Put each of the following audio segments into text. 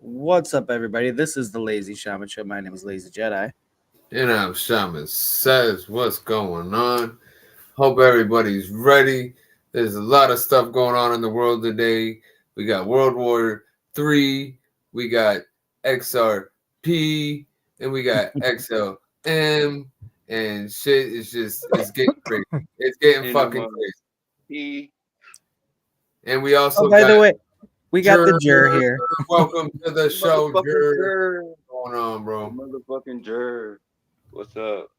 What's up, everybody? This is the Lazy Shaman Show. My name is Lazy Jedi. And Shaman Says, what's going on? Hope everybody's ready. There's a lot of stuff going on in the world today. We got World War III, we got XRP, and we got XLM, and shit is it's getting crazy. It's getting fucking crazy. He And we Oh, also by the got way, we got the Jur here. Welcome to the show, motherfucking Jer. Jer. What's going on, bro? Motherfucking Jer. What's up?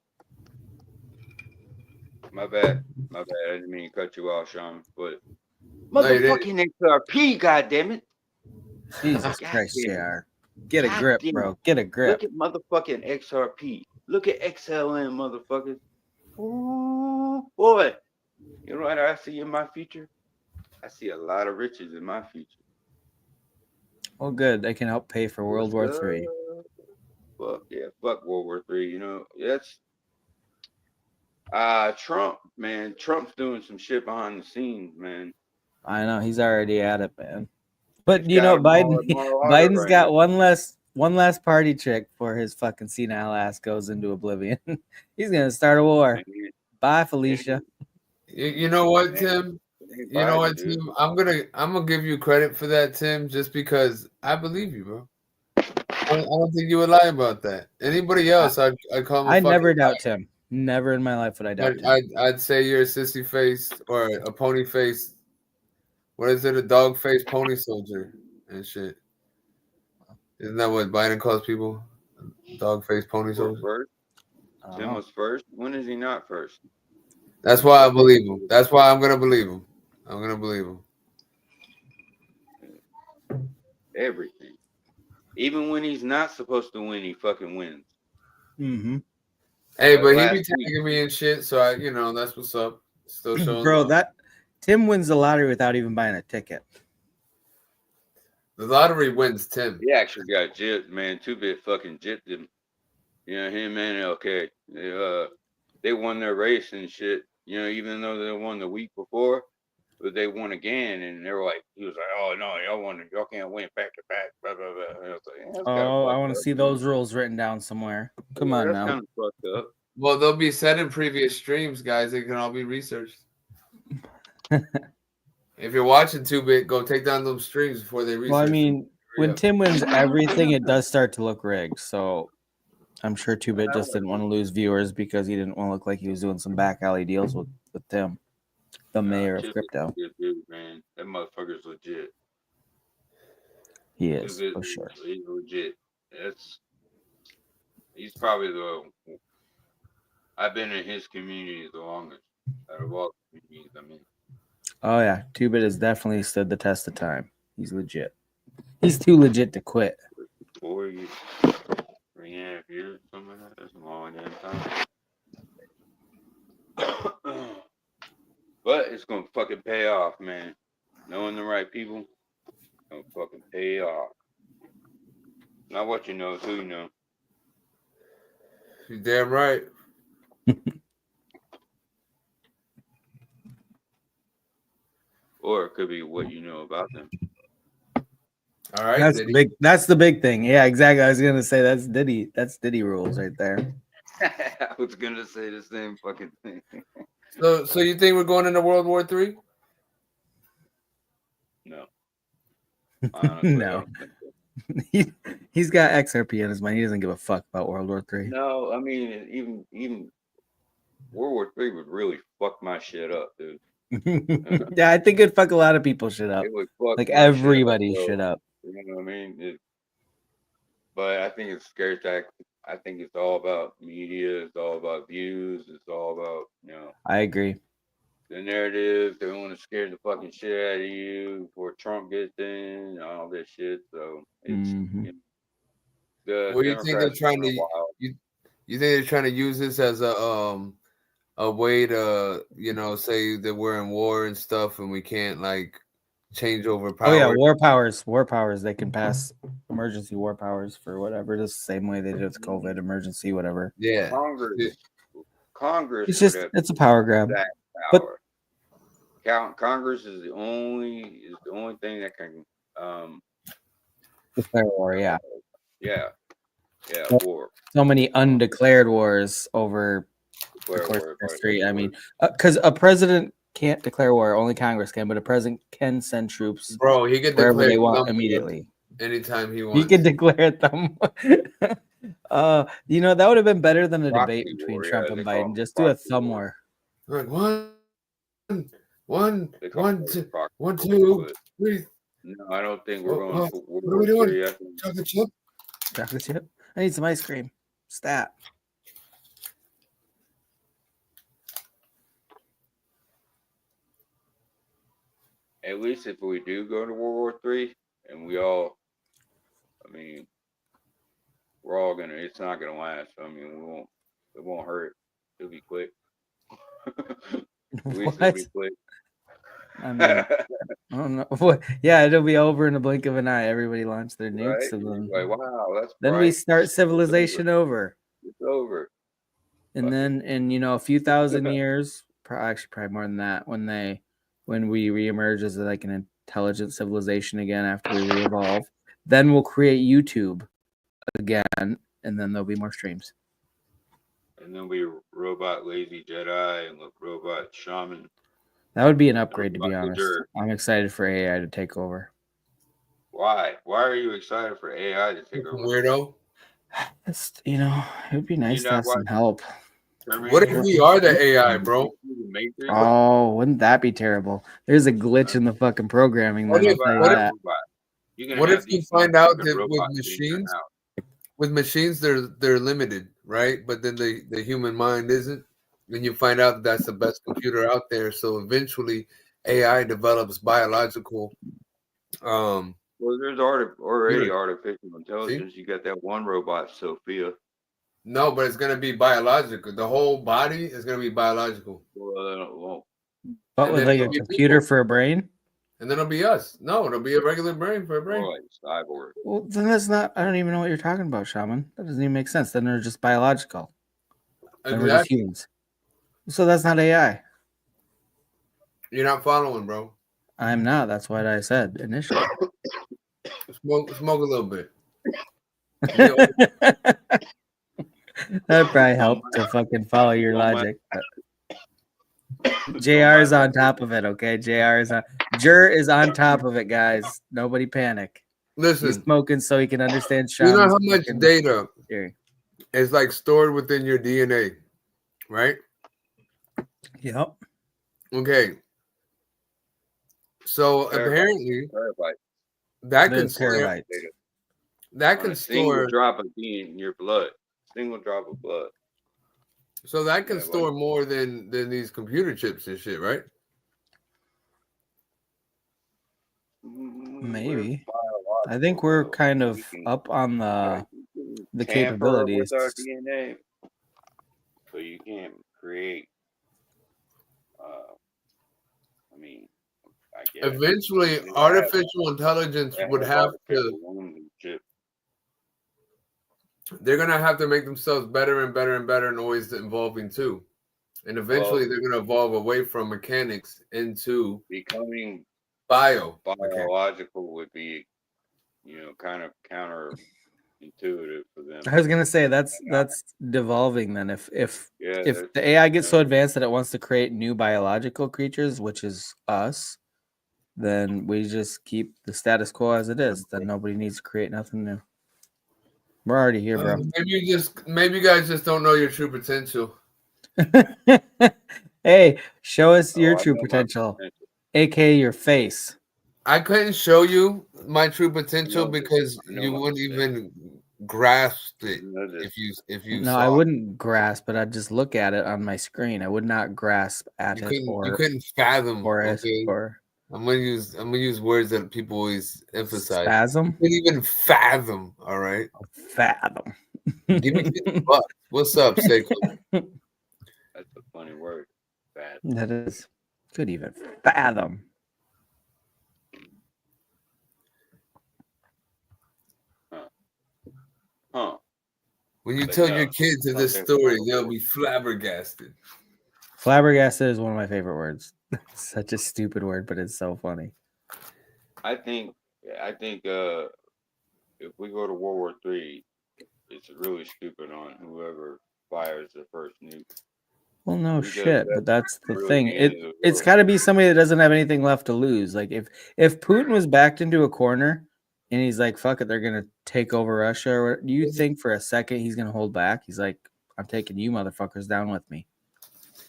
My bad. I didn't mean to cut you off, Sean. But No, you didn't. motherfucking XRP, goddammit. Jesus God Christ, damn it. JR. Get a God grip, damn bro. it. Get a grip. Look at motherfucking XRP. Look at XLM, motherfuckers. Ooh, boy. You know what I see in my future? I see a lot of riches in my future. Oh, good. They can help pay for World War What's III. up? Fuck yeah, fuck World War III. You know, that's Trump, man. Trump's doing some shit behind the scenes, man. I know he's already at it, man. He's But you got know, them all Biden, at Mar Lago Biden's right now. got one last party trick for his fucking senile ass goes into oblivion. He's gonna start a war. Man, Bye, Felicia. You know what, man, Tim? ain't You know Biden, what, dude. Tim? I'm gonna give you credit for that, Tim, just because I believe you, bro. I don't think you would lie about that. Anybody else, I'd call him a I fucking never doubt Tim. Never in my life would I doubt Tim. I'd say you're a sissy faced or a pony faced. What is it? A dog faced pony soldier and shit. Isn't that what Biden calls people? Dog faced pony Well, soldier. first, Tim Oh. was first. When is he not first? That's why I believe him. That's why I'm gonna believe him. I'm gonna believe him. Everything. Even when he's not supposed to win, he fucking wins. Mm-hmm. Hey, but he be Last week, tagging me and shit, so that's what's up. Still showing Bro, love. that Tim wins the lottery without even buying a ticket. The lottery wins Tim. he actually got gypped, man. 2-Bit fucking gypped him. You know, him and LK. They won their race and shit. You know, even though they won the week before, but they won again, and they were like, he was like, "Oh no, y'all can't win back to back." Blah blah blah. And I was like, yeah, that's kind of Oh, I fucked want to up. see those rules written down somewhere. Come Yeah, on that's now. kind of fucked up. Well, they'll be said in previous streams, guys. They can all be researched. If you're watching 2-Bit, go take down those streams before they research. Well, I mean, when Tim wins everything, it does start to look rigged. So I'm sure 2-Bit just didn't want to lose viewers because he didn't want to look like he was doing some back alley deals with Tim, the mayor of Chip is crypto. a good dude, man. That motherfucker's legit. He is, for sure. He's legit. He's probably I've been in his community the longest out of all the communities I'm in. Oh, yeah. 2-Bit has definitely stood the test of time. He's legit. He's too legit to quit. 4 years, 3.5 years, something like that. That's a long damn time. But it's gonna fucking pay off, man. Knowing the right people, it's gonna fucking pay off. Not what you know, it's who you know. You're damn right. Or it could be what you know about them. All right, That's Diddy. big. That's the big thing. Yeah, exactly. I was gonna say that's Diddy. That's Diddy rules right there. I was gonna say the same fucking thing. So you think we're going into World War III? No. Honestly, I No, don't think so. he's got XRP in his mind. He doesn't give a fuck about World War III. No, I mean even World War III would really fuck my shit up, dude. Yeah, I think it'd fuck a lot of people shit up. It would fuck Like my shit up, everybody bro. shit up. You know what I mean? But I think it's scary tactics. I think it's all about media. It's all about views. It's all about, I agree. the narrative. They want to scare the fucking shit out of you before Trump gets in and all this shit. So it's Mhm. the What do you think they're Democrats are trying kind of to? wild. You think they're trying to use this as a way to say that we're in war and stuff and we can't like change over power? Oh yeah, war powers. War powers. They can pass emergency war powers for whatever. Just the same way they did with COVID emergency, whatever. Yeah. Congress It's would just have it's a power grab. that But power. Congress is the only thing that can Declare war, yeah. Yeah, Well, war. So many undeclared wars over the Declare course war. of history. I mean, because a president can't declare war, only Congress can, but a president can send troops Bro, he can wherever declare they want thumb war immediately. anytime he He wants. can declare them. That would have been better than a Proxy debate between war, Trump yeah, and they call Biden. them Just do a proxy thumb war. war. Like one, They call them two, proxy one, war, two, but three. no, I don't think we're going to World What are we War doing? III. I think Chocolate chip? Chocolate chip. I need some ice cream. Stat. at least if we do go to World War III, and we all, I mean, we're all gonna. It's not gonna last. I mean, we won't. It won't hurt. It'll be quick. At least it'll What? be quick. I mean, I don't know. What? Yeah, it'll be over in a blink of an eye. Everybody launched their nukes, Right? and Like, wow, that's then we bright. start civilization over. It's over. And Fuck then in a few thousand years, actually probably more than that, when we reemerge as like an intelligent civilization again after we re-evolve, then we'll create YouTube again, and then there'll be more streams. And then we robot Lazy Jedi and robot Shaman. That would be an upgrade, to be Robot honest. Wizard. I'm excited for AI to take over. Why? Why are you excited for AI to take over? Weirdo. It's, it would be nice to not have some watch help. What if we are the AI, bro? Oh, wouldn't that be terrible? There's a glitch in the fucking programming. What Then if- I'll tell you what if- that. You're gonna What have if you these find out motherfucking that with robots in your machines, house. they're limited, right? But then the human mind isn't. And you find out that's the best computer out there. So eventually AI develops biological Well, there's already artificial intelligence. You got that one robot, Sophia. No, but it's gonna be biological. The whole body is gonna be biological. Well, But And with then like a it'll be computer people. for a brain? And then it'll be us. No, it'll be a regular brain for a brain. like cyborg. Well, then that's not. I don't even know what you're talking about, Shaman. That doesn't even make sense. Then they're just biological. Then we're just Exactly. humans. So that's not AI. You're not following, bro. I'm not. That's what I said initially. Smoke a little bit. That probably helped to fucking follow your logic. But JR is on top of it, okay? JR is on top of it, guys. Nobody panic. He's Listen, smoking so he can understand you know Shaman's how much fucking data theory. is like stored within your DNA, right? Yep. Okay. So apparently that can store single drop of D in your blood. Single drop of blood. So that can store more than these computer chips and shit, right? Maybe. I think we're kind of up on the capabilities. With our DNA, so you can't create. I mean, I guess eventually artificial intelligence would have to. They're gonna have to make themselves better and better and better, and always evolving too. And eventually, they're gonna evolve away from mechanics into becoming biological would be, kind of counterintuitive for them. I was gonna say that's devolving then. If the AI gets so advanced that it wants to create new biological creatures, which is us, then we just keep the status quo as it is. Then nobody needs to create nothing new. We're already here, bro. Maybe you guys just don't know your true potential. Hey, show us your true potential, aka your face. I couldn't show you my true potential because you wouldn't even grasp it if you No, saw I wouldn't grasp, but I'd just look at it on my screen. I would not grasp at it. You couldn't fathom. Or I'm gonna use words that people always emphasize. Spasm. You couldn't even fathom. All right. Fathom. Give me $50. What's up, Seiko? That's a funny word. Fathom. That is. Could even fathom. Huh. When you tell your kids this story, they'll be flabbergasted. Flabbergasted is one of my favorite words. Such a stupid word, but it's so funny. I think if we go to World War III, it's really stupid on whoever fires the first nuke. Well, no Because shit, but that's the really thing. the end of the It's world. got to be somebody that doesn't have anything left to lose. Like if Putin was backed into a corner and he's like, "Fuck it, they're gonna take over Russia," or do you think for a second he's gonna hold back? He's like, "I'm taking you motherfuckers down with me."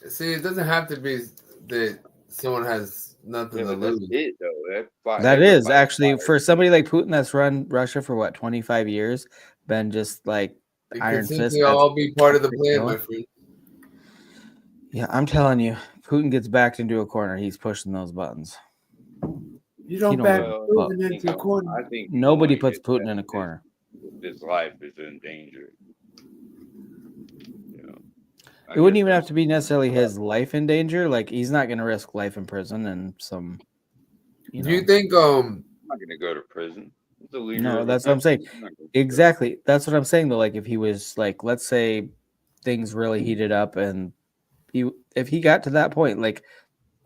See, it doesn't have to be that someone has nothing Yeah, to but that's lose. it though. That is Everybody actually for somebody like Putin that's run Russia for what 25 years, been just like It iron could fist. simply all be part of the plan, going. my friend. Yeah, I'm telling you, Putin gets backed into a corner. He's pushing those buttons. You don't don't back give a Well, fuck. Putin into a corner. I think he's Nobody only puts just Putin in a corner. his life is in danger. You know, I It wouldn't guess even have there's- to be necessarily his life in danger. Like he's not going to risk life in prison and some, you know. Do you think I'm not going to go to prison. He's the leader No, of a that's what I'm country. saying. I'm not gonna go. Exactly. That's what I'm saying though. Like if he was like, let's say things really heated up and if he got to that point, like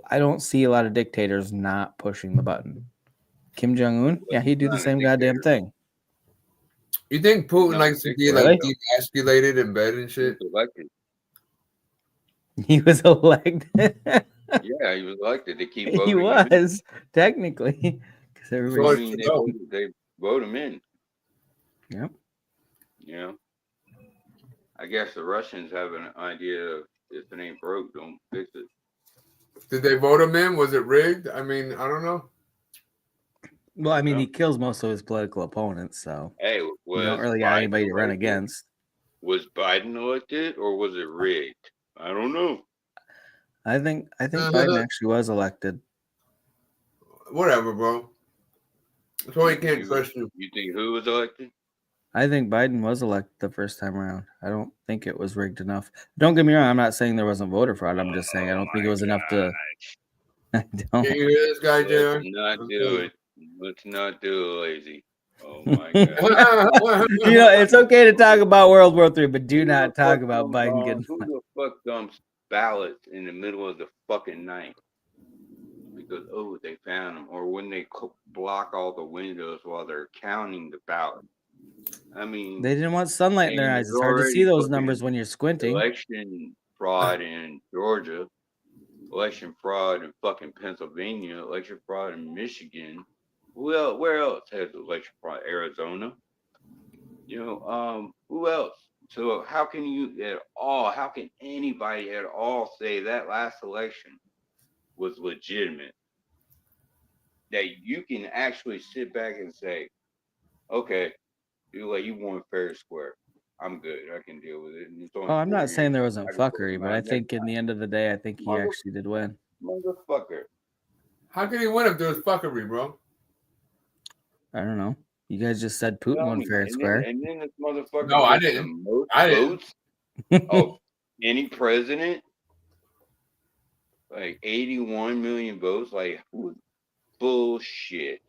I don't see a lot of dictators not pushing the button. Kim Jong-un, yeah, he'd do the Not a same goddamn dictator. thing. You think Putin Not a likes to be dictator. like Really? demasculated in bed and He shit? was elected. He was elected. Yeah, he was elected. They keep He voting him in. was technically because So I everybody's mean, No. they vote him in. Yep. You know, I guess the Russians have an idea of if it ain't broke, don't fix it. Did they vote him in? Was it rigged? I mean, I don't know. Well, I mean, No. he kills most of his political opponents, so Hey, you was don't really got Biden anybody to run elected? against. Was Biden elected or was it rigged? I don't know. I think Biden actually was elected. Whatever, bro. That's why he can't trust you. You think who was elected? I think Biden was elected the first time around. I don't think it was rigged enough. Don't get me wrong. I'm not saying there wasn't voter fraud. I'm just saying I don't think it was enough to. I don't. Can you hear this guy, Let's Jr.? not do it. Let's not do it, lazy. Oh my god. You know, it's okay to talk about World War III, but do not talk about Biden Who getting. the fuck dumps ballots in the middle of the fucking night? Because they found them, or when they block all the windows while they're counting the ballot. I mean, They didn't want sunlight in their and eyes. there's It's hard to see already those fucking numbers when you're squinting. election fraud in Georgia, election fraud in fucking Pennsylvania, election fraud in Michigan. Well, where else has election fraud? Arizona. You know, who else? So how can anybody at all say that last election was legitimate? That you can actually sit back and say, okay, you won fair and square. I'm good. I can deal with it. And it's only Oh, I'm 4 not saying years. there wasn't I can put fuckery, him but I out next think in the end of the day, I think he Mother- actually did win. motherfucker. How can he win if there's fuckery, bro? I don't know. You guys just said Putin won fair and square. And then this motherfucker No, I gets didn't. the most I didn't. votes of any president. Like 81 million votes. Like, bullshit.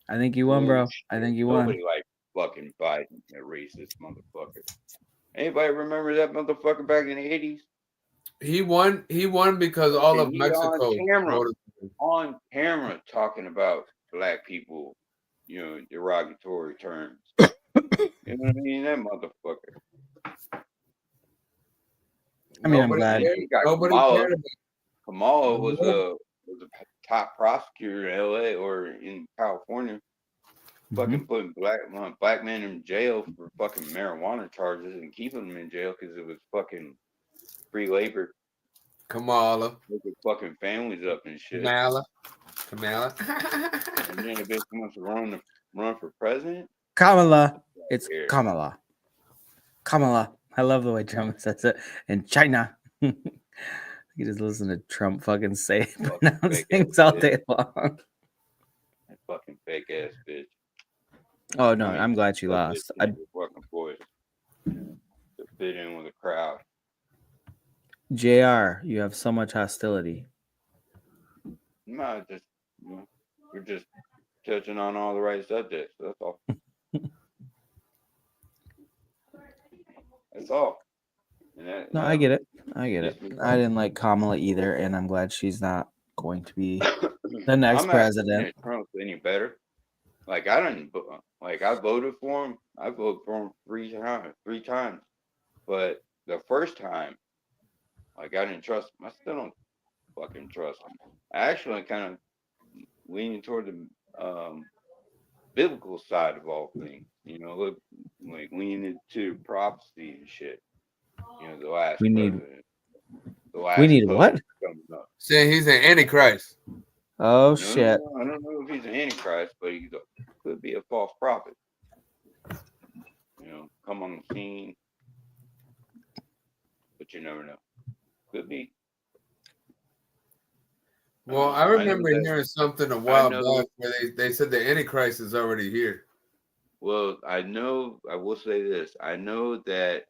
I think you won, bro. I think you won. Nobody like fucking Biden, that racist motherfucker. Anybody remember that motherfucker back in the 80s? He won. He won because all of He Mexico on camera talking about black people, derogatory terms. You know what I mean? That motherfucker. I mean, I'm Nobody glad. cared. You got Nobody Kamala. cared. Kamala was a top prosecutor in LA or in California. Fucking putting black men in jail for fucking marijuana charges and keeping them in jail because it was fucking free labor. Kamala. Making fucking families up and shit. Kamala. And then a bitch wants to run for president. Kamala. It's Kamala. Kamala. I love the way Trump says it. In China. You just listen to Trump fucking say pronounce things all day long. That fucking fake ass bitch. Oh no, I'm glad she lost. Fucking voice to fit in with the crowd. JR, you have so much hostility. No, we're just touching on all the right subjects. That's all. That's all. No, I get it. I didn't like Kamala either, and I'm glad she's not going to be the next president. Trump's any better. Like I didn't, like I voted for him. I voted for him three times. But the first time, like I didn't trust him. I still don't fucking trust him. I actually kind of leaning toward the biblical side of all things. You know, look, like leaning into prophecy and shit. You know, the last We need president, the we last need pope what? coming up. Saying he's an antichrist. Oh No, shit. no, I don't know if he's an antichrist, but he could be a false prophet. You know, come on the scene, but you never know. Could be. Well, I I know remember that. hearing something a I while know. back where they said the antichrist is already here. Well, I know. I will say this. I know that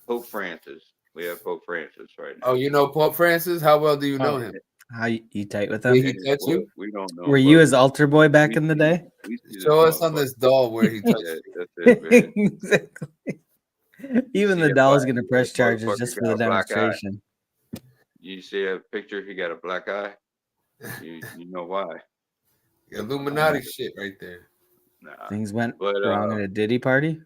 Pope Francis. We have Pope Francis right Oh, now. you know Pope Francis? How well do you know Oh, him? how you tight with Did them? he touch Well, you? we don't know Were him, you but his altar boy back we in the see. day? We see this Show us on motherfucker. this doll where he touched Yeah, you. that's it, man. Exactly. You Even see the that doll's black? gonna press That charges motherfucker just for got the a black eye. demonstration. You see that picture? He got a black eye. You know why? Illuminati shit right there. Nah. Things went But wrong at a Diddy party.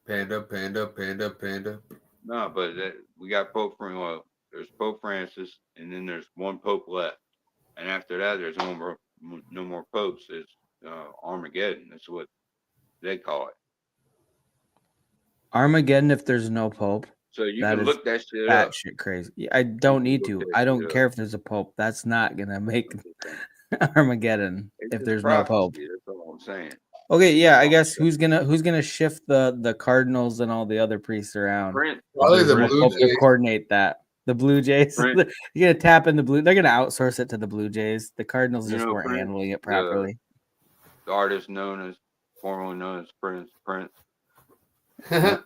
Panda, panda, panda, panda. no, but we got Pope Francis. Well, there's Pope Francis, and then there's one Pope left, and after that, there's no more popes. It's Armageddon. That's what they call it. Armageddon if there's no pope. So you That can is look that shit up. batshit crazy. I You don't can need look to. that I don't shit care up. if there's a pope. That's not gonna make I'm just saying. Armageddon It's if just there's no pope. prophecy. That's all I'm saying. Okay, yeah, I All I'm guess saying. who's gonna shift the cardinals and all the other priests around? Prince, If Probably there's the no Prince, Blue pope to Jays. coordinate that. The Blue Jays. Prince. You're gonna tap in the blue. They're gonna outsource it to the Blue Jays. The Cardinals You just know weren't Prince, handling it the properly. artist formerly known as Prince. Yep.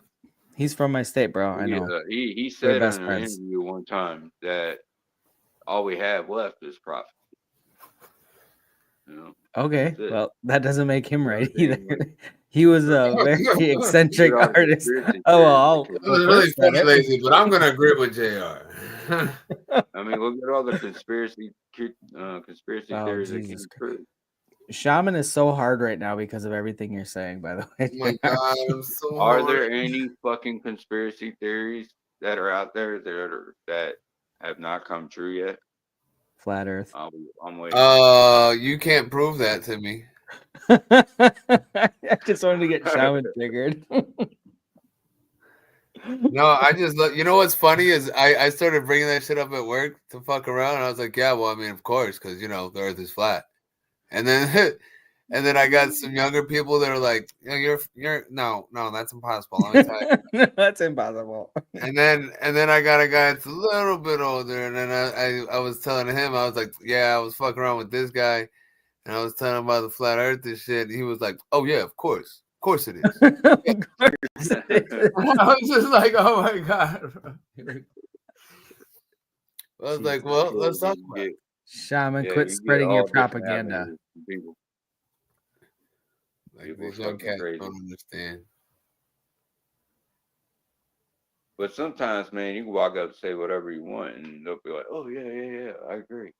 He's from my state, bro. I know. He We're said in best an friends. interview one time that all we have left is prophecy. You know, Okay, that's it. well, that doesn't make him right either. Everything like He was a very look eccentric at all the artist. conspiracy Oh, theories well, that I'll came That go was out. really first at funny, it. Lazy, but I'm gonna agree with JR. I mean, look at all the conspiracy Oh, theories that Jesus came Christ. true. Shaman is so hard right now because of everything you're saying, by the way. Oh my god, I'm so Are hard. there any fucking conspiracy theories that are out there that have not come true yet? Flat Earth. I'm waiting. You can't prove that to me. I just wanted to get Shaman triggered. No, I just look. You know what's funny is I started bringing that shit up at work to fuck around, and I was like, yeah, well, I mean, of course, because you know the Earth is flat, and then and then I got some younger people that are like, you're no, that's impossible. Let me tell you. That's impossible. And then I got a guy that's a little bit older, and then I was telling him, I was like, yeah, I was fucking around with this guy, and I was telling him about the flat Earth and shit. And he was like, oh yeah, of course it is. I was just like, oh my god. I was like, well, let's talk about it. Shaman, Yeah, quit you get spreading your all different propaganda. avenues from people. Like People's these young fucking cats crazy. don't understand. But sometimes, man, you can walk up and say whatever you want, and they'll be like, "Oh yeah, I agree."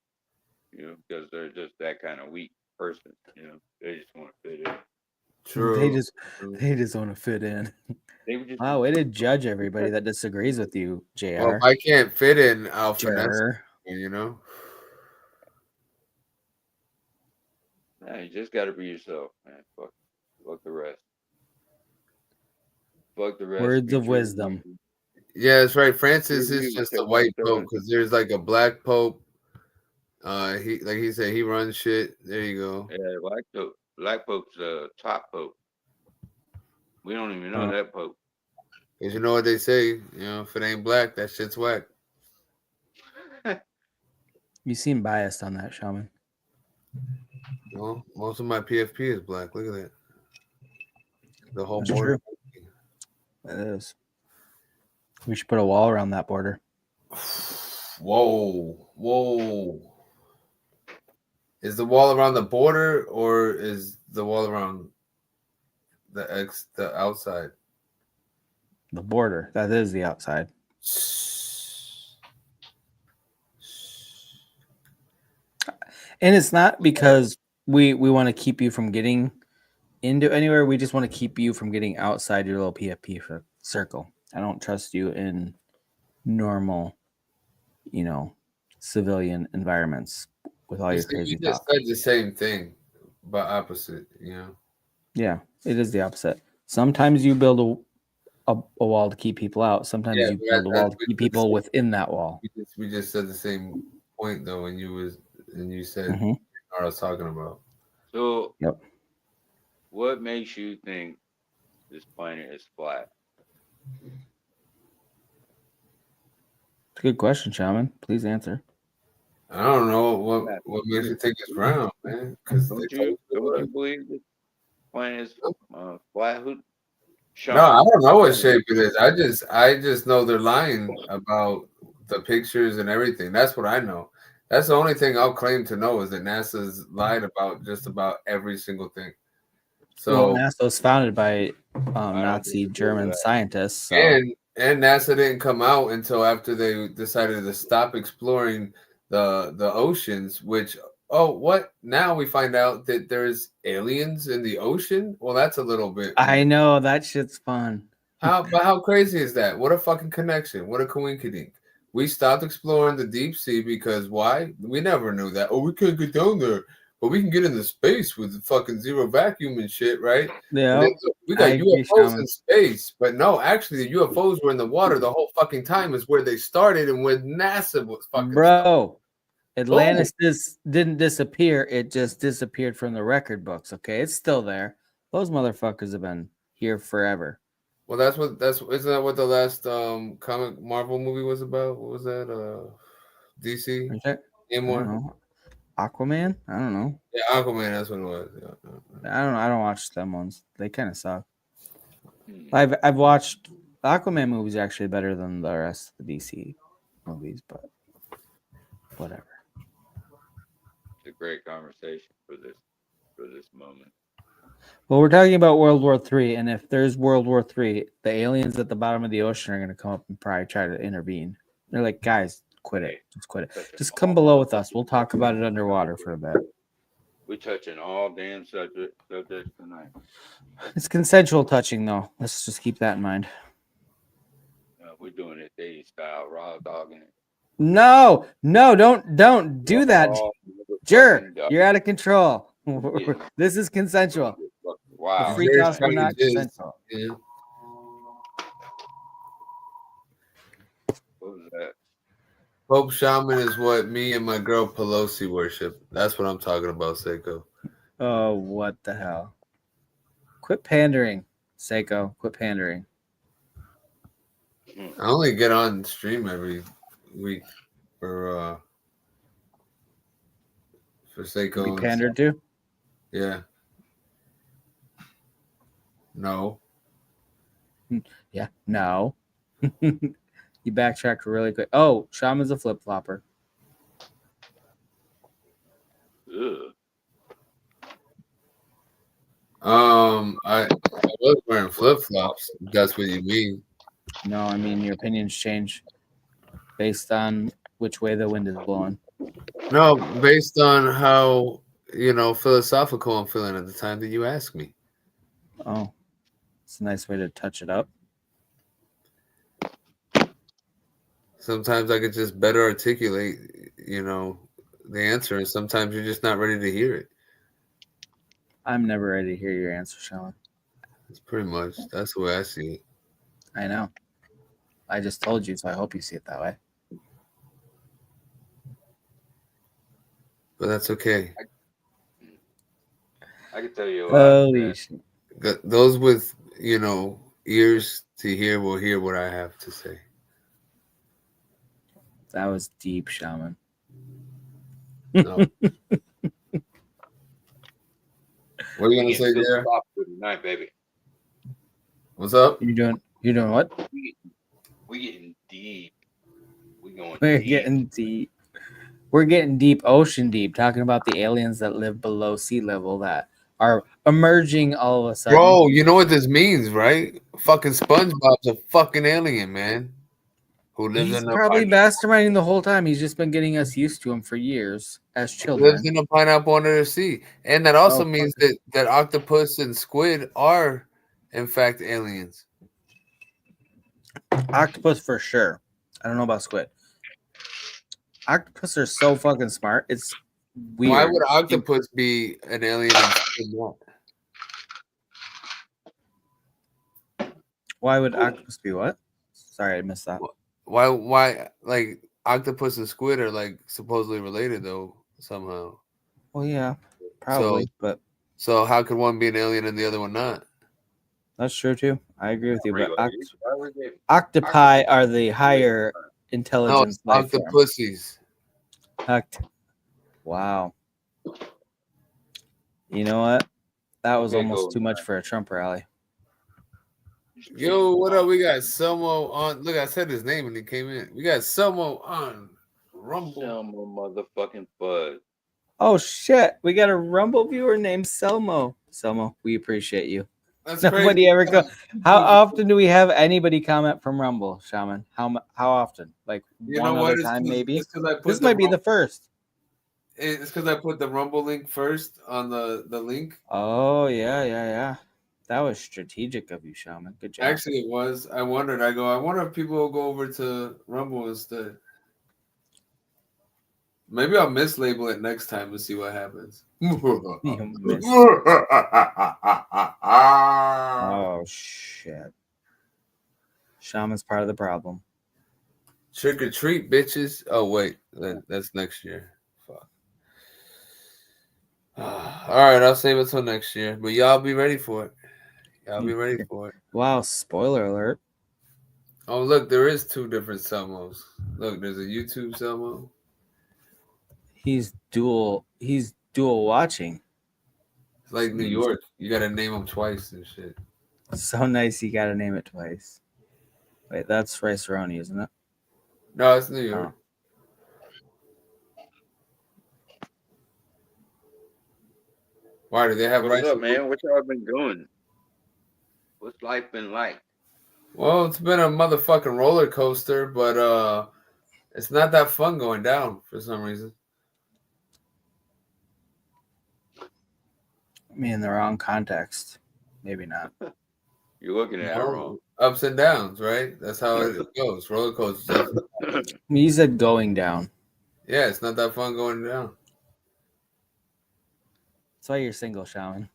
You know, because they're just that kind of weak person. You know, they just want to fit in. True. They just want to fit in. They would just Wow, way to judge everybody that disagrees with you, JR. Well, if I can't fit in, I'll finesse. Sure. You know. Nah, you just got to be yourself, man. Fuck the rest. Fuck the rest. Words Be of true to wisdom. you. Yeah, that's right. Francis True to is you, just say a what white I'm pope saying. because there's like a black pope. He like he said he runs shit. There you go. Yeah, Black Pope's top pope. We don't even know that pope. Cause you know what they say. You know, if it ain't black, that shit's whack. You seem biased on that, Shaman. Well, most of my PFP is black. Look at that. The whole That's border. true. It is. We should put a wall around that border. Whoa. Is the wall around the border or is the wall around the outside? The border. That is the outside. And it's not because we want to keep you from getting into anywhere. We just want to keep you from getting outside your little PFP circle. I don't trust you in normal, civilian environments with all You your see, you crazy just thoughts. said the same thing, but opposite. Yeah, it is the opposite. Sometimes you build a wall to keep people out. Sometimes Yeah, you but build a wall to we keep said the people same. within that wall. We just said the same point though, and you said Hmm. what I was talking about. So, Yep. what makes you think this planet is flat? It's a good question, Shaman. Please answer. I don't know Yeah, what makes you think it's round, man. Because they Don't told you you it don't you was. believe this planet is flat? Who? No, I Shaman. don't know what Shaman. shape it is. I just know they're lying about the pictures and everything. That's what I know. That's the only thing I'll claim to know is that NASA's lied about just about every single thing. Well, So NASA was founded by I don't Nazi disagree with German that. scientists. So and NASA didn't come out until after they decided to stop exploring the oceans, which what? Now we find out that there's aliens in the ocean? Well, that's a little bit I know that shit's fun. how crazy is that? What a fucking connection. What a coinkydink. We stopped exploring the deep sea because why? We never knew that. Oh, we can't get down there. But we can get into space with the fucking zero vacuum and shit, right? And Yeah, then look, we I got agree, UFOs Shaman. in space. But no, actually the UFOs were in the water the whole fucking time is where they started and where NASA was fucking stuff. Bro, Boom. Atlantis didn't disappear. It just disappeared from the record books. Okay, it's still there. Those motherfuckers have been here forever. Well, isn't that what the last comic Marvel movie was about? What was that? DC? Is that? I don't Namor? know. Aquaman? I don't know. Yeah, Aquaman, that's what it was. Yeah. I don't know. I don't watch them ones. They kind of suck. Hmm. I've watched the Aquaman movies are actually better than the rest of the DC movies, but whatever. It's a great conversation for this moment. Well, we're talking about World War III, and if there's World War III, the aliens at the bottom of the ocean are going to come up and probably try to intervene. They're like, guys, quit it. Just quit it. Touching Just come all- below with us. We'll talk about it underwater for a bit. We touching all damn subjects tonight. It's consensual touching, though. Let's just keep that in mind. We're doing it dating style, raw dogging it. No, don't do that, Raw Jer. motherfucking dog. You're out of control. Yeah. This is consensual. The Wow. freak Jerry's offs were trying to not just- consensual. Yeah. What was that? Pope Shaman is what me and my girl Pelosi worship. That's what I'm talking about, Seiko. Oh, what the hell? Quit pandering, Seiko. Quit pandering. I only get on stream every week for Seiko. Be and pandered stuff. to? Yeah. No. Yeah. No. You backtracked really quick. Oh, Shaman's a flip flopper. Ugh. I was wearing flip flops. That's what you mean. No, I mean your opinions change based on which way the wind is blowing. No, based on how philosophical I'm feeling at the time that you asked me. Oh, it's a nice way to touch it up. Sometimes I could just better articulate, the answer, and sometimes you're just not ready to hear it. I'm never ready to hear your answer, Shaman. It's pretty much that's the way I see it. I know. I just told you, so I hope you see it that way. But that's okay. I can tell you a lot. Holy shit. Those with ears to hear will hear what I have to say. That was deep, Shaman. No. What are you gonna say, Jared? Tonight, baby. What's up? You doing what? We getting deep. We going We're deep. getting deep. We're getting deep, ocean deep, talking about the aliens that live below sea level that are emerging all of a sudden. Bro, you know what this means, right? Fucking SpongeBob's a fucking alien, man. who lives He's in a probably masterminding the whole time. He's just been getting us used to him for years as children. lives in a pineapple under the sea, and that also Oh, means that octopus and squid are, in fact, aliens. Octopus for sure. I don't know about squid. Octopus are so fucking smart. It's weird. Why would octopus be an alien and squid not? Why would octopus be what? Sorry, I missed that. Why like octopus and squid are like supposedly related though somehow. Well, yeah, probably, but So how could one be an alien and the other one not? that's true too. I agree with you. But Related. Why would they- octopi are the higher No, intelligence it's life form. octopussies. Wow. You know what? That was Okay, almost cool. too much for a Trump rally. Yo, what up? We got Selmo on. Look, I said his name when he came in. We got Selmo on Rumble. Selma motherfucking Bud. Oh shit! We got a Rumble viewer named Selmo. Selmo, we appreciate you. That's Nobody crazy. ever go. How often do we have anybody comment from Rumble, Shaman? How often? Like You one know what? other time, maybe. It's 'cause I put This might be the first. It's because I put the Rumble link first on the link. Oh yeah. That was strategic of you, Shaman. Good job. Actually, it was. I wondered. I wonder if people will go over to Rumble instead. Maybe I'll mislabel it next time and see what happens. You missed. Oh shit. Shaman's part of the problem. Trick or treat, bitches. Oh wait, that's next year. Fuck. All right, I'll save it till next year. But y'all be ready for it. Y'all be ready for it. Wow, spoiler alert. Oh look, there is two different Selmos. Look, there's a YouTube Selmo. He's dual watching. It's like New York. You gotta name them twice and shit. So nice you gotta name it twice. Wait, that's Rice Roni, isn't it? No, it's New York. Why do they have What's rice? up, man? What y'all been doing? What's life been like? Well, it's been a motherfucking roller coaster, but it's not that fun going down for some reason. I mean, in the wrong context. Maybe not. You're looking at it wrong. Ups and downs, right? That's how it goes. Roller coasters. I mean, you said going down. Yeah, it's not that fun going down. That's why you're single, Shaman.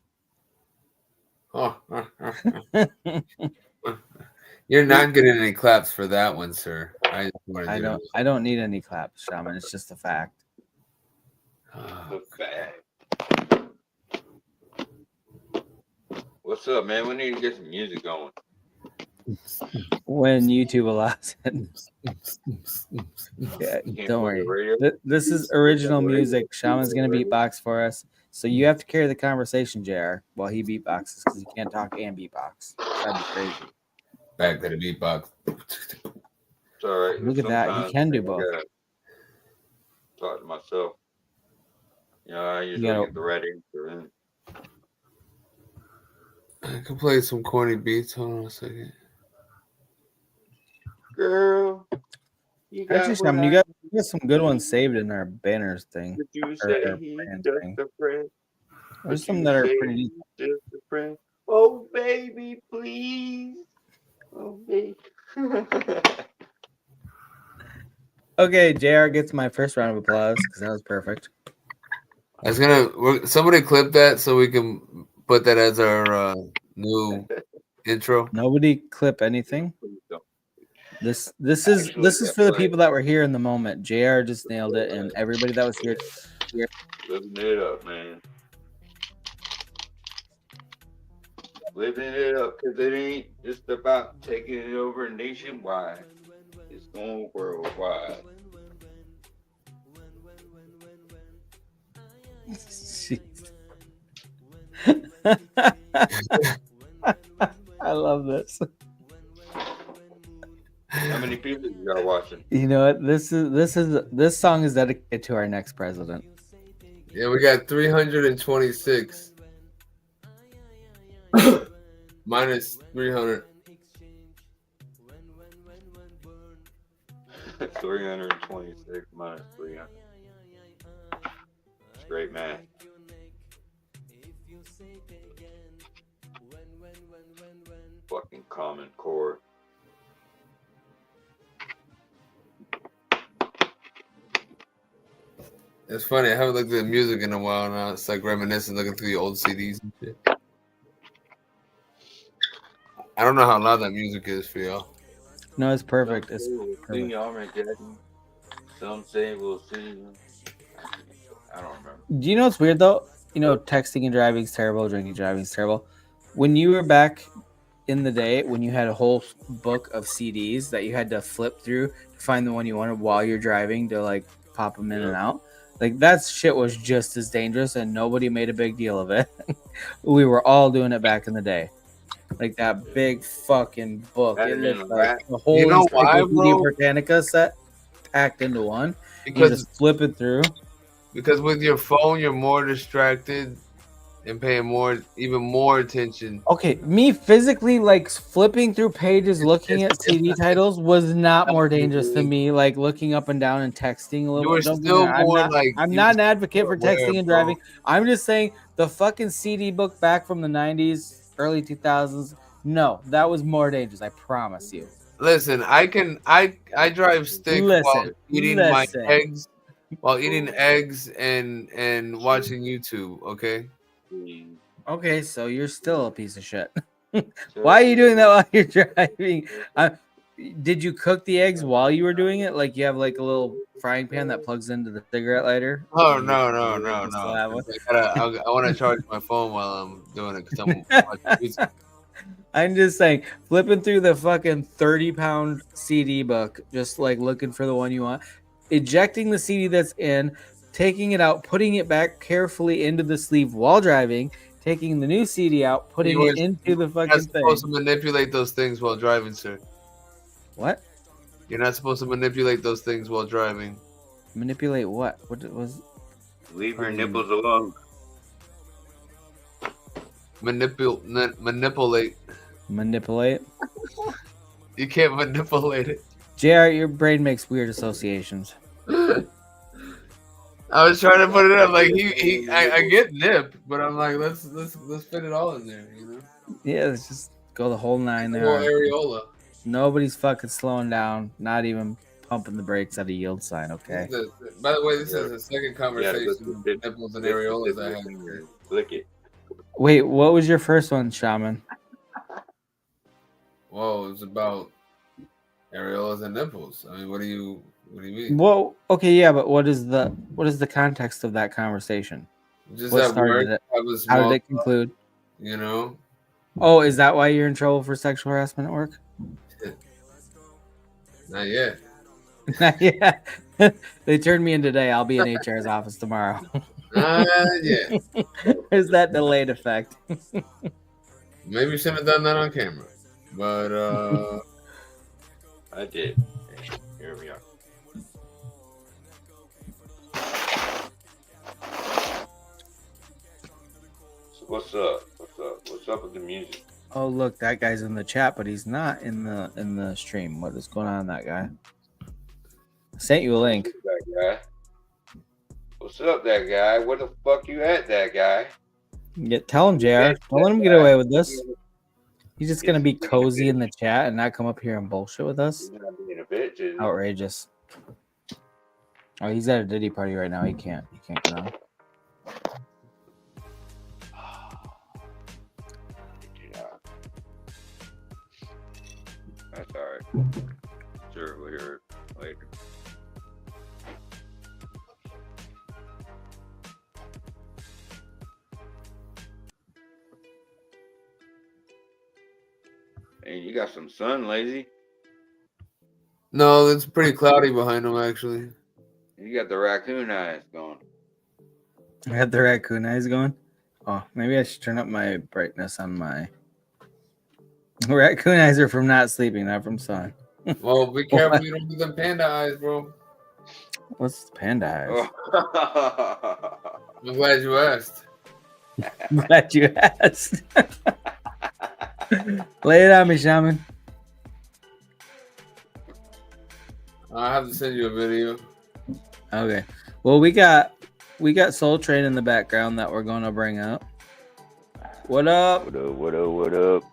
Oh. You're not getting any claps for that one, sir. I don't need any claps, Shaman. It's just a fact. The fact. What's up, man? We need to get some music going. When YouTube allows it. Yeah, Can't don't play the worry. radio. This is original music. Shaman's gonna beatbox for us. So you have to carry the conversation, JR, while he beatboxes because you can't talk and beatbox. That'd be crazy. Back to the beatbox. It's all right. Look at that. He Sometimes can do I both. gotta talk to myself. You know, I usually gotta- get the right answer in. I can play some corny beats. Hold on a second. Girl, you got Actually, Shaman, you got some good ones saved in our banners thing. But you Or say our he's brand just thing. a friend. There's But some you that are say pretty he's just a friend. Oh, baby, please. Oh, baby. Okay, JR gets my first round of applause because that was perfect. Somebody clip that so we can put that as our new intro. Nobody clip anything. This is for the people that were here in the moment. JR just nailed it, and everybody that was here. Living it up, man. Living it up, because it ain't just about taking it over nationwide. It's going worldwide. I love this. How many people you got watching? You know what? This song is dedicated to our next president. Yeah, we got 326 minus 300. 326 minus 300. Straight math. Fucking common core. It's funny. I haven't looked at music in a while now. It's like reminiscing, looking through the old CDs and shit. I don't know how loud that music is for y'all. No, it's perfect. Some It's say we'll perfect. see Armageddon. Some say we'll see. I don't remember. Do you know what's weird though? You know, texting and driving is terrible. Drinking and driving is terrible. When you were back in the day, when you had a whole book of CDs that you had to flip through to find the one you wanted while you're driving to like pop them in and out, like that shit was just as dangerous, and nobody made a big deal of it. We were all doing it back in the day. Like that big fucking book. That It didn't looked like rap. the whole You know why, Encyclopedia bro? Britannica set packed into one. You Because just flip it through. with your phone, you're more distracted and paying even more attention. Okay, me physically like flipping through pages looking at CD titles was not more dangerous than me like looking up and down and texting a You little were bit. Don't get me still wrong, more like I'm you not were an advocate still for aware, texting and bro. driving. I'm just saying the fucking CD book back from the 90s, early 2000s. No, that was more dangerous. I promise you. Listen, I drive stick while eating my eggs, and watching YouTube. Okay. Okay, so you're still a piece of shit. Why are you doing that while you're driving? Did you cook the eggs while you were doing it? Like you have like a little frying pan that plugs into the cigarette lighter? Oh And no. you still have one? I want to charge my phone while I'm doing it because I'm watching YouTube. I'm just saying, flipping through the fucking 30-pound CD book, just like looking for the one you want, ejecting the CD that's in, taking it out, putting it back carefully into the sleeve while driving, taking the new CD out, putting it into the You're not fucking supposed thing. to manipulate those things while driving, sir. What? You're not supposed to manipulate those things while driving. Manipulate what? What was? Leave your nipples alone. Manipulate. Manipulate? You can't manipulate it. JR, your brain makes weird associations. I was trying to put it up like I get nip, but I'm like let's fit it all in there, you know. Yeah, let's just go the whole nine The there. whole areola. Nobody's fucking slowing down, not even pumping the brakes at a yield sign, okay? By the way, this is the second conversation with nipples and areolas I had. Click it. Wait, what was your first one, Shaman? Whoa, it's about areolas and nipples. I mean, what do you mean? Well, okay, yeah, but what is the context of that conversation? Just What at started work, it? How did it conclude? You know? Oh, is that why you're in trouble for sexual harassment at work? Not yet. Not yet. They turned me in today. I'll be in HR's office tomorrow. Yeah. There's that delayed effect. Maybe you shouldn't have done that on camera. But I did. Here we are. So what's up? What's up with the music? Oh, look, that guy's in the chat, but he's not in the stream. What is going on, that guy? I sent you a link. That guy. What's up, that guy? Where the fuck you at, that guy? Tell him, JR. Don't let him get away with this. He's just gonna be cozy in the chat and not come up here and bullshit with us. He's not being a bitch, is he? Outrageous. Oh, he's at a Diddy party right now. He can't get on. That's all right. Sure, we'll hear it later. Hey, you got some sun, Lazy. no, it's pretty cloudy behind him actually. You got the raccoon eyes going. I got the raccoon eyes going. Oh, maybe I should turn up my brightness on my raccoon eyes are from not sleeping, not from sun. Well, be careful you don't do them panda eyes, bro. What's panda eyes? Oh. I'm glad you asked. I'm glad you asked. Lay it on me, Shaman. I have to send you a video. Okay. Well, we got Soul Train in the background that we're gonna bring up. What up? What up? What up? What up?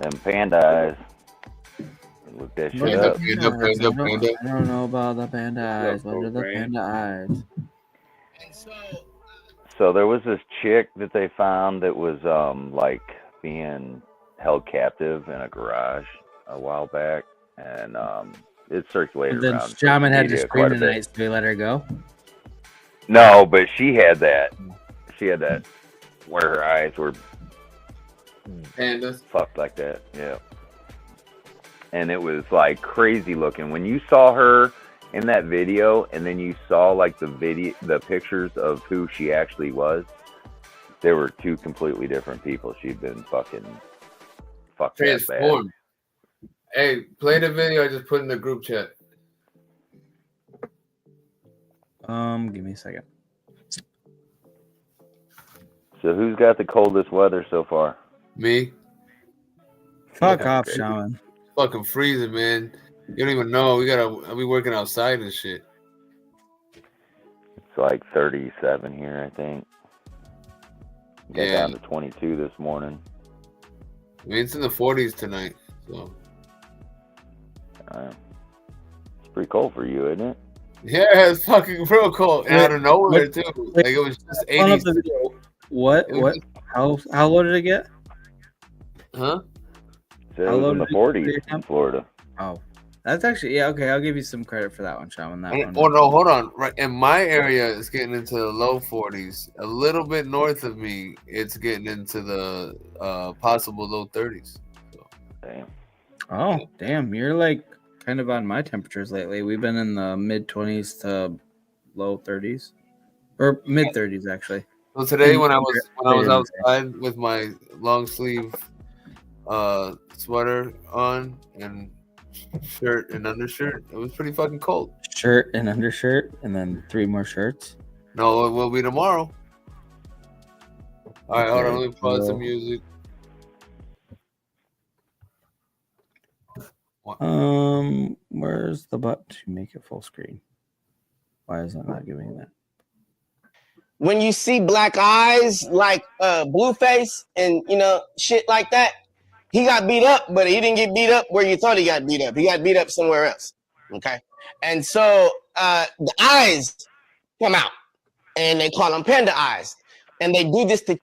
Them panda eyes. Look that shit Panda, up. panda. I don't know about the panda eyes. What's up, What are the Coltrane? panda eyes? So there was this chick that they found that was like being held captive in a garage a while back, and it circulated And then around Shaman social had to media scream quite a bit. tonight, so we let her go. No, but she had that. She had that where her eyes were Pandas. fucked like that. Yeah. And it was like crazy looking. When you saw her in that video and then you saw like the pictures of who she actually was, they were two completely different people. She'd been fucked that bad. Transformed. Hey, play the video I just put in the group chat. Give me a second. So who's got the coldest weather so far? Me. Fuck Yeah, off, crazy. Shaman. Fucking freezing, man. You don't even know. I'll be working outside and shit. It's like 37 here, I think. Got Yeah. down to 22 this morning. I mean, it's in the 40s tonight. So It's pretty cold for you, isn't it? yeah, it's fucking real cold. And out of nowhere too. Like it was just Pulling up 80s. the video. What? It was What? How low did it get? Huh? So How it was low in the did it get for 40s your in temp? Florida. Oh, that's actually okay. I'll give you some credit for that one, Shaman. That one. Oh no, hold on. Right in my area, it's getting into the low 40s. A little bit north of me, it's getting into the possible low 30s. So, Damn. Oh, damn! You're like kind of on my temperatures lately. We've been in the mid 20s to low 30s, or mid 30s actually. so today And when I was later in the day. outside with my long sleeve sweater on and shirt and undershirt, it was pretty fucking cold. Shirt and undershirt, and then 3 more shirts. No, it will be tomorrow. All right, hold on. Okay, Let me pause so- some music. Where's the button to make it full screen? Why is it not giving that? When you see black eyes like Blueface and shit like that, he got beat up, but he didn't get beat up where you thought he got beat up. He got beat up somewhere else. Okay, and so the eyes come out, and they call them panda eyes, and they do this to.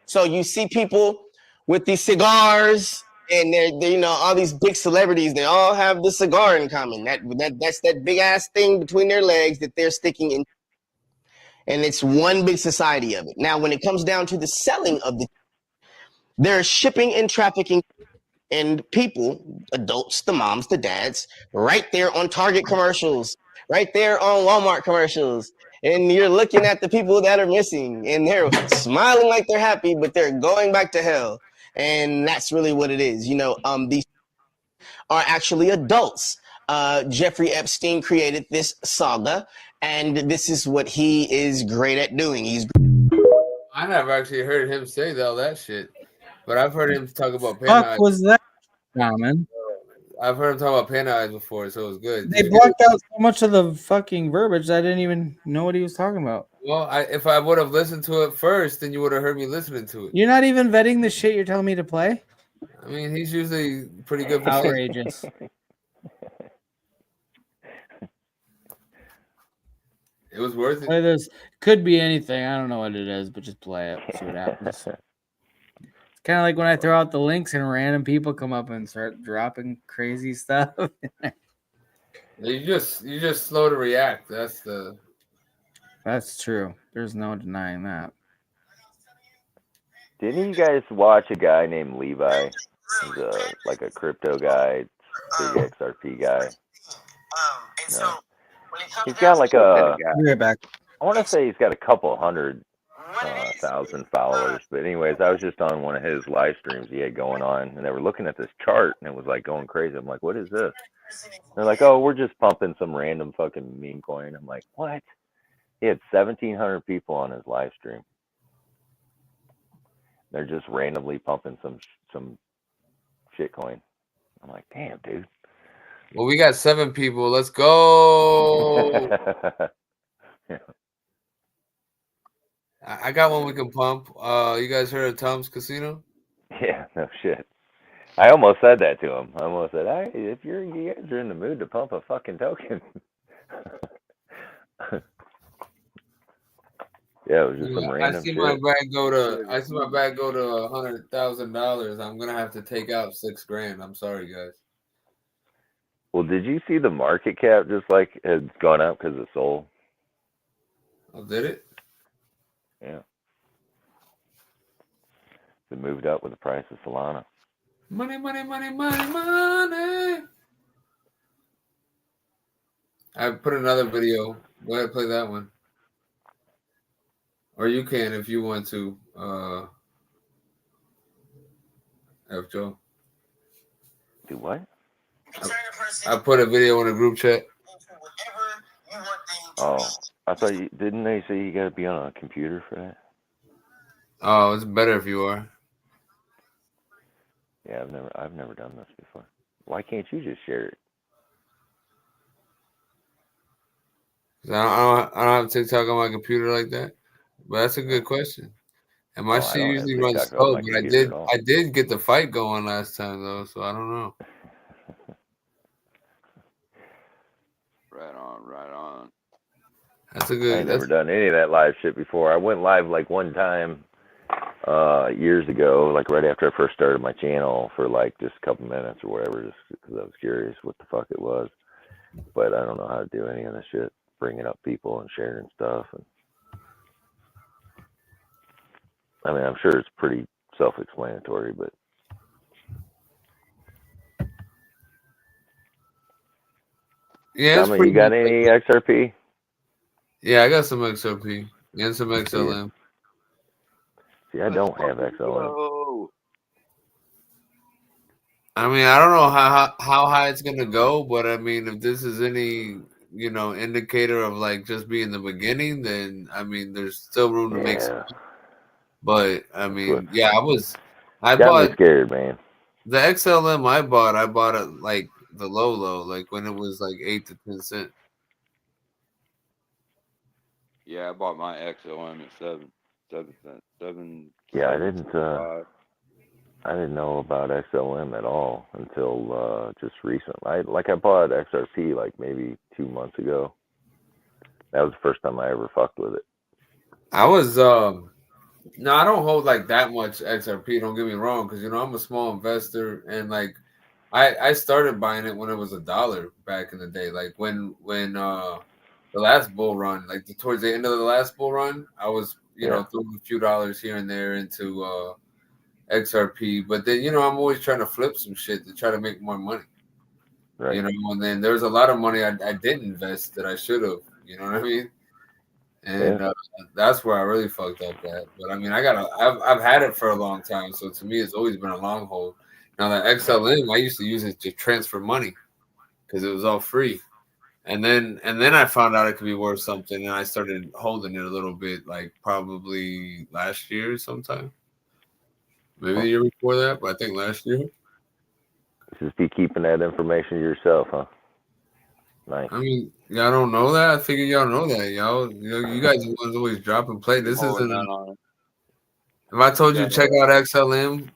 So you see people with these cigars, and they're all these big celebrities. They all have the cigar in common. That's that big ass thing between their legs that they're sticking in. And it's one big society of it. Now, when it comes down to the selling of they're shipping and trafficking and people, adults, the moms, the dads, right there on Target commercials, right there on Walmart commercials. And you're looking at the people that are missing and they're smiling like they're happy, but they're going back to hell. And that's really what it is. These are actually adults. Jeffrey Epstein created this saga, and this is what he is great at doing. I never actually heard him say all that shit, but I've heard him talk about panda Fuck eyes. was that, Shaman? I've heard him talk about panda eyes before, so it was good. They blocked out so much of the fucking verbiage. I didn't even know what he was talking about. Well, if I would have listened to it first, then you would have heard me listening to it. You're not even vetting the shit you're telling me to play? I mean, he's usually pretty good for Outrageous. It was worth it. Play this. Could be anything. I don't know what it is, but just play it. See what happens. It's kind of like when I throw out the links and random people come up and start dropping crazy stuff. You just slow to react. That's true. There's no denying that. Didn't you guys watch a guy named Levi? He's like a crypto guy, big XRP guy. No. He's got like I'll be right back. I want to say he's got a couple 100,000 followers. But anyways, I was just on one of his live streams he had going on, and they were looking at this chart, and it was like going crazy. I'm like, what is this? They're like, oh, we're just pumping some random fucking meme coin. I'm like, what? He had 1,700 people on his live stream. They're just randomly pumping some shit coin. I'm like, damn, dude. Well, we got 7 people. Let's go. I got one we can pump. You guys heard of Tom's Casino? Yeah, no shit. I almost said that to him. I almost said, "Hey, if you guys are in the mood to pump a fucking token." Yeah, it was just some I random see shit. my bag go to $100,000. I'm gonna have to take out $6,000. I'm sorry, guys. Well, did you see the market cap just like had gone up because of Sol? Oh, did it? Yeah, it moved up with the price of Solana. Money, money, money, money, money. I put another video. Go ahead, play that one. Or you can if you want to. F Joe. Do what? I put a video in a group chat. Oh, I thought you didn't. They say you got to be on a computer for that. Oh, it's better if you are. Yeah, I've never done this before. Why can't you just share it? I don't have TikTok on my computer like that. But that's a good question. And my Oh, I shit don't have usually runs TikTok on slow, my but computer at all. I did get the fight going last time though, so I don't know. Right on, right on. That's a I good. ain't never done any of that live shit before. I went live like one time years ago, like right after I first started my channel for like just a couple minutes or whatever, just because I was curious what the fuck it was. But I don't know how to do any of this shit, bringing up people and sharing stuff. And I mean, I'm sure it's pretty self-explanatory, but Yeah, it's Tommy, pretty you got much any like XRP? yeah, I got some XRP and some XLM. See, I don't have XLM. Go. I mean, I don't know how high it's gonna go, but I mean, if this is any indicator of like just being the beginning, then I mean, there's still room to make some. Yeah, But I that's mean, what's yeah, I got me bought scared, man. the XLM. I bought it like the low, like when it was like 8 to 10 cents. Yeah, I bought my XOM at 7 cents, Yeah, 7.65. I didn't know about XLM at all until just recently. I bought XRP like maybe 2 months ago. That was the first time I ever fucked with it. I was no, I don't hold like that much XRP. Don't get me wrong, because I'm a small investor, and like I started buying it when it was $1 back in the day. Like when the last bull run, like towards the end of the last bull run, I was Yeah. throwing a few dollars here and there into XRP. But then I'm always trying to flip some shit to try to make more money. Right. And then there's a lot of money I didn't invest that I should have. You know what I mean? And that's where I really fucked up at. But I mean, I've had it for a long time, so to me, it's always been a long hold. Now the XLM, I used to use it to transfer money because it was all free, and then I found out it could be worth something, and I started holding it a little bit, like probably last year sometime, maybe the year before that, but I think last year. Just be keeping that information to yourself, huh? Nice. I mean, y'all don't know that. I figure y'all know that, y'all. You guys are the ones always drop and play. This Oh, isn't. no. If I told you Got to check out XLM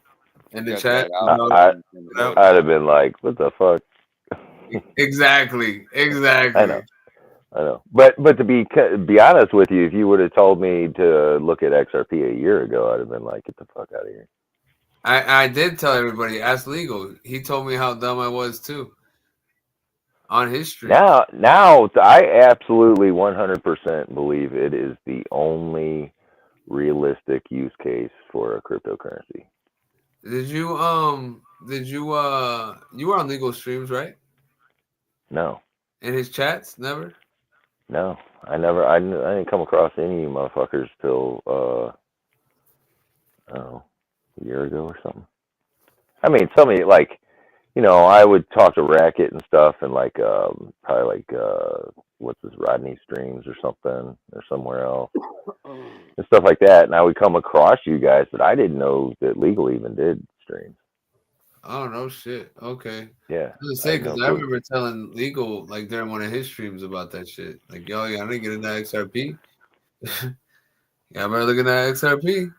in the got chat, that I'd have been like, what the fuck? Exactly. I know. But to be honest with you, if you would have told me to look at XRP a year ago, I'd have been like, get the fuck out of here. I did tell everybody, ask Legal. He told me how dumb I was too. On his stream. Now, I absolutely 100% believe it is the only realistic use case for a cryptocurrency. Did you you were on Legal streams, right? No. In his chats? Never? No. I didn't come across any motherfuckers till I don't know, a year ago or something. I mean, somebody like, I would talk to Racket and stuff, and like probably like what's this, Rodney Streams or something, or somewhere else, and stuff like that. And I would come across you guys, but I didn't know that Legal even did streams. Oh no shit. Okay. Yeah, I was gonna I say had no because I clue. remember telling Legal like during one of his streams about that shit. Like, yo, yeah, I didn't get into XRP. Yeah, I better look at that XRP.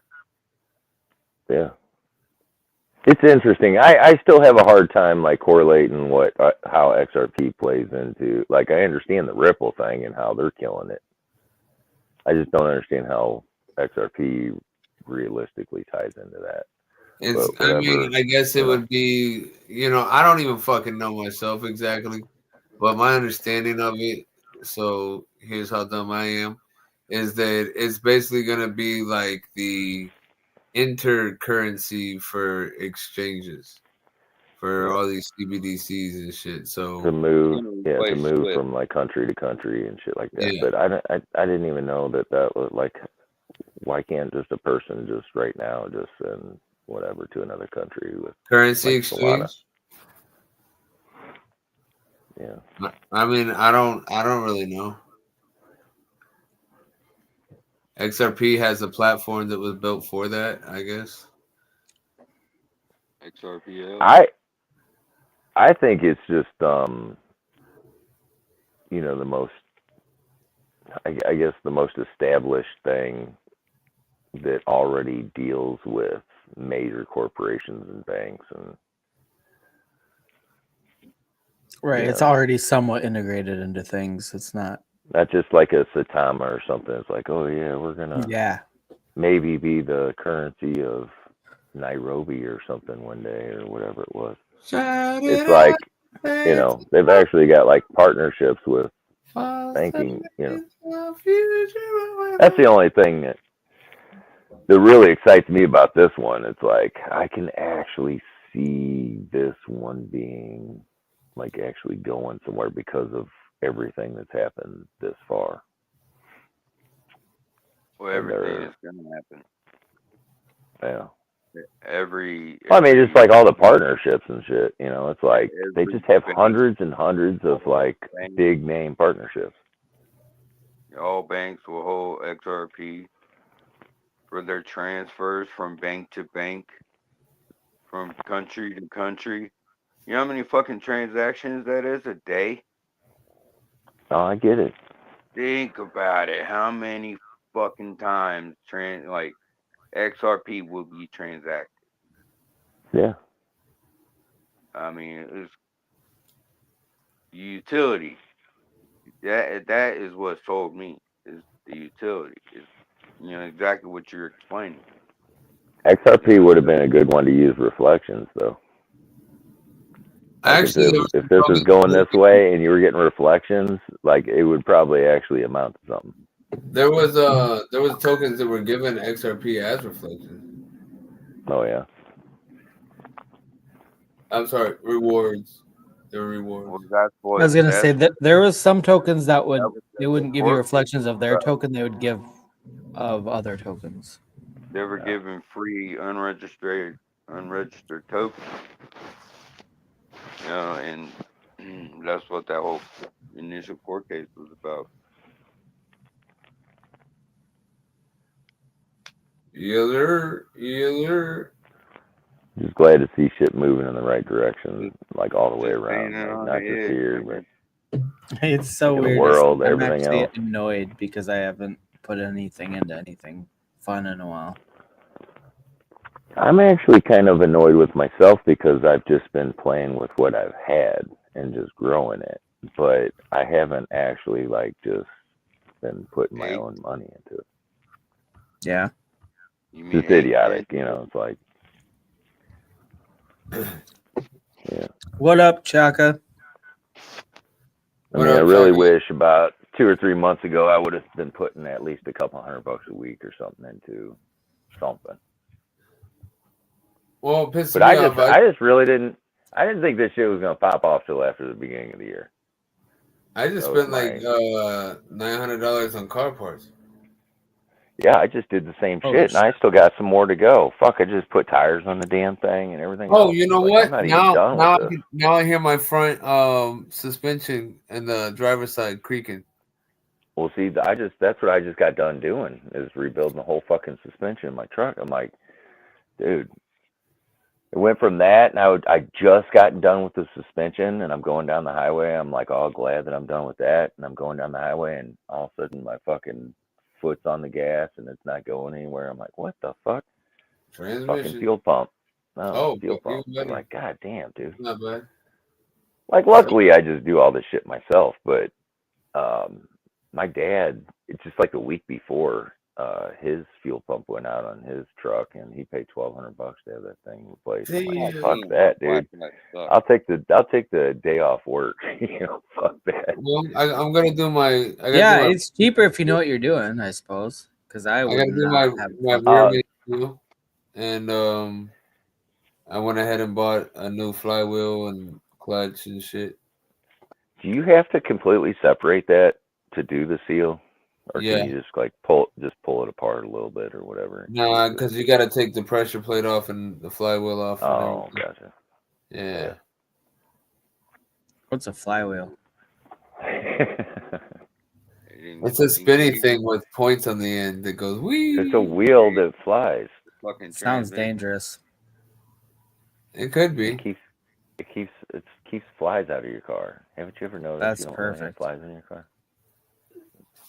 Yeah, it's interesting. I still have a hard time like correlating what how XRP plays into. Like, I understand the Ripple thing and how they're killing it. I just don't understand how XRP realistically ties into that. It's, But I whatever, mean, I guess it would be, I don't even fucking know myself exactly, but my understanding of it, so here's how dumb I am, is that it's basically going to be like the intercurrency for exchanges for all these CBDCs and shit. So, to move, Replace to move Swift. from like country to country and shit like that. yeah. But I didn't even know that was like, why can't just a person just right now just send whatever to another country with Currency like exchange. Solana? Yeah. I mean, I don't really know. XRP has a platform that was built for that, I guess. XRPL. I think it's just the most, I guess the most established thing that already deals with major corporations and banks and Right. It's already somewhat integrated into things. It's not just like a Satama or something. It's like, oh yeah, we're gonna maybe be the currency of Nairobi or something one day or whatever it was. It's like, they've actually got like partnerships with banking. That's the only thing that really excites me about this one. It's like I can actually see this one being like actually going somewhere because of everything that's happened this far. Well, everything is gonna happen. Yeah. I mean, just like all the partnerships and shit, it's like they just have hundreds and hundreds of like big name partnerships. All banks will hold XRP for their transfers from bank to bank, from country to country. You know how many fucking transactions that is a day? Oh, I get it. Think about it. How many fucking times XRP will be transacted? Yeah. I mean, it's utility. That is what sold me. Is the utility. Is exactly what you're explaining. XRP would have been a good one to use reflections though. Like Actually, if this was going this way and you were getting reflections, like it would probably actually amount to something. there was tokens that were given XRP as reflections. Oh yeah. I'm sorry, rewards. There were rewards. Well, that's what I was gonna say that there was some tokens that they wouldn't give you Corp- reflections of their token, they would give of other tokens. They were given free unregistered tokens. And that's what that whole initial court case was about. Either. Just glad to see shit moving in the right direction, like all the way around, like not just here, but it's so in the weird. world, I'm everything actually else. annoyed because I haven't put anything into anything fun in a while. I'm actually kind of annoyed with myself because I've just been playing with what I've had and just growing it, but I haven't actually like just been putting my own money into it. Yeah. You mean It's idiotic, it's like, yeah. What up, Chaka? I mean, I really wish about 2 or 3 months ago I would have been putting at least a couple $100 a week or something into something. Well, but I just really didn't. I didn't think this shit was gonna pop off till after the beginning of the year. I just spent like $900 on car parts. Yeah, I just did the same shit, and I still got some more to go. Fuck, I just put tires on the damn thing and everything. Oh, else. you know like, what? I'm not even done with this. Now I hear my front suspension and the driver's side creaking. Well, see, that's what I just got done doing is rebuilding the whole fucking suspension in my truck. I'm like, dude, It went from that, and I just got done with the suspension, and I'm going down the highway. I'm like all glad that I'm done with that, and I'm going down the highway, and all of a sudden my fucking foot's on the gas, and it's not going anywhere. I'm like, what the fuck? Fucking Transmission. fuel pump. No, Oh, fuel even pump. I'm better. like, god damn, dude. Not bad. Like, luckily, I just do all this shit myself, but my dad, it's just like a week before, his fuel pump went out on his truck, and he paid $1,200 to have that thing replaced. I'm like, Damn. fuck that, dude. I'll take the day off work. Fuck that. Well, I'm gonna do my. Yeah, it's cheaper if you know what you're doing, I suppose. Because I I would gotta do not my have my fucking- rear main wheel, and I went ahead and bought a new flywheel and clutch and shit. Do you have to completely separate that to do the seal, or Yeah. can you just like pull it apart a little bit or whatever? Nah, because you gotta take the pressure plate off and the flywheel off. And Oh, everything. gotcha. Yeah. What's a flywheel? It's a spinny thing with points on the end that goes wee. It's a wheel that flies. Fucking Sounds transmission. dangerous. It could be. It keeps flies out of your car. Haven't you ever noticed That's you don't really have perfect. flies in your car?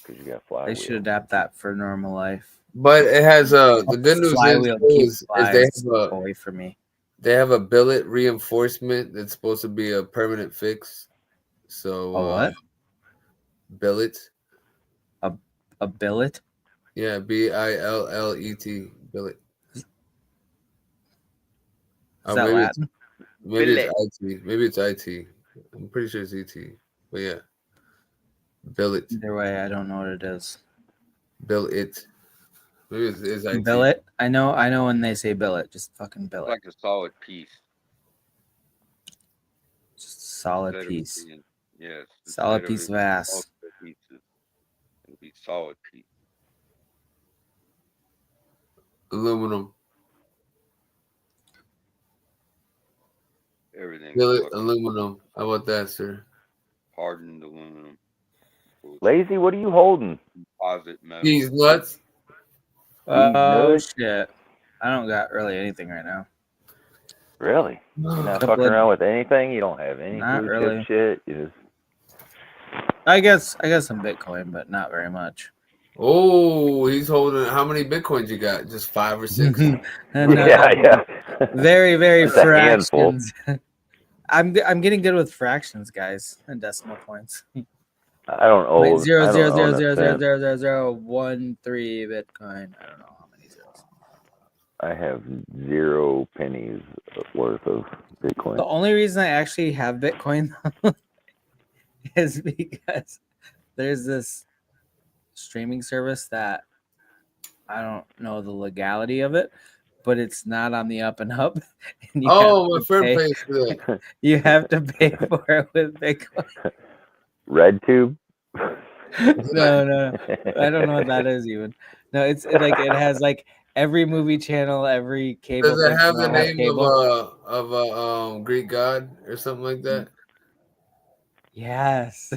Because you got fly They wheels. should adapt that for normal life. But it has the good news Flywheel keeps is flies away from me. they have a billet reinforcement that's supposed to be a permanent fix. So A what? Billet. A billet? Yeah, billet. Billet. Is that Latin? Maybe it's IT. Maybe it's IT. I'm pretty sure it's ET. But yeah. Billet. Either way, I don't know what it is. Billet. Maybe it's IT. Billet? I know when they say billet, just fucking It's billet. like a solid piece. Just a solid Instead of piece. being- Yes. Solid instead piece it of ass. multiple pieces, it'll be solid piece. Aluminum. Everything. Billet aluminum. How about that, sir? Hardened aluminum. Lazy, what are you holding? Composite metal. These nuts. Oh nuts. shit! I don't got really anything right now. Really? You're not Couple fucking of- around with anything? You don't have any Not blue really. chip shit? You just... I guess some Bitcoin, but not very much. Oh, he's holding. How many bitcoins you got? Just 5 or 6? And, yeah. Very, very Just a handful. fractions. I'm getting good with fractions, guys, and decimal points. I don't own. Wait, 0, I 0, don't 0, own a 0, 0, cent. 0, 0, 0, 1, 3 Bitcoin. I don't know how many zeros. I have 0 pennies worth of Bitcoin. The only reason I actually have Bitcoin is because there's this streaming service that I don't know the legality of it, but it's not on the up and up. And you Oh, my have to friend pay- pays for that. You have to pay for it with Bitcoin. RedTube? No. I don't know what that is even. No, like it has like every movie channel, every cable. Does it thing, have they the all name cable. of a Greek god or something like that? Yes.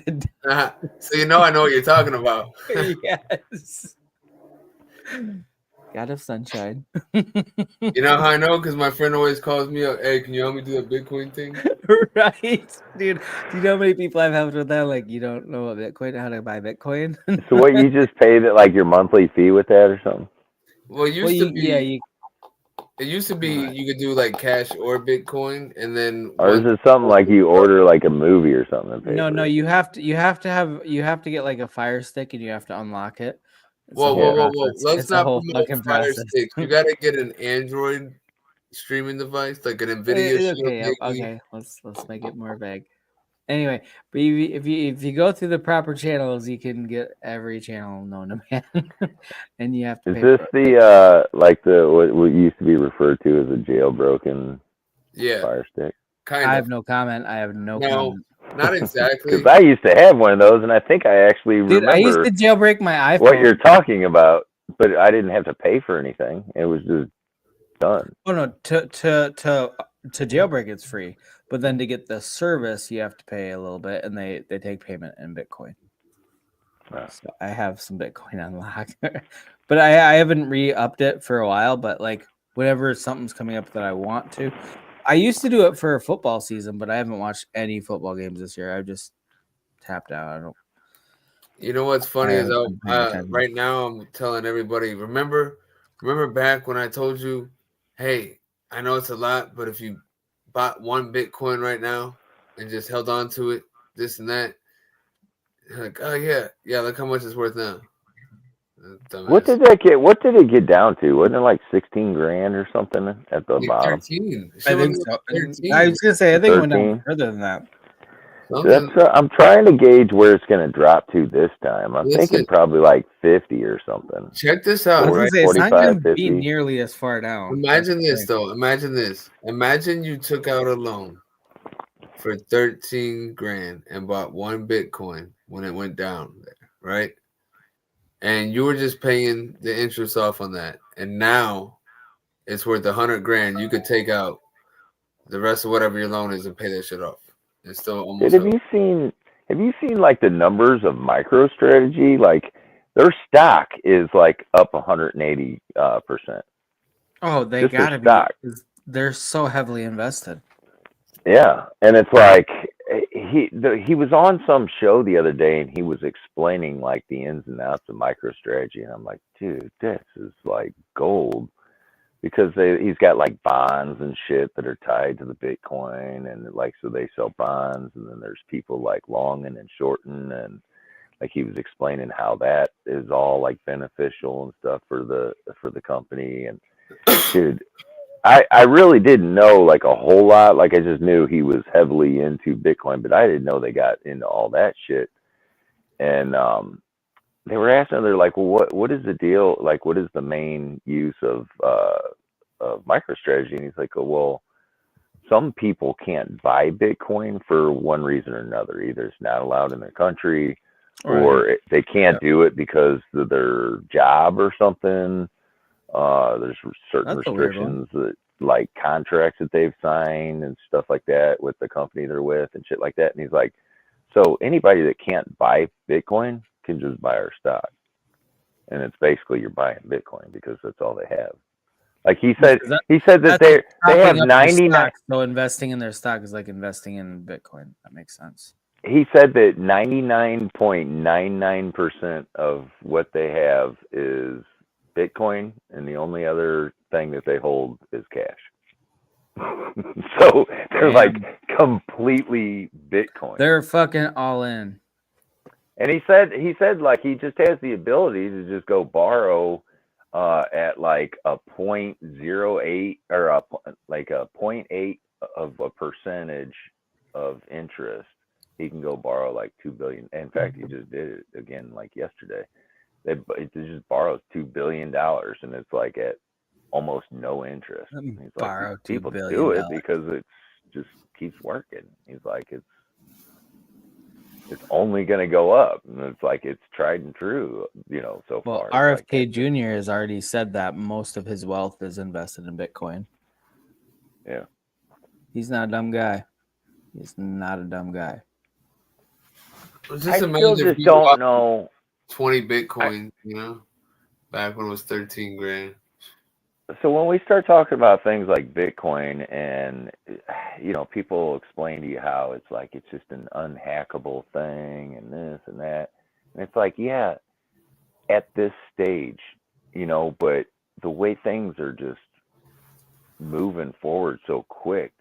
So you know I know what you're talking about. Yes. God of Sunshine. You know how I know? Because my friend always calls me up. Hey, can you help me do that Bitcoin thing? Right, dude. Do you know how many people I've helped with that? Like, you don't know what Bitcoin, how to buy Bitcoin. So what, you just pay that, like your monthly fee with that or something? Well, it used to be. yeah, you. It used to be you could do like cash or Bitcoin, and then. Or is it something like you order like a movie or something? And pay No, for it? you have to get like a Fire Stick and you have to unlock it. It's a Whoa, whole whoa, whoa, whoa! process. Let's It's a not whole promote fucking Fire process. Sticks. You gotta get an Android streaming device, like an NVIDIA. Okay, Shield, okay. Let's make it more vague. Anyway, but if you go through the proper channels, you can get every channel known to man, and you have to. Is Pay this for it. the like the what used to be referred to as a jailbroken Yeah, Fire Stick? kind I of. have no comment. I have no No, comment. not exactly. Because I used to have one of those, and I think I actually Dude, I used remember to jailbreak my iPhone. what you're talking about, but I didn't have to pay for anything. It was just done. Oh no, to jailbreak it's free, but then to get the service you have to pay a little bit, and they take payment in Bitcoin. Wow. So I have some Bitcoin on lock, but I haven't re-upped it for a while. But like whenever something's coming up that I want to. I used to do it for football season, but I haven't watched any football games this year. I've just tapped out. I don't. You know what's funny I is haven't been paying attention. right now I'm telling everybody, remember back when I told you, hey, I know it's a lot, but if you bought one Bitcoin right now and just held on to it, this and that, you're like, oh yeah, look how much it's worth now. What did that get? What did it get down to? Wasn't it like 16 grand or something at the Like bottom? 13. I think so. I was gonna say I think it went down 13? further than that. That's I'm trying to gauge where it's going to drop to this time. I'm thinking probably like 50 or something. Check this I out, was gonna right? say it's not 45, gonna be 50. nearly as far down. Imagine this though. Imagine this. Imagine you took out a loan for 13 grand and bought one Bitcoin when it went down there, right? And you were just paying the interest off on that. And now it's worth 100 grand. You could take out the rest of whatever your loan is and pay that shit off. It's still almost. Have you seen like the numbers of MicroStrategy? Like their stock is like up 180%. Oh, they Just their gotta be. stock. They're so heavily invested. Yeah, and it's like he was on some show the other day and he was explaining like the ins and outs of MicroStrategy, and I'm like, dude, this is like gold, because he's got like bonds and shit that are tied to the Bitcoin, and like so they sell bonds, and then there's people like longing and shorting, and like he was explaining how that is all like beneficial and stuff for the company. And dude, I really didn't know like a whole lot. Like I just knew he was heavily into Bitcoin, but I didn't know they got into all that shit. And they were asking, they're like, well, what is the deal? Like, what is the main use of MicroStrategy? And he's like, oh, well, some people can't buy Bitcoin for one reason or another. Either it's not allowed in their country, or they can't do it because of their job or something. There's certain restrictions that like contracts that they've signed and stuff like that with the company they're with and shit like that. And he's like, so anybody that can't buy Bitcoin can just buy our stock. And it's basically you're buying Bitcoin because that's all they have. Like he said that they have 99. So investing in their stock is like investing in Bitcoin. That makes sense. He said that 99.99% of what they have is Bitcoin, and the only other thing that they hold is cash. So they're like completely Bitcoin. They're fucking all in. And he said like he just has the ability to just go borrow at like a 0.08 or a 0.8 of a percentage of interest. He can go borrow like $2 billion. In fact, he just did it again like yesterday. They just borrows $2 billion, and it's like at almost no interest. He's like, people do it because it just keeps working. He's like, it's only going to go up, and it's like it's tried and true, so far. RFK like Jr. has already said that most of his wealth is invested in Bitcoin. Yeah, he's not a dumb guy. He's not a dumb guy. I still just don't know. 20 Bitcoin, back when it was 13 grand. So when we start talking about things like Bitcoin, and people explain to you how it's like it's just an unhackable thing and this and that, and it's like, yeah, at this stage, but the way things are just moving forward so quick,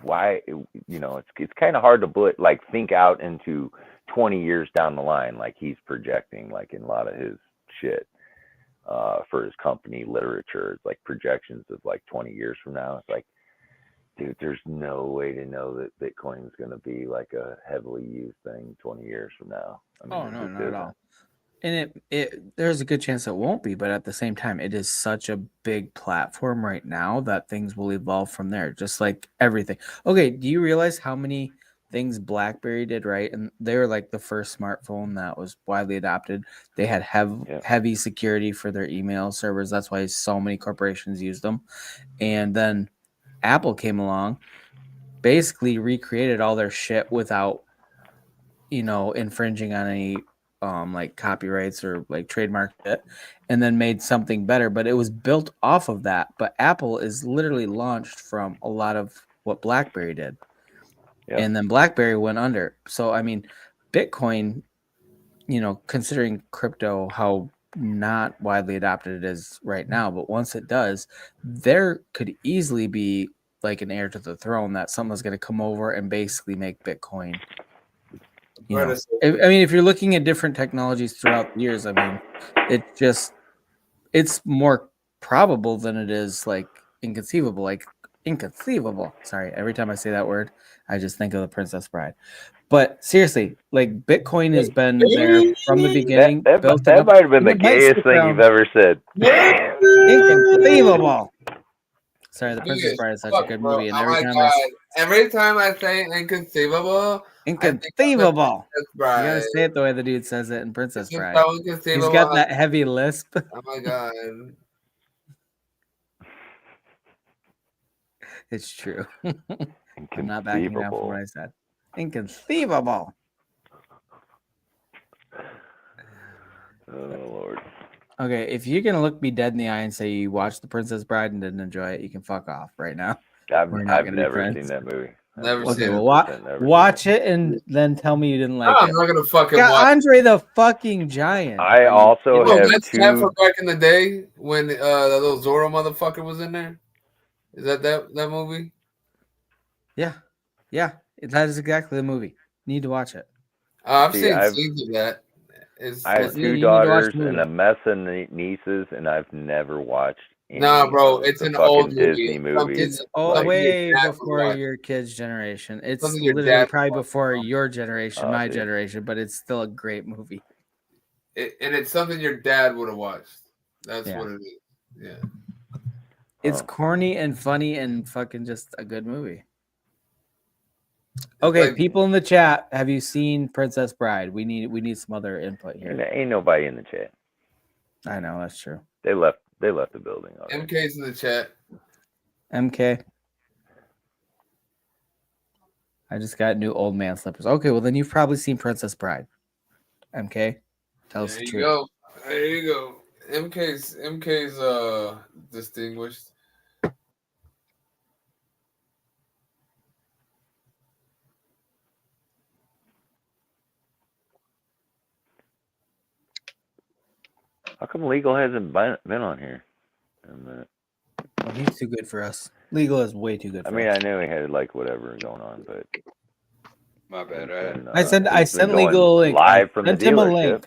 why it's kind of hard to think out into 20 years down the line, like he's projecting, like in a lot of his shit for his company literature. It's like projections of like 20 years from now. It's like, dude, there's no way to know that Bitcoin is going to be like a heavily used thing 20 years from now. I mean, no, not at all. And there's a good chance it won't be, but at the same time, it is such a big platform right now that things will evolve from there, just like everything. Okay, do you realize how many things BlackBerry did right? And they were like the first smartphone that was widely adopted. They had heavy security for their email servers. That's why so many corporations used them. And then Apple came along, basically recreated all their shit without, infringing on any like copyrights or like trademarked it, and then made something better. But it was built off of that. But Apple is literally launched from a lot of what BlackBerry did, and then BlackBerry went under. So I mean, Bitcoin, considering crypto how not widely adopted it is right now, but once it does, there could easily be like an heir to the throne that someone's going to come over and basically make Bitcoin. I mean, if you're looking at different technologies throughout the years, I mean, it's more probable than it is like inconceivable. Like inconceivable. Sorry, every time I say that word, I just think of the Princess Bride. But seriously, like Bitcoin has been there from the beginning. That might have been the gayest thing you've ever said. Inconceivable. Sorry, the Princess Bride is such a good movie, and every time I say inconceivable, inconceivable. You gotta say it the way the dude says it in Princess Bride. He's got that heavy lisp. Oh my god. It's true. I'm not backing down from what I said. Inconceivable. Oh Lord. Okay, if you're gonna look me dead in the eye and say you watched The Princess Bride and didn't enjoy it, you can fuck off right now. I've never seen that movie. Never seen it. Well, watch it and then tell me you didn't like it. I'm not gonna fucking watch Andre the fucking Giant. I also have that's that from back in the day when that little Zorro motherfucker was in there. Is that movie? Yeah, that is exactly the movie. You need to watch it. I've seen scenes of that. I have two daughters and a mess of nieces, and I've never watched any bro, it's an old Disney movie. It's way before your kids' generation. It's literally probably before your generation, my generation, but it's still a great movie. And it's something your dad would have watched. That's what it is. Yeah. It's corny and funny and fucking just a good movie. Okay, people in the chat, have you seen Princess Bride? We need some other input here. Ain't nobody in the chat. I know, that's true. They left the building already. MK's in the chat. MK. I just got new old man slippers. Okay, well then you've probably seen Princess Bride. MK, tell us the truth. There you go. MK's distinguished. How come Legal hasn't been on here? Well, he's too good for us. Legal is way too good for us. I mean, I knew he had like whatever going on, but my bad. I sent Legal a link. Live from the dealership.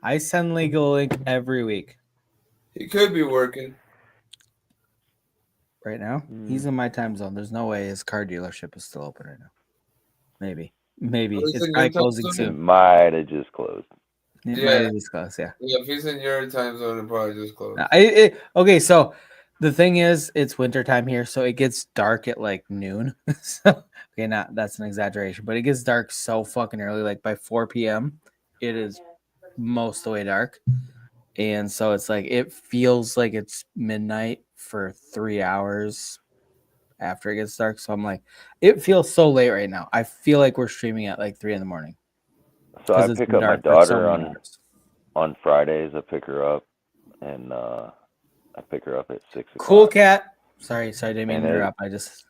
I send Legal a link every week. He could be working right now. He's in my time zone. There's no way his car dealership is still open right now. Maybe it's probably closing soon. It might have just closed. Might have just closed. Yeah, if he's in your time zone, it probably just closed. Okay, so the thing is, it's winter time here, so it gets dark at like noon. So, okay, that's an exaggeration, but it gets dark so fucking early. Like by 4 p.m., it is most of the way dark, and so it's like it feels like it's midnight for 3 hours after it gets dark. So I'm like, it feels so late right now. I feel like we're streaming at like 3 a.m. So I pick up my daughter on Fridays. I pick her up, and I pick her up at 6 o'clock. Cool cat. Sorry, didn't mean to interrupt. I just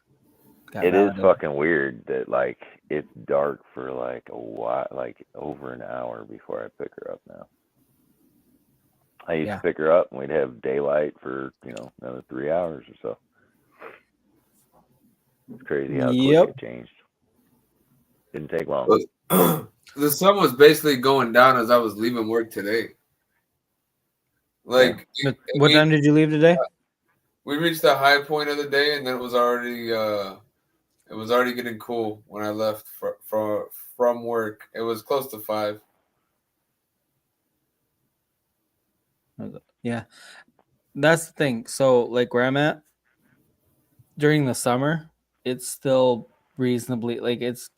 got it is fucking weird that like it's dark for like a while, like over an hour before I pick her up now. I used to pick her up and we'd have daylight for another 3 hours or so. It's crazy how quick it changed. Didn't take long. The sun was basically going down as I was leaving work today. Like, what time did you leave today? We reached the high point of the day, and then it was already getting cool when I left from work. It was close to 5. Yeah, that's the thing. So, like where I'm at during the summer, it's still reasonably it's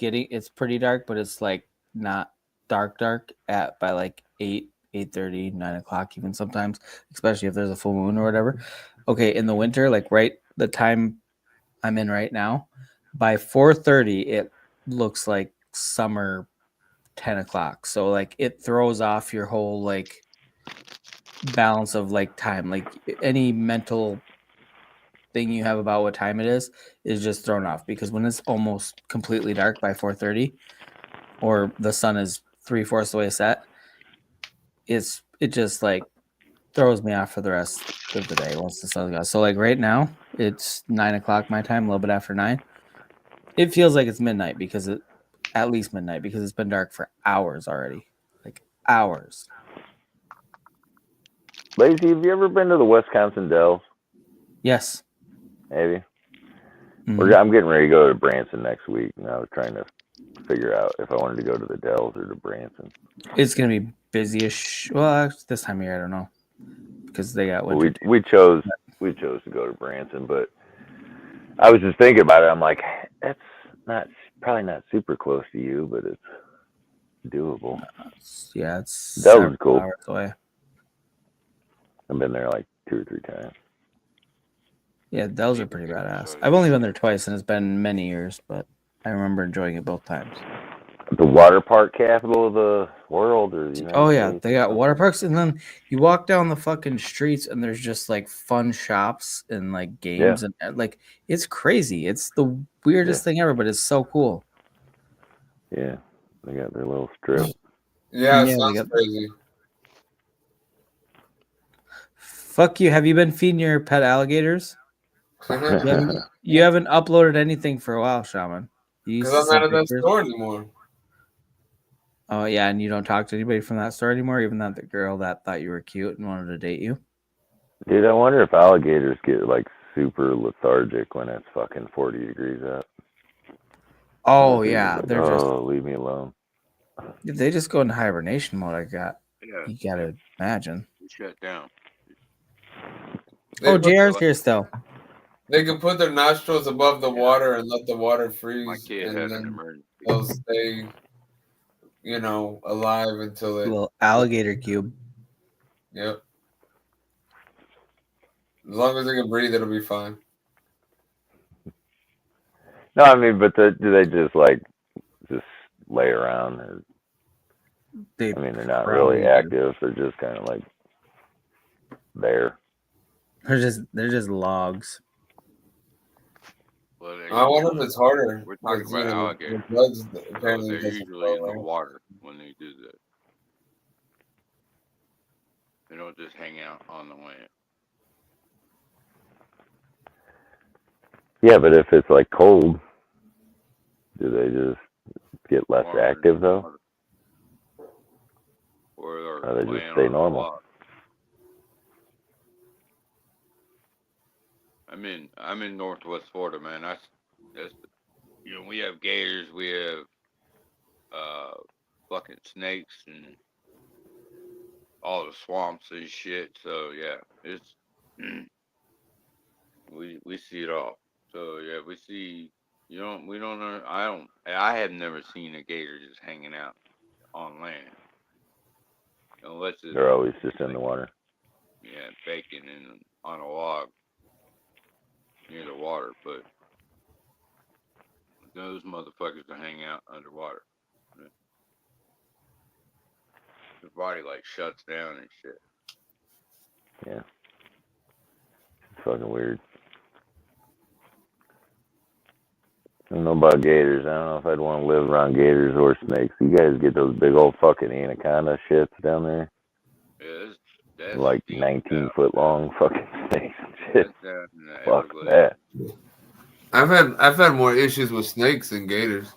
pretty dark, but it's like not dark by like 8:30, 9 o'clock even sometimes, especially if there's a full moon or whatever. Okay, in the winter, like right the time I'm in right now, by 4:30 it looks like summer 10 o'clock. So like it throws off your whole like balance of like time. Like any mental thing you have about what time it is just thrown off, because when it's almost completely dark by 4:30 or the sun is 3/4 the way set, it just like throws me off for the rest of the day once the sun goes. So like right now it's 9 o'clock my time, a little bit after 9. It feels like it's midnight because at least midnight, because it's been dark for hours already, like hours. Lazy, have you ever been to the Wisconsin Dells? Yes. Have you? Mhm. I'm getting ready to go to Branson next week, and I was trying to figure out if I wanted to go to the Dells or to Branson. It's gonna be busy-ish. Well, this time of year I don't know, because they got Well, winter. we chose to go to Branson, but I was just thinking about it. I'm like, that's probably not super close to you, but it's doable. Yeah, it's Dells several is cool. hours away. I've been there like 2 or 3 times. Yeah, Dells are pretty badass. I've only been there twice, and it's been many years, but I remember enjoying it both times. The water park capital of the world, or the United Oh yeah, States. they got water parks, and then you walk down the fucking streets, and there's just like fun shops and like games, and like it's crazy. It's the weirdest thing ever, but it's so cool. Yeah, they got their little strip. Yeah, it Yeah, they sounds got. crazy. Fuck you. Have you been feeding your pet alligators? You haven't uploaded anything for a while, Shaman. You used Because to I'm not send at that pictures. store anymore. Oh yeah, and you don't talk to anybody from that store anymore, even that the girl that thought you were cute and wanted to date you. Dude, I wonder if alligators get like super lethargic when it's fucking 40 degrees out. Oh They're yeah, like, they're just leave me alone. they just go into hibernation mode. Yeah, You gotta imagine. shut down. They JR's here still. They can put their nostrils above the water and let the water freeze, My kid and had an then emergency. they'll stay, alive until it. Little alligator cube. Yep. As long as they can breathe, it'll be fine. No, I mean, but do they just like just lay around? Or, they're not really active. They're just kind of like there. They're just logs. Well, I wonder if it's harder. We're talking about alligators. The blood's So apparently they're doesn't usually in flow, the right? water when they do that. They don't just hang out on the land. Yeah, but if it's like cold, do they just get less active though? Or they just stay normal? I'm in Northwest Florida, man. That's we have gators, we have fucking snakes and all the swamps and shit. So yeah, it's we see it all. So yeah, we see. We don't know. I have never seen a gator just hanging out on land, unless They're always just in the water. Yeah, baking on a log near the water, but those motherfuckers are hanging out underwater. The body like shuts down and shit. Yeah. It's fucking weird. I don't know about gators. I don't know if I'd want to live around gators or snakes. You guys get those big old fucking anaconda shits down there? Yeah, that's like 19-foot long fucking snakes and shit. Fuck that. I've had more issues with snakes than gators.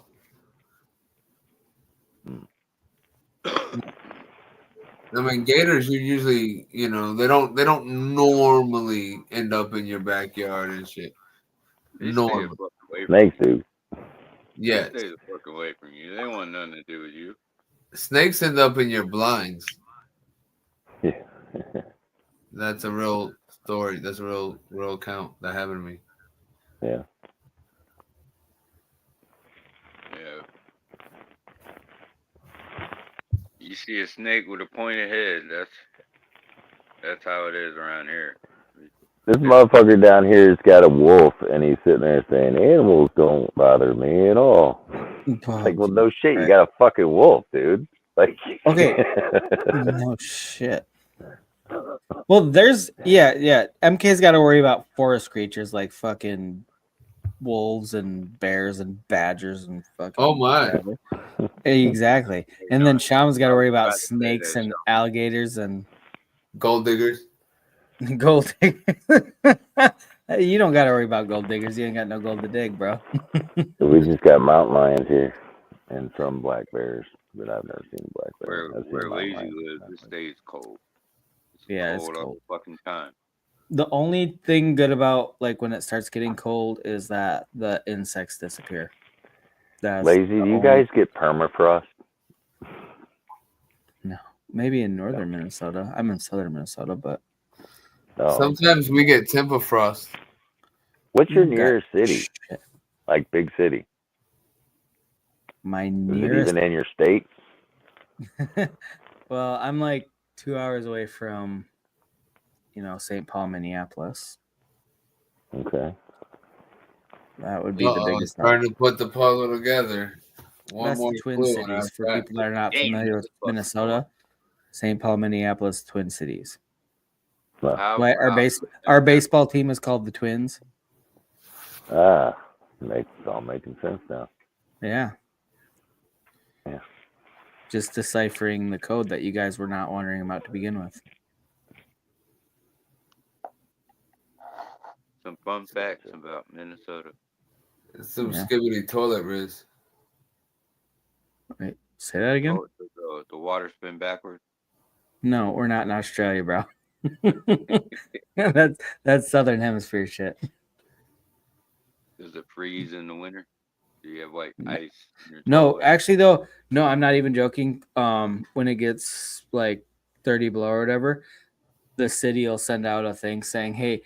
I mean, gators, you usually, they don't normally end up in your backyard and shit. Normally. Snakes do. Yeah. They stay the fuck away from you. They want nothing to do with you. Snakes end up in your blinds. Yeah. That's a real story. That's a real account that happened to me. Yeah. Yeah. You see a snake with a pointed head, that's how it is around here. This motherfucker down here has got a wolf, and he's sitting there saying, "Animals don't bother me at all." Like, well, no shit, you got a fucking wolf, dude. Like, Okay. No shit. Well, there's MK's got to worry about forest creatures like fucking wolves and bears and badgers and fucking Oh my. whatever. Exactly. And then Shaman's got to worry about snakes and alligators and Gold diggers. gold diggers. You don't got to worry about gold diggers. You ain't got no gold to dig, bro. we just got mountain lions here and some black bears, but I've never seen a black bear. I've seen Where a mountain Lazy lion. lives, it stays cold. Yeah, Cold it's all cold. the fucking time. The only thing good about like when it starts getting cold is that the insects disappear. That's Lazy, do you guys get permafrost? No, maybe in northern Minnesota. I'm in southern Minnesota, but Sometimes we get temper frost. What's your nearest city? Shit. Like big city? My Is it nearest. even in your state? Well, I'm like 2 hours away from, St. Paul, Minneapolis. Okay. That would be the biggest. Trying to put the puzzle together. That's the Twin Cities. For people that are not familiar with Minnesota, St. Paul, Minneapolis, Twin Cities. Why our baseball team is called the Twins. It's all making sense now. Yeah. Yeah. Just deciphering the code that you guys were not wondering about to begin with. Some fun facts about Minnesota. Some skibbity toilet riz. Wait, say that again? The water spin backwards. No, we're not in Australia, bro. that's Southern Hemisphere shit. Does it freeze in the winter? Do you have like ice? No, actually though, no, I'm not even joking. When it gets like 30 below or whatever, the city will send out a thing saying, "Hey,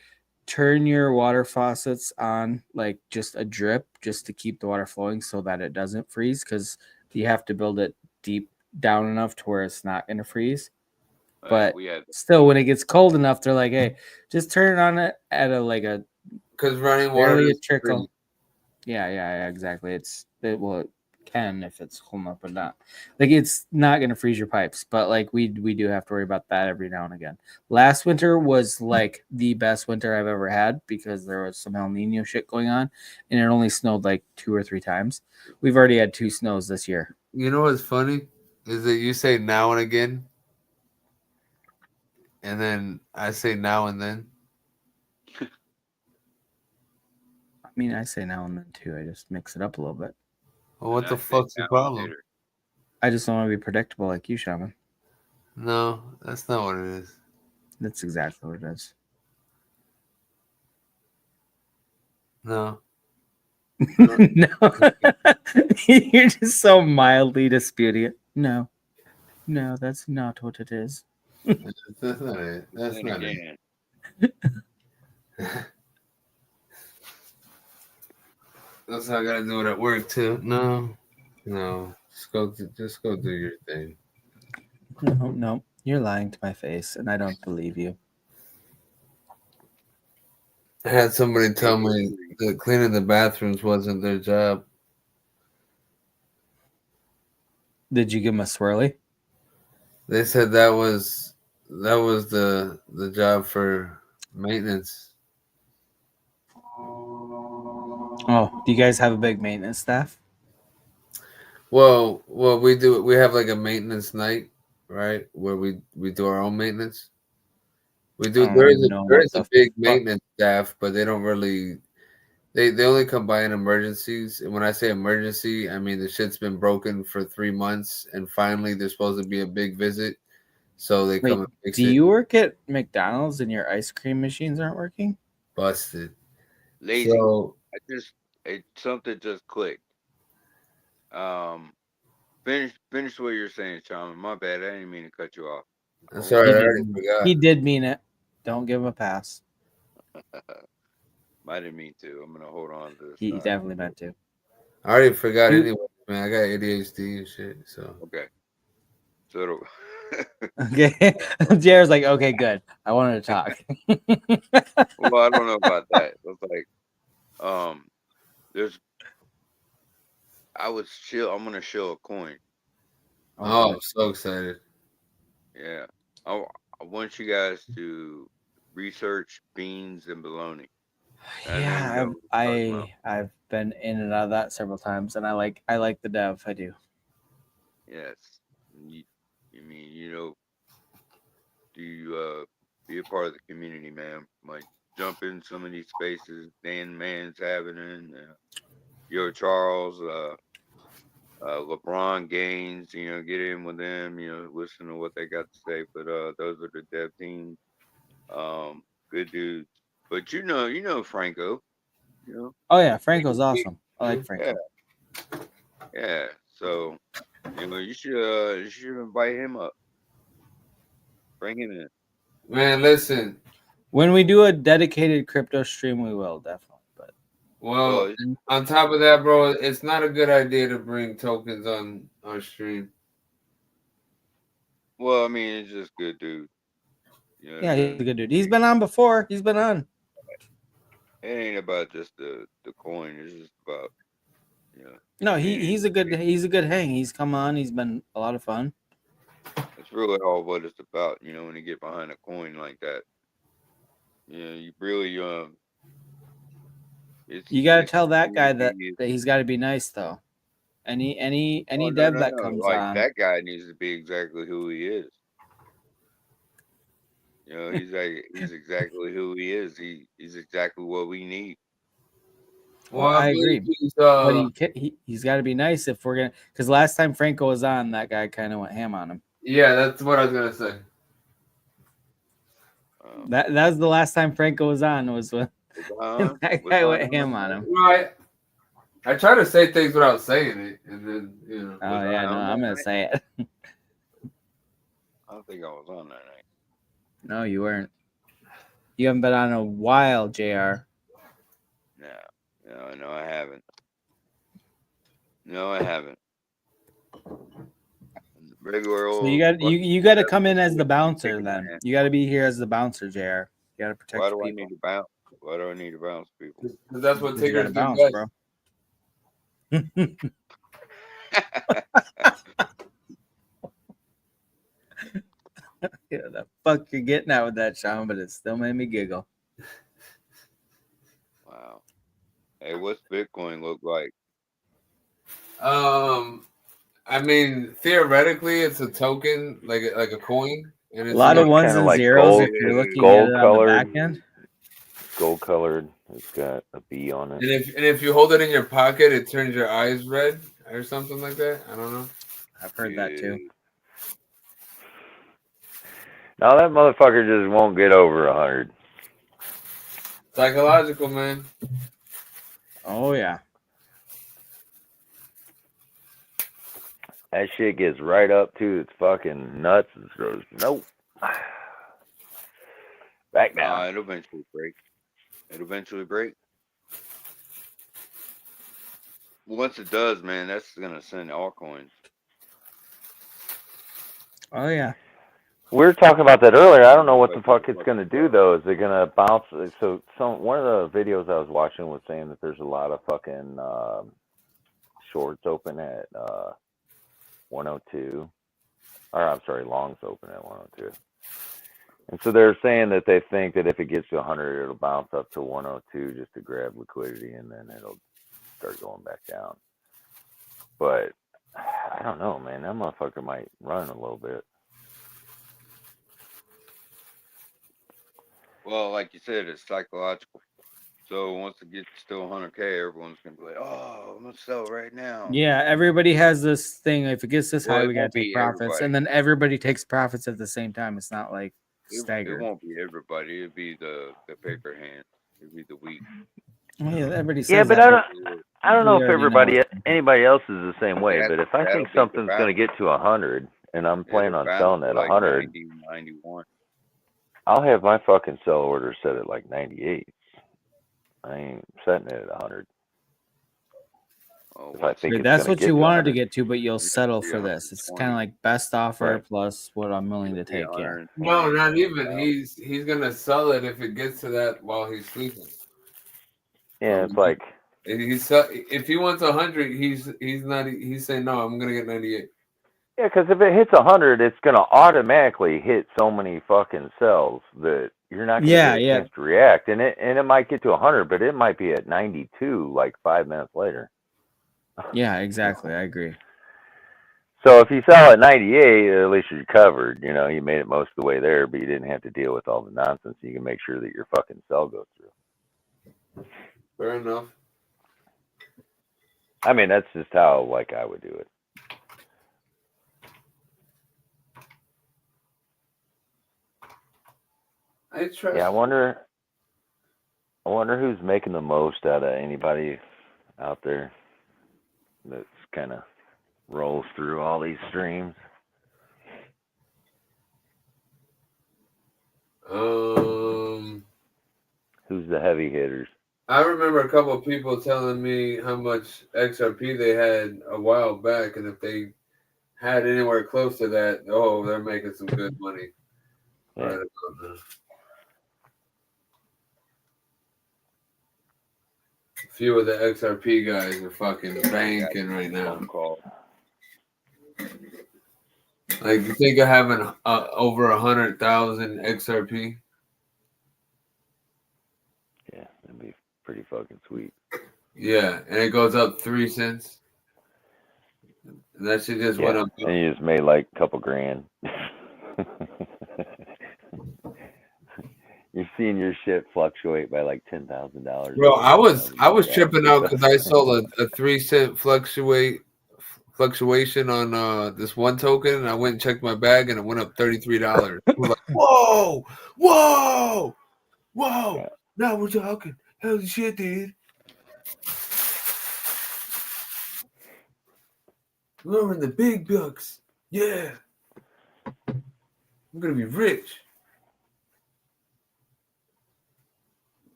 turn your water faucets on like just a drip just to keep the water flowing so that it doesn't freeze, because you have to build it deep down enough to where it's not gonna freeze." But still, when it gets cold enough, they're like, "Hey, just turn it on it at a because running water is trickle." Yeah, exactly. It can if it's cold enough, but not like it's not gonna freeze your pipes. But like we do have to worry about that every now and again. Last winter was like the best winter I've ever had because there was some El Nino shit going on, and it only snowed like 2 or 3 times. We've already had 2 snows this year. You know what's funny is that you say now and again, and then I say now and then. I mean, I say now and then too. I just mix it up a little bit. Well, what the fuck's the problem? I just don't want to be predictable like you, Shaman. No, that's not what it is. That's exactly what it is. No. No. You're just so mildly disputing it. No, that's not what it is. That's not it. That's not it. That's how I gotta do it at work too. No. Just go do your thing. No, you're lying to my face, and I don't believe you. I had somebody tell me that cleaning the bathrooms wasn't their job. Did you give them a swirly? They said that was the job for maintenance. Oh, do you guys have a big maintenance staff? Well, we do. We have like a maintenance night, right, where we do our own maintenance. We do. There is a big maintenance staff, but they don't really. They only come by in emergencies, and when I say emergency, I mean the shit's been broken for 3 months, and finally there's supposed to be a big visit, so they come and fix it. Do you work at McDonald's and your ice cream machines aren't working? Busted. Lazy. So something just clicked. Finish what you're saying, Shaman. My bad. I didn't mean to cut you off. That's all right. I already forgot. He did mean it. Don't give him a pass. I didn't mean to. I'm gonna hold on to this. He definitely meant to. I already forgot anyway, man. I got ADHD and shit. So okay. So okay. Jared's like, okay, good. I wanted to talk. Well, I don't know about that. It's like, was chill. I'm gonna show a coin. Oh, I'm so excited. Yeah, I want you guys to research beans and bologna. I know you know Yeah, what I'm talking about. I've been in and out of that several times, and I like the dev. I do. Yes. You mean, do you be a part of the community, man? Like jump in some of these spaces Dan Man's having in, Yo Charles, LeBron Gaines, get in with them, listen to what they got to say. But those are the dev teams. Good dudes. But Franco, Oh yeah, Franco's awesome. I like yeah, Franco. yeah. So, you should invite him up. Bring him in. Man, listen. When we do a dedicated crypto stream, we will definitely. But Well, on top of that, bro, it's not a good idea to bring tokens on our stream. Well, I mean, it's just good dude. yeah, he's a good dude. He's been on before. He's been on. It ain't about just the coin. It's just about No, he's a good hang. He's come on. He's been a lot of fun. It's really all what it's about. When you get behind a coin like that, you really You got to tell that guy that he's got to be nice though. Any dev that comes like on, that guy needs to be exactly who he is. He's exactly who he is. He's exactly what we need. Well, I agree. But he's got to be nice if we're gonna. Because last time Franco was on, that guy kind of went ham on him. Yeah, that's what I was gonna say. That was the last time Franco was on. Was when that guy went ham on him. Right. I try to say things without saying it, and then Oh yeah, no, I'm gonna say it. I don't think I was on that night. No, you weren't. You haven't been on a while, JR. No, I haven't. No, I haven't. Regular old. So you got to come in as the bouncer then. You got to be here as the bouncer, JR. You got to protect. Why do I need to bounce? Why do I need to bounce people? Because that's what Tigger's do bounce, best. bro. Yeah, the fuck you're getting at with that, Sean, but it still made me giggle. Wow. Hey, what's Bitcoin look like? I mean, theoretically, it's a token, like a coin, and it's a lot of ones and like zeros. Gold, if you're looking gold at it colored, on the back end. Gold colored. It's got a B on it. And if you hold it in your pocket, it turns your eyes red or something like that. I don't know. I've heard that too. Now that motherfucker just won't get over 100. Psychological, man. Oh yeah. That shit gets right up to its fucking nuts and goes, nope. Back down. It'll eventually break. Once it does, man, that's gonna send altcoins. Oh yeah. We were talking about that earlier. I don't know what the fuck it's gonna do though. Is it gonna bounce? So one of the videos I was watching was saying that there's a lot of fucking shorts open at 102. Or I'm sorry, longs open at 102. And so they're saying that they think that if it gets to 100, it'll bounce up to 102 just to grab liquidity, and then it'll start going back down. But I don't know, man. That motherfucker might run a little bit. Well, like you said, it's psychological. So once it gets to 100K, everyone's gonna be like, "Oh, I'm gonna sell right now." Yeah, everybody has this thing. If it gets this high, it we gotta won't be take profits, everybody. and then everybody takes profits at the same time. It's not like It staggered. won't be everybody. It'll be the paper hand. It'll be the weak. Yeah, everybody says Yeah, but that. I don't know We if already know. anybody else is the same way. That- But if I that'll think be the something's going to get to 100, and I'm planning on selling at 100, 90, 91. I'll have my fucking sell order set at like 98. I ain't setting it at 100. Oh, If I think it's that's gonna what get you to wanted to 100. get to, but you'll settle for this. It's kind of like best offer Right. plus what I'm willing to take. Yeah. No, not even. He's gonna sell it if it gets to that while he's sleeping. Yeah, it's like If he wants 100, he's saying no. I'm gonna get 98. Yeah, because if it hits 100, it's gonna automatically hit so many fucking cells that you're not gonna get a chance to react, and it might get to 100, but it might be at 92 like 5 minutes later. Yeah, exactly. I agree. So if you sell at 98, at least you're covered. You know, you made it most of the way there, but you didn't have to deal with all the nonsense. You can make sure that your fucking cell goes through. Fair enough. I mean, that's just how like I would do it. I trust. Yeah, I wonder who's making the most out of anybody out there that's kind of rolls through all these streams. Who's the heavy hitters? I remember a couple of people telling me how much XRP they had a while back, and if they had anywhere close to that, oh, they're making some good money. Yeah. Right about now. A few of the XRP guys are fucking banking right now. Like, you think of having over 100,000 XRP? Yeah, that'd be pretty fucking sweet. Yeah, and it goes up 3 cents. And that shit just went up. And you just made like a couple grand. You're seeing your shit fluctuate by like $10,000. Bro, I was tripping out because I saw a 3 cent fluctuation on this one token, and I went and checked my bag, and it went up $33. I was like, whoa! Yeah. Now we're talking. Holy shit, dude! We're in the big bucks. Yeah, I'm gonna be rich.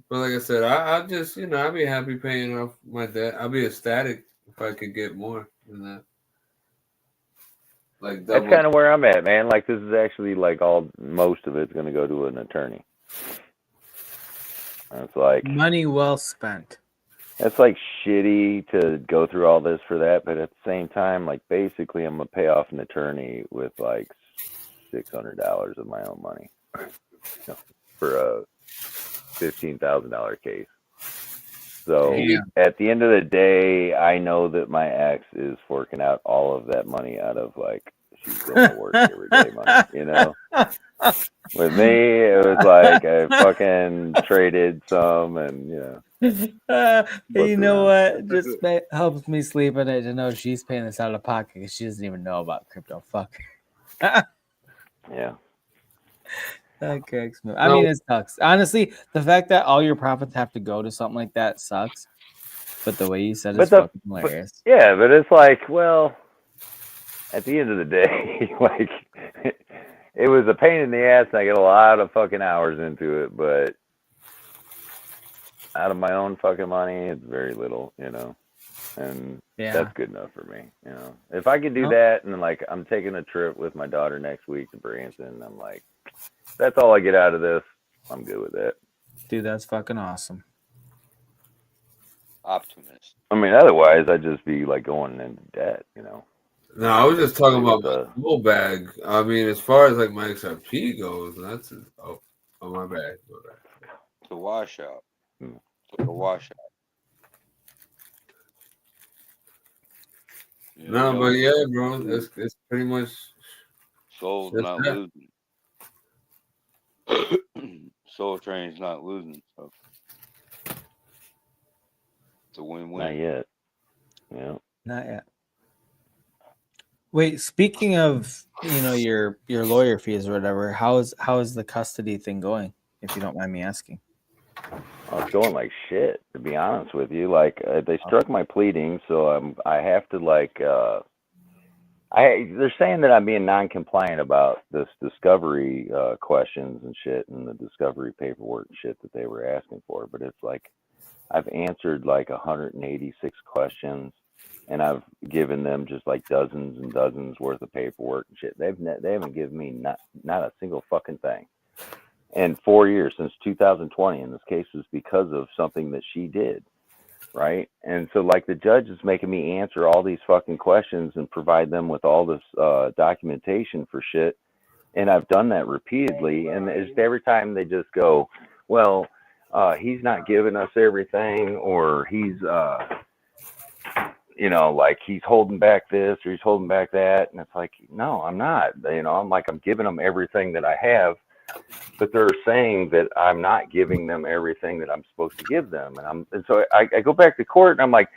But like I said, I just, I'd be happy paying off my debt. I'd be ecstatic if I could get more than that. Like that's kind of where I'm at, man. Like, this is actually like most of it's going to go to an attorney. It's like money well spent. It's like shitty to go through all this for that, but at the same time, like basically, I'm gonna pay off an attorney with like $600 of my own money for a $15,000 case. So at the end of the day, I know that my ex is forking out all of that money out of like she's going to work every day money, you know. With me, it was like I fucking traded some, and you know what? Just helps me sleep at night to know she's paying this out of pocket because she doesn't even know about crypto. Fuck. Yeah. That cracks me. I mean, it sucks. Honestly, the fact that all your profits have to go to something like that sucks. But the way you said it's fucking hilarious. But it's like, well, at the end of the day, like, it was a pain in the ass, and I get a lot of fucking hours into it, but out of my own fucking money, it's very little, you know, and that's good enough for me, you know. If I could do that, and like, I'm taking a trip with my daughter next week to Branson, I'm like, that's all I get out of this, I'm good with that. Dude, that's fucking awesome. Optimist. I mean, otherwise, I'd just be like going into debt, you know. No, I was just talking about my full bag. I mean, as far as like my XRP goes, that's my bad. It's a washout. It's like a washout. No, but yeah, bro, it's pretty much Soul's not losing. Soul Train's not losing, so it's a win-win. Not yet. Yeah. Not yet. Wait, speaking of, your lawyer fees or whatever, how is the custody thing going, if you don't mind me asking? Oh, it's going like shit, to be honest with you. Like, they struck my pleading, so I have to like they're saying that I'm being non-compliant about this discovery questions and shit, and the discovery paperwork and shit that they were asking for. But it's like I've answered like 186 questions, and I've given them just like dozens and dozens worth of paperwork and shit. They haven't given me not a single fucking thing. And 4 years since 2020, and this case is because of something that she did, right? And so, like, the judge is making me answer all these fucking questions and provide them with all this documentation for shit. And I've done that repeatedly. And it's every time they just go, well, he's not giving us everything, or he's, you know, like he's holding back this or he's holding back that. And it's like, no, I'm not. You know, I'm like, I'm giving them everything that I have, but they're saying that I'm not giving them everything that I'm supposed to give them. And so I go back to court and I'm like,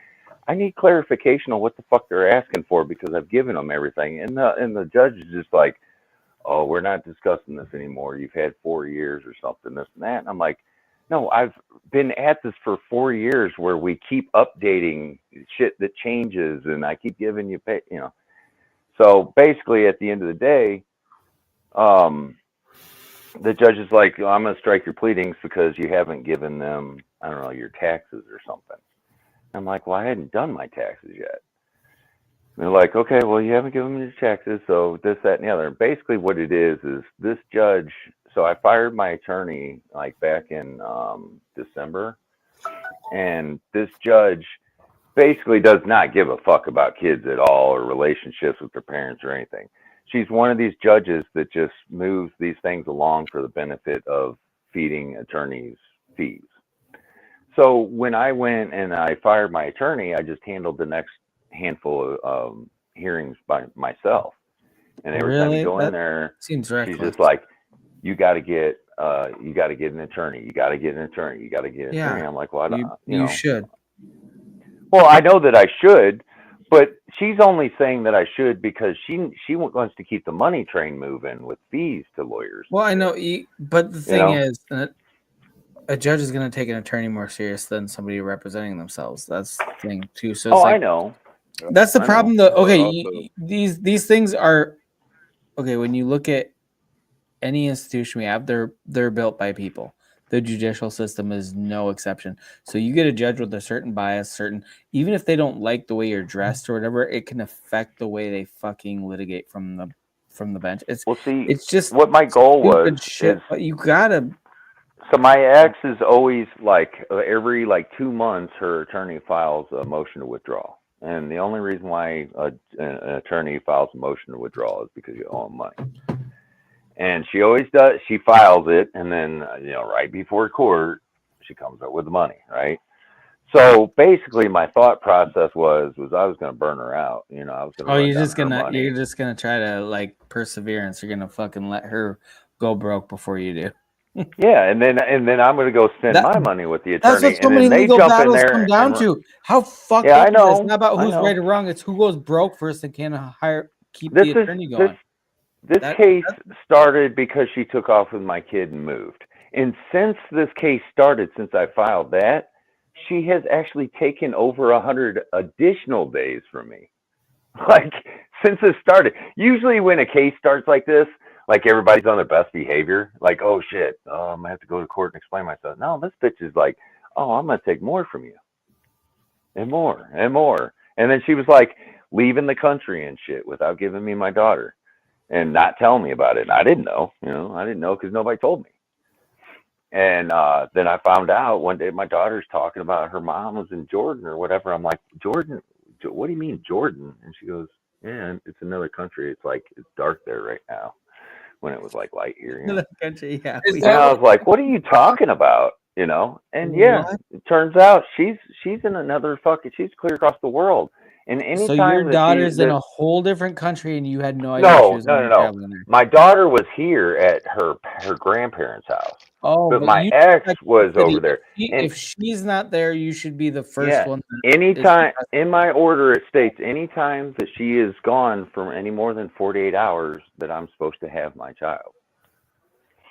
I need clarification on what the fuck they're asking for, because I've given them everything. And the judge is just like, oh, we're not discussing this anymore. You've had 4 years or something, this and that. And I'm like, no, I've been at this for 4 years where we keep updating shit that changes and I keep giving you pay, you know. So basically at the end of the day, the judge is like, I'm going to strike your pleadings because you haven't given them, I don't know, your taxes or something. I'm like, well, I hadn't done my taxes yet. And they're like, okay, well, you haven't given me your taxes, so this, that, and the other. And basically what it is this judge, so I fired my attorney like back in December, and this judge basically does not give a fuck about kids at all or relationships with their parents or anything. She's one of these judges that just moves these things along for the benefit of feeding attorneys fees. So when I went and I fired my attorney, I just handled the next handful of hearings by myself. And every time you go in there, seems reckless. she's just like, you got to get an attorney. You got to get an attorney. You got to get an attorney. I'm like, well, I don't, you know. should. Well, I know that I should, but she's only saying that I should because she wants to keep the money train moving with fees to lawyers. Well, I know, but the thing is, a judge is going to take an attorney more serious than somebody representing themselves. That's the thing too. So it's I know. That's the problem. Though. Okay, these things are okay. When you look at any institution we have, they're built by people. The judicial system is no exception. So you get a judge with a certain bias, even if they don't like the way you're dressed or whatever, it can affect the way they fucking litigate from the bench. It's just what my goal was. Shit, but you gotta. So my ex is always like every 2 months her attorney files a motion to withdraw, and the only reason why an attorney files a motion to withdraw is because you owe them money. And she always does. She files it, and then right before court, she comes up with the money, right? So basically, my thought process was I was going to burn her out. I was going to. You're just gonna try to perseverance. You're gonna fucking let her go broke before you do. Yeah, and then I'm going to go spend my money with the attorney. That's what so many legal battles come down to. How fucked up is it? It's not about who's right or wrong. It's who goes broke first and can keep the attorney going. This case started because she took off with my kid and moved. And since this case started, since I filed that, she has actually taken over 100 additional days from me. Since it started. Usually when a case starts like this, everybody's on their best behavior. Oh shit, I'm going to have to go to court and explain myself. No, this bitch is like, oh, I'm going to take more from you. And more, and more. And then she was leaving the country and shit without giving me my daughter. And not telling me about it. And I didn't know, I didn't know because nobody told me. And then I found out one day my daughter's talking about her mom was in Jordan or whatever. I'm like, Jordan? What do you mean Jordan? And she goes, yeah, it's another country. It's dark there right now. When it was light here. Another country, yeah. And I was like, what are you talking about? And yeah, it turns out she's in another she's clear across the world. And anytime so your daughter's in a whole different country, and you had no idea. No. My daughter was here at her grandparents' house. Oh, but my ex was over there. If she's not there, you should be the first one. Anytime in my order, it states anytime that she is gone from any more than 48 hours that I'm supposed to have my child.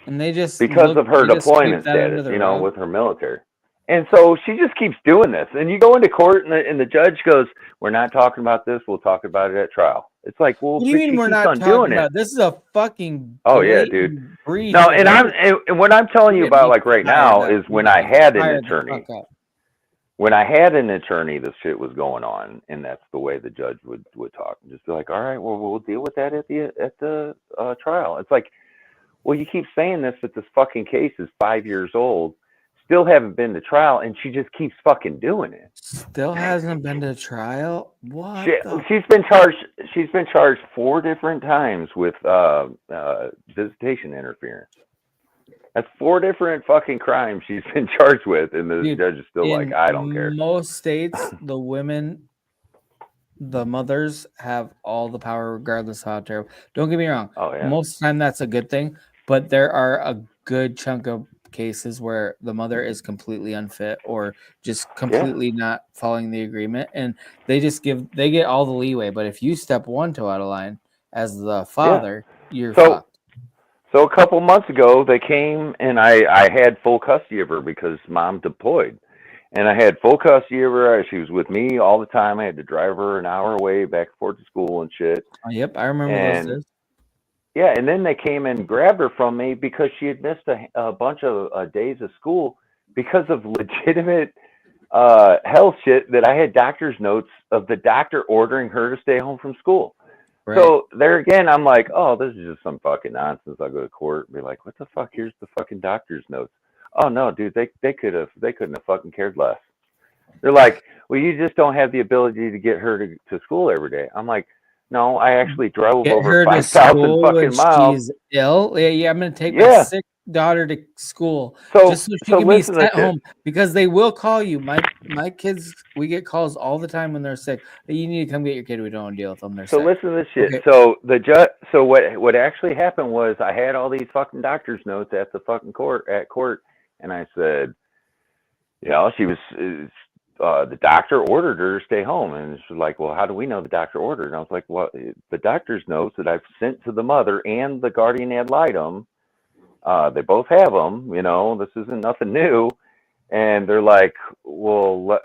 And they just because of her deployment status, with her military. And so she just keeps doing this. And you go into court and the judge goes, we're not talking about this. We'll talk about it at trial. It's like, well, what do you mean we're not talking about it? This is a fucking dude. No, and what I'm telling you about right now is when I had an attorney. When I had an attorney, this shit was going on, and that's the way the judge would talk and just be like, all right, well, we'll deal with that at the trial. It's like, well, you keep saying this, but this fucking case is 5 years old, still haven't been to trial, and she just keeps fucking doing it. Still hasn't been to trial. What? She's been charged. She's been charged 4 different times with visitation interference. That's 4 different fucking crimes she's been charged with, and the judge is still like, I don't care. Most states, the women, the mothers have all the power, regardless of how terrible. Don't get me wrong. Oh yeah. Most of the time, that's a good thing, but there are a good chunk of cases where the mother is completely unfit or just completely not following the agreement, and they get all the leeway. But if you step one toe out of line as the father, you're fucked. So a couple months ago, they came and I had full custody of her because mom deployed. And I had full custody of her. She was with me all the time. I had to drive her an hour away back and forth to school and shit. Oh, yep, I remember those days. Yeah, and then they came and grabbed her from me because she had missed a bunch of days of school because of legitimate health shit that I had doctor's notes of the doctor ordering her to stay home from school. Right. So there again, I'm like, oh, this is just some fucking nonsense. I'll go to court and be like, what the fuck? Here's the fucking doctor's notes. Oh no, dude, they couldn't have fucking cared less. They're like, well, you just don't have the ability to get her to school every day. I'm like, no, I actually drove over 5,000 fucking miles. She's ill. Yeah, I'm gonna take my sick daughter to school just so she can be sent home, because they will call you. My kids, we get calls all the time when they're sick. You need to come get your kid. We don't deal with them. They're sick. Listen to this shit. Okay. So the judge. So what actually happened was I had all these fucking doctor's notes at the fucking court, and I said, you know, she was. The doctor ordered her to stay home, and she's like, well, how do we know the doctor ordered? And I was like, well, the doctor's notes that I've sent to the mother and the guardian ad litem, they both have them, you know, this isn't nothing new. And they're like, well,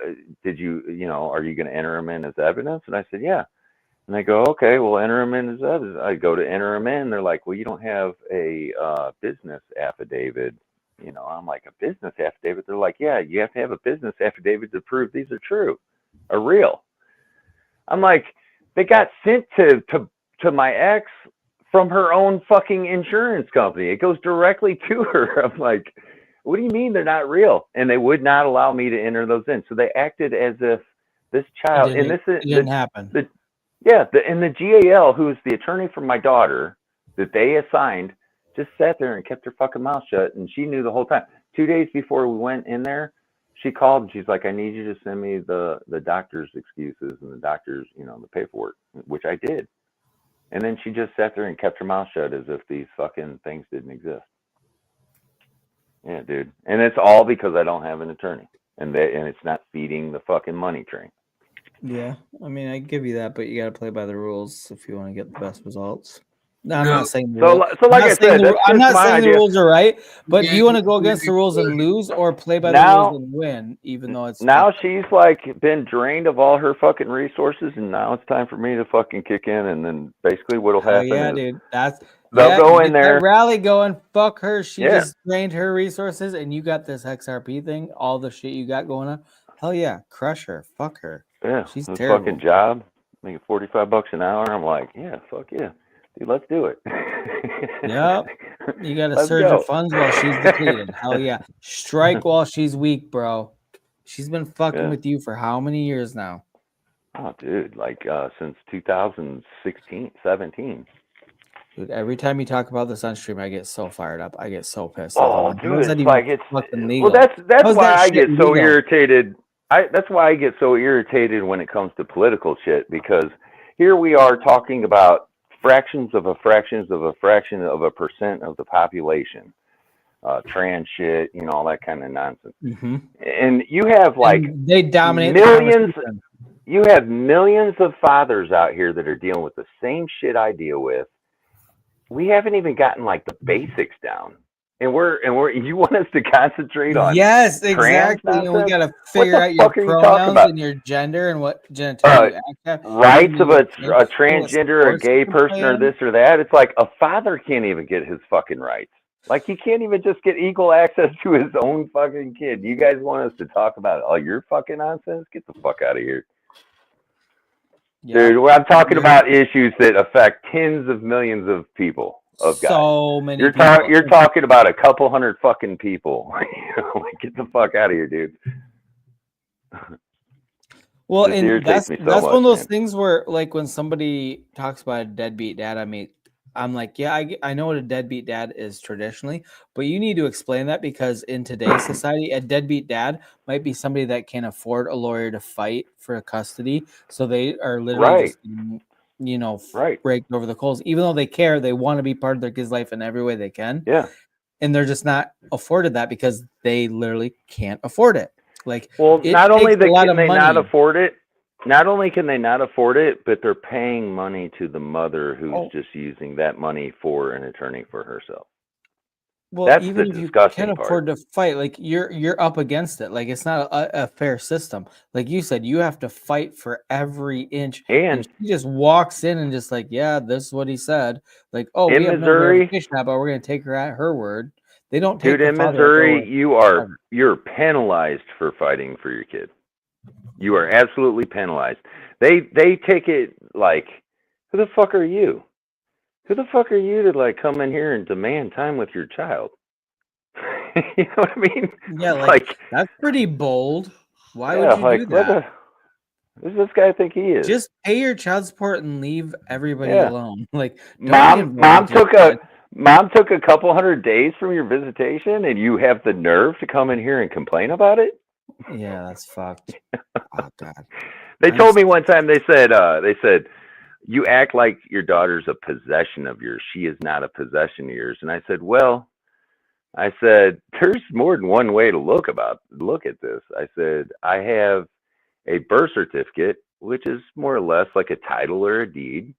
did you, you know, are you going to enter them in as evidence? And I said, yeah. And they go, okay, well, enter them in as evidence. I go to enter them in. They're like, well, you don't have a business affidavit. You know, I'm like, a business affidavit? They're like, yeah, you have to have a business affidavit to prove these are true, are real. I'm like, they got sent to my ex from her own fucking insurance company. It goes directly to her. I'm like, what do you mean they're not real? And they would not allow me to enter those in. So they acted as if this child, and this didn't happen. And the GAL, who's the attorney for my daughter that they assigned, just sat there and kept her fucking mouth shut, and she knew the whole time. 2 days before we went in there, she called and she's like, I need you to send me the doctor's excuses and the doctor's, you know, the paperwork, which I did. And then she just sat there and kept her mouth shut as if these fucking things didn't exist. Yeah, dude. And it's all because I don't have an attorney, and it's not feeding the fucking money train. Yeah, I mean, I give you that, but you got to play by the rules if you want to get the best results. No, I'm not saying so like I said, I'm not saying the rules are right, but do you want to go against the rules and lose, or play by the rules and win, even though it's now she's like been drained of all her fucking resources, and now it's time for me to fucking kick in, and then basically what'll happen is dude, they'll go in there, rally going, fuck her, she just drained her resources, and you got this XRP thing, all the shit you got going on. Hell yeah, crush her, fuck her. Yeah, she's terrible. Fucking job, making $45 an hour. I'm like, yeah, fuck yeah. Dude, let's do it. Yep. You got to surge your funds while she's depleted. Hell yeah. Strike while she's weak, bro. She's been fucking with you for how many years now? Oh, dude, like since 2016, 17. Dude, every time you talk about this on stream, I get so fired up. I get so pissed. Oh, dude, it's like it's fucking legal. Well, that's why I get so irritated. That's why I get so irritated when it comes to political shit, because here we are talking about fractions of a fraction of a percent of the population, trans shit, you know, all that kind of nonsense. Mm-hmm. And you have like they dominate millions. You have millions of fathers out here that are dealing with the same shit I deal with. We haven't even gotten like the basics down, and you want us to concentrate on exactly. And we got to figure out your pronouns and your gender and what genitalia you act rights of a transgender, a gay person, or this or that. It's like a father can't even get his fucking rights. Like he can't even just get equal access to his own fucking kid. You guys want us to talk about all your fucking nonsense? Get the fuck out of here. Yeah. Dude, I'm talking about issues that affect tens of millions of people. of guys. So many You're people. you're talking about a couple hundred fucking people. Like, get the fuck out of here, dude. Well, This and irritates me so that's much, one of those man. things where, like, when somebody talks about a deadbeat dad, I mean, I'm like, yeah, I know what a deadbeat dad is traditionally, but you need to explain that, because in today's society, a deadbeat dad might be somebody that can't afford a lawyer to fight for custody, so they are literally Right. just, you know, Right. raked over the coals. Even though they care, they want to be part of their kid's life in every way they can, Yeah. and they're just not afforded that because they literally can't afford it. Like, Well, it not only takes a lot can of they not money. afford it, not only can they not afford it, but they're paying money to the mother who's Oh. just using that money for an attorney for herself. Well, That's even the if you disgusting can part. afford to fight, like, you're up against it. Like, it's not a fair system. Like you said, you have to fight for every inch. And And she just walks in and just like, yeah, this is what he said. Like, oh, in we have no Missouri, verification, but we're gonna take her at her word. They don't take dude, the in father at their Missouri, word. you're penalized for fighting for your kid. You are absolutely penalized. They take it like, who the fuck are you? Who the fuck are you to like come in here and demand time with your child? You know what I mean? Yeah, like, that's pretty bold. Why would you do that? Who does this guy think he is? Just pay your child support and leave everybody Yeah. alone. Like, don't be involved Mom with your kid. took a couple hundred days from your visitation, and you have the nerve to come in here and complain about it? Yeah, that's fucked. Oh God. They told me one time. They said you act like your daughter's a possession of yours. She is not a possession of yours. And I said, well, there's more than one way to look at this. I said, I have a birth certificate, which is more or less like a title or a deed.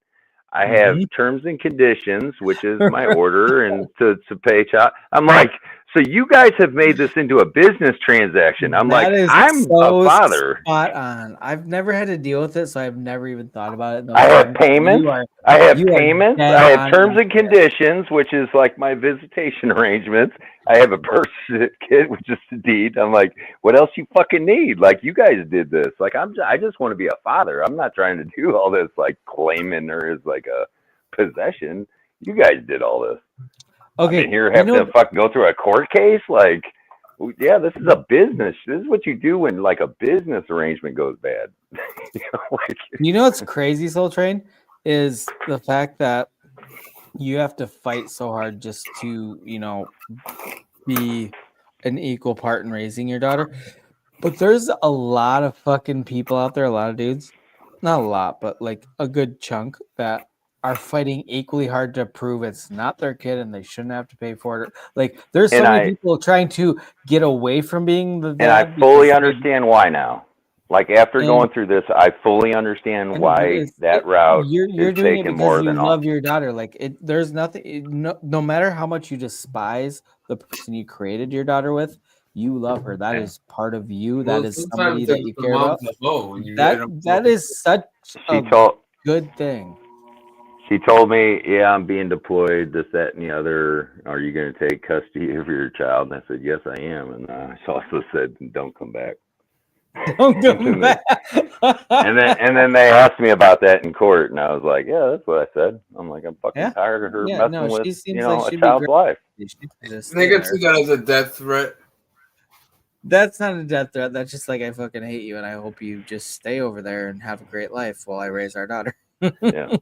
I have terms and conditions, which is my order and to pay child. I'm like, so you guys have made this into a business transaction. I'm like, I'm a father. Spot on. I've never had to deal with it, so I've never even thought about it in those I have terms. payments. I have terms and conditions, which is like my visitation arrangements. I have a birth certificate, which is the deed. I'm like, what else you fucking need? Like, you guys did this. Like, I just want to be a father. I'm not trying to do all this like claiming her as like a possession. You guys did all this. Okay, I'm in here having to fucking go through a court case. Like, yeah, this is a business. This is what you do when like a business arrangement goes bad. You know what's crazy, Soul Train, is the fact that you have to fight so hard just to, you know, be an equal part in raising your daughter. But there's a lot of fucking people out there, a lot of dudes, not a lot, but like a good chunk that are fighting equally hard to prove it's not their kid and they shouldn't have to pay for it. Like, there's so many people trying to get away from being the dad. And I fully understand why now. Like, after going through this, I fully understand why that route you're is doing it taken because more you than love all. your daughter. Like, there's nothing. No matter how much you despise the person you created your daughter with, you love her. That is part of you. That is somebody that you care about. That is such a good thing. She told me, yeah, I'm being deployed, this, that, and the other. Are you going to take custody of your child? And I said, yes, I am. And I also said, don't come back. Don't come back. and then they asked me about that in court, and I was like, yeah, that's what I said. I'm like, I'm fucking tired of her messing with, a child's life. They could see that as a death threat. That's not a death threat. That's just like, I fucking hate you, and I hope you just stay over there and have a great life while I raise our daughter. Yeah.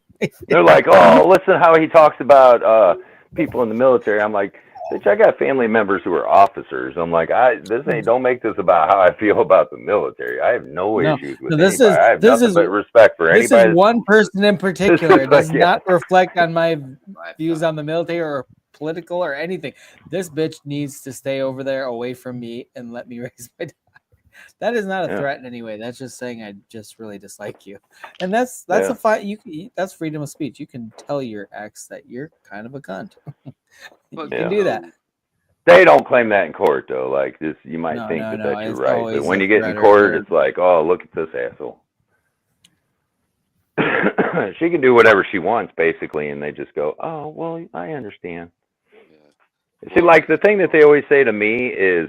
They're like, oh, listen how he talks about people in the military. I'm like, bitch, I got family members who are officers. I'm like, don't make this about how I feel about the military. I have no issues with anybody. I have nothing but respect for anybody. This is one person in particular. It does not reflect on my views on the military or political or anything. This bitch needs to stay over there away from me and let me raise my daughter. That is not a threat in any way. That's just saying I just really dislike you, and that's a fight. That's freedom of speech. You can tell your ex that you're kind of a cunt. You can do that. They don't claim that in court though. Like this, you might think that you're right, but when you get in court, it's like, oh, look at this asshole. She can do whatever she wants, basically, and they just go, oh, well, I understand. See, like the thing that they always say to me is,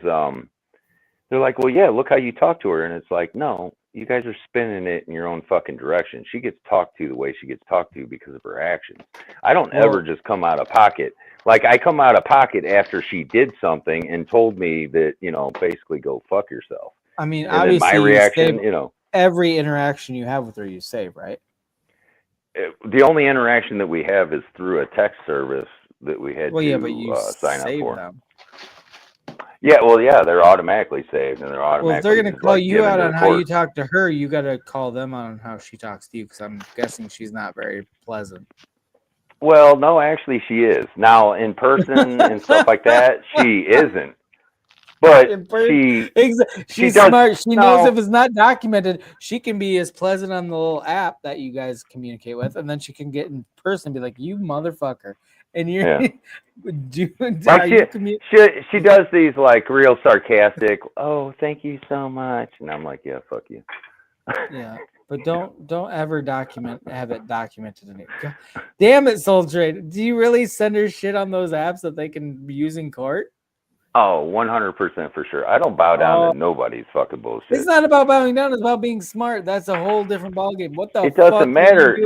They're like, well, yeah, look how you talk to her. And it's like, no, you guys are spinning it in your own fucking direction. She gets talked to the way she gets talked to because of her actions. I don't ever just come out of pocket. Like, I come out of pocket after she did something and told me that, you know, basically go fuck yourself. I mean, And then my obviously, reaction, you know, every interaction you have with her, you save, right? the only interaction that we have is through a text service that we had Well, yeah, but to you sign up save for. them. Yeah, well, yeah, they're automatically saved, and they're Well, if automatically they're gonna call like you given out to on the how you court. talk to her, you got to call them on how she talks to you, because I'm guessing she's not very pleasant. Well, no, actually, she is. Now, in person and stuff like that, she isn't. But she's does, smart. She no, knows if it's not documented, she can be as pleasant on the little app that you guys communicate with, and then she can get in person and be like, "You motherfucker," and you're yeah. like she does these like real sarcastic. Oh, thank you so much, and I'm like, yeah, fuck you. Yeah, but don't ever have it documented in it. God, damn it, Soul Trade. Do you really send her shit on those apps that they can use in court? Oh, 100% for sure. I don't bow down to nobody's fucking bullshit. It's not about bowing down. It's about being smart. That's a whole different ballgame. What the It fuck? doesn't matter.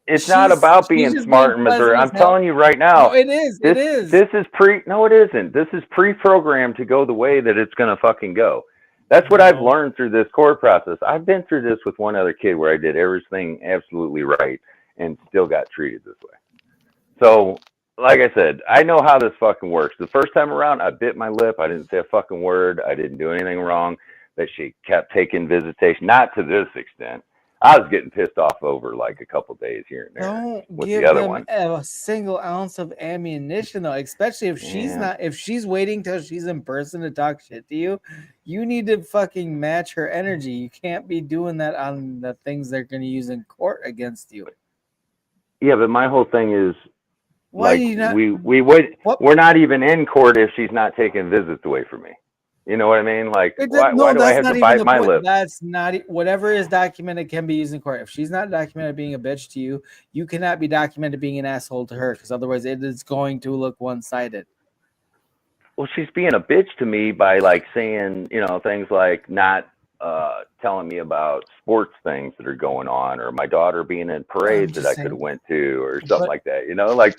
It's not about being smart in Missouri. I'm telling you right now. No, it is. It is. This is no, it isn't. This is pre-programmed to go the way that it's going to fucking go. That's what I've learned through this court process. I've been through this with one other kid where I did everything absolutely right and still got treated this way. So, like I said, I know how this fucking works. The first time around, I bit my lip. I didn't say a fucking word. I didn't do anything wrong. That she kept taking visitation. Not to this extent. I was getting pissed off over like a couple days here and there. Don't with give the other them one. a single ounce of ammunition, though. Especially if she's waiting till she's in person to talk shit to you. You need to fucking match her energy. You can't be doing that on the things they're going to use in court against you. Yeah, but my whole thing is, why like, do you not? We're not even in court if she's not taking visits away from me. You know what I mean? Like, why do I have to bite my lip? That's not whatever is documented can be used in court. If she's not documented being a bitch to you, you cannot be documented being an asshole to her, because otherwise it is going to look one-sided. Well, she's being a bitch to me by like saying, you know, things like not telling me about sports things that are going on, or my daughter being in parades that I could have went to, or something like that. You know, like.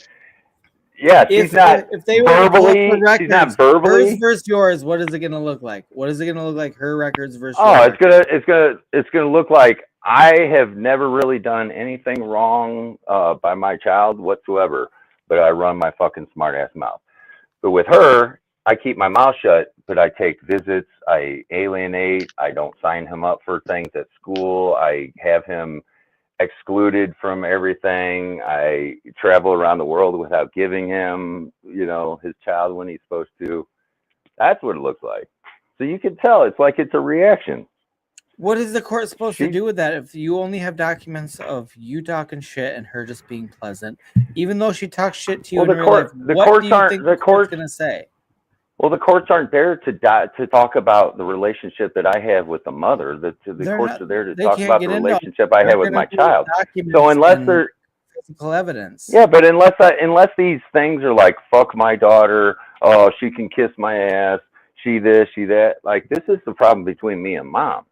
Yeah, she's not verbally. She's not verbally. Hers versus yours. What is it going to look like? What is it going to look like? Her records versus. Oh, it's gonna look like I have never really done anything wrong by my child whatsoever, but I run my fucking smart ass mouth. But with her, I keep my mouth shut, but I take visits. I alienate. I don't sign him up for things at school. I have him excluded from everything. I travel around the world without giving him, you know, his child when he's supposed to. That's what it looks like. So you can tell it's like it's a reaction. What is the court supposed to do with that if you only have documents of you talking shit and her just being pleasant, even though she talks shit to you? Well, the court's going to say? Well, the courts aren't there to talk about the relationship that I have with the mother. The courts are there to talk about the relationship I have with my child. So unless they're physical evidence, yeah, but unless these things are like fuck my daughter, oh she can kiss my ass, she this, she that. Like this is the problem between me and mom.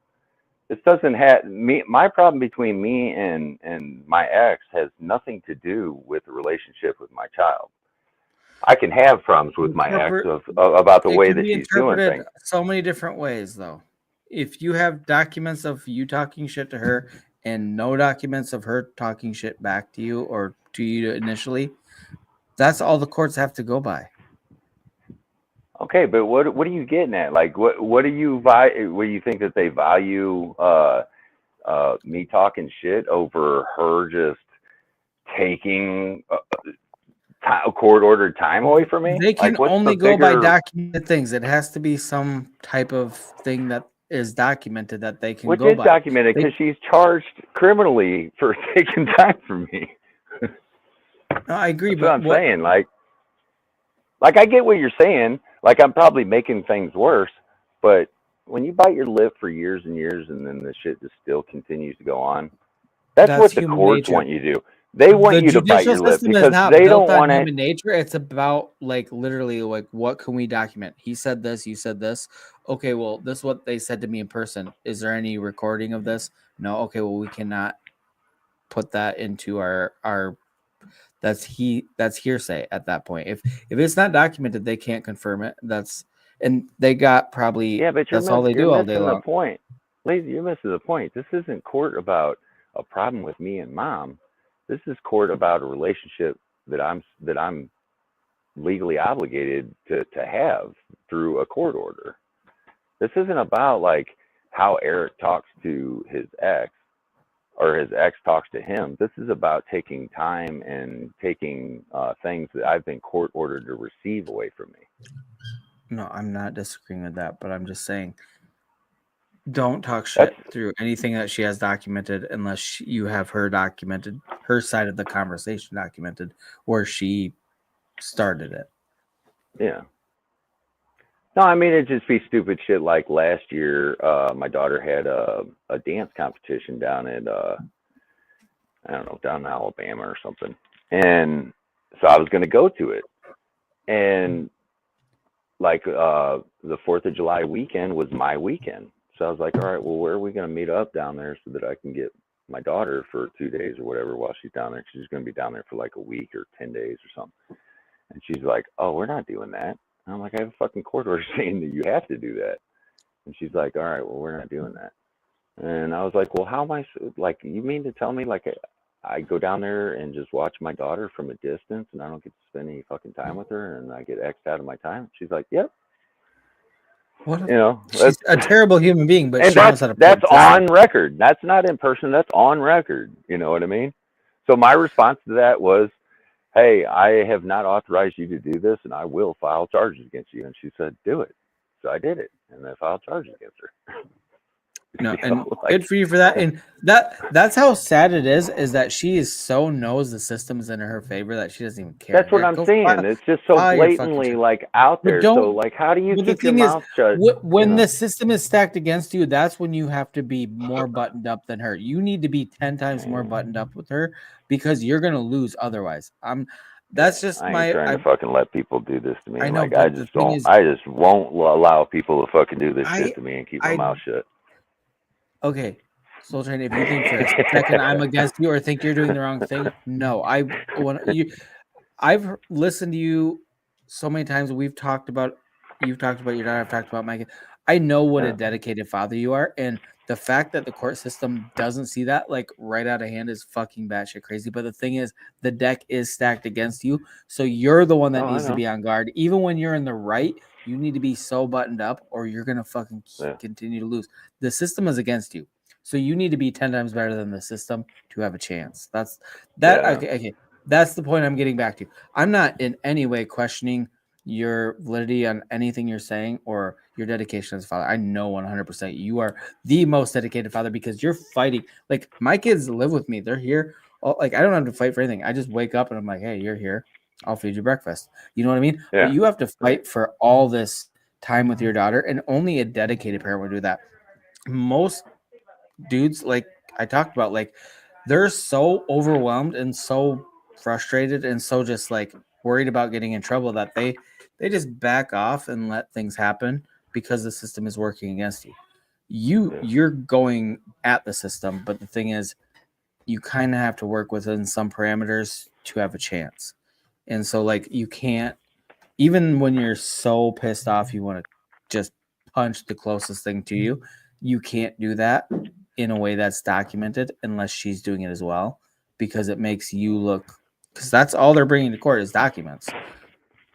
This doesn't have me. My problem between me and my ex has nothing to do with the relationship with my child. I can have problems with my ex about the way that she's doing things. So many different ways, though. If you have documents of you talking shit to her and no documents of her talking shit back to you or to you initially, that's all the courts have to go by. Okay, but what are you getting at? Like, what do you think that they value me talking shit over her just taking court-ordered time away from me? They can only go by documented things. It has to be some type of thing that is documented that they can go by. Which is documented because she's charged criminally for taking time from me. No, I agree. That's what I'm saying. Like I get what you're saying. Like I'm probably making things worse, but when you bite your lip for years and years and then the shit just still continues to go on, that's what the courts want you to do. they want The you to bite judicial your lip system is because not they built don't on want to. human nature. It's about like literally like what can we document? He said this, you said this. Okay, well, this is what they said to me in person. Is there any recording of this? No. Okay, well, we cannot put that into our that's hearsay at that point. If it's not documented, they can't confirm it. And they got probably Yeah, but that's all they you're do all day missing the long. point. Lazy, you're missing the point. This isn't court about a problem with me and mom. This is court about a relationship that I'm legally obligated to have through a court order. This isn't about like how Eric talks to his ex or his ex talks to him. This is about taking time and taking things that I've been court ordered to receive away from me. No, I'm not disagreeing with that, but I'm just saying don't talk shit through anything that she has documented unless you have her side of the conversation documented, where she started it. Yeah. No, I mean, it'd just be stupid shit like last year, my daughter had a dance competition down at, I don't know, down in Alabama or something. And so I was going to go to it. And like the 4th of July weekend was my weekend. So I was like, all right, well, where are we going to meet up down there so that I can get my daughter for 2 days or whatever while she's down there? She's going to be down there for like a week or 10 days or something. And she's like, oh, we're not doing that. And I'm like, I have a fucking court order saying that you have to do that. And she's like, all right, well, we're not doing that. And I was like, well, how am I, like, you mean to tell me, like, I go down there and just watch my daughter from a distance and I don't get to spend any fucking time with her and I get X'd out of my time? She's like, yep. What? You know, She's a terrible human being, but and she knows how to play that's the system. on record. That's not in person. That's on record. You know what I mean? So my response to that was, hey, I have not authorized you to do this, and I will file charges against you. And she said, do it. So I did it, and I filed charges against her. No, You and know, like, good for you for that. And that's how sad it is that she is so knows the system's in her favor that she doesn't even care. that's what Yeah, I'm go saying. It's just so file your fucking blatantly shit. like out But there. don't. So like, how do you But the keep your thing is, mouth shut? when You know? the system is stacked against you, that's when you have to be more buttoned up than her. You need to be 10 times more buttoned up with her because you're gonna lose otherwise. That's just I ain't trying to fucking let people do this to me. I know, Like, but I the just thing don't. is, I just won't allow people to fucking do this I- shit to me and keep my I- mouth shut. Okay, Soul Train, if you think for a second I'm against you or think you're doing the wrong thing, no. I've listened to you so many times. You've talked about your daughter. I've talked about my kid. I know what a dedicated father you are, and the fact that the court system doesn't see that like right out of hand is fucking batshit crazy. But the thing is, the deck is stacked against you, so you're the one that needs to be on guard. Even when you're in the right, you need to be so buttoned up, or you're gonna fucking continue to lose. The system is against you, so you need to be 10 times better than the system to have a chance. That's that. Okay. That's the point I'm getting back to. I'm not in any way questioning your validity on anything you're saying or your dedication as a father. I know 100% you are the most dedicated father because you're fighting. Like, my kids live with me. They're here. Like, I don't have to fight for anything. I just wake up and I'm like, hey, you're here. I'll feed you breakfast. You know what I mean? Yeah. But you have to fight for all this time with your daughter, and only a dedicated parent would do that. Most dudes, like I talked about, like, they're so overwhelmed and so frustrated and so just like worried about getting in trouble that they just back off and let things happen because the system is working against you. You're going at the system, but the thing is, you kind of have to work within some parameters to have a chance. And so, like, you can't, even when you're so pissed off you want to just punch the closest thing to you, you can't do that in a way that's documented unless she's doing it as well, because it makes you look, because that's all they're bringing to court is documents.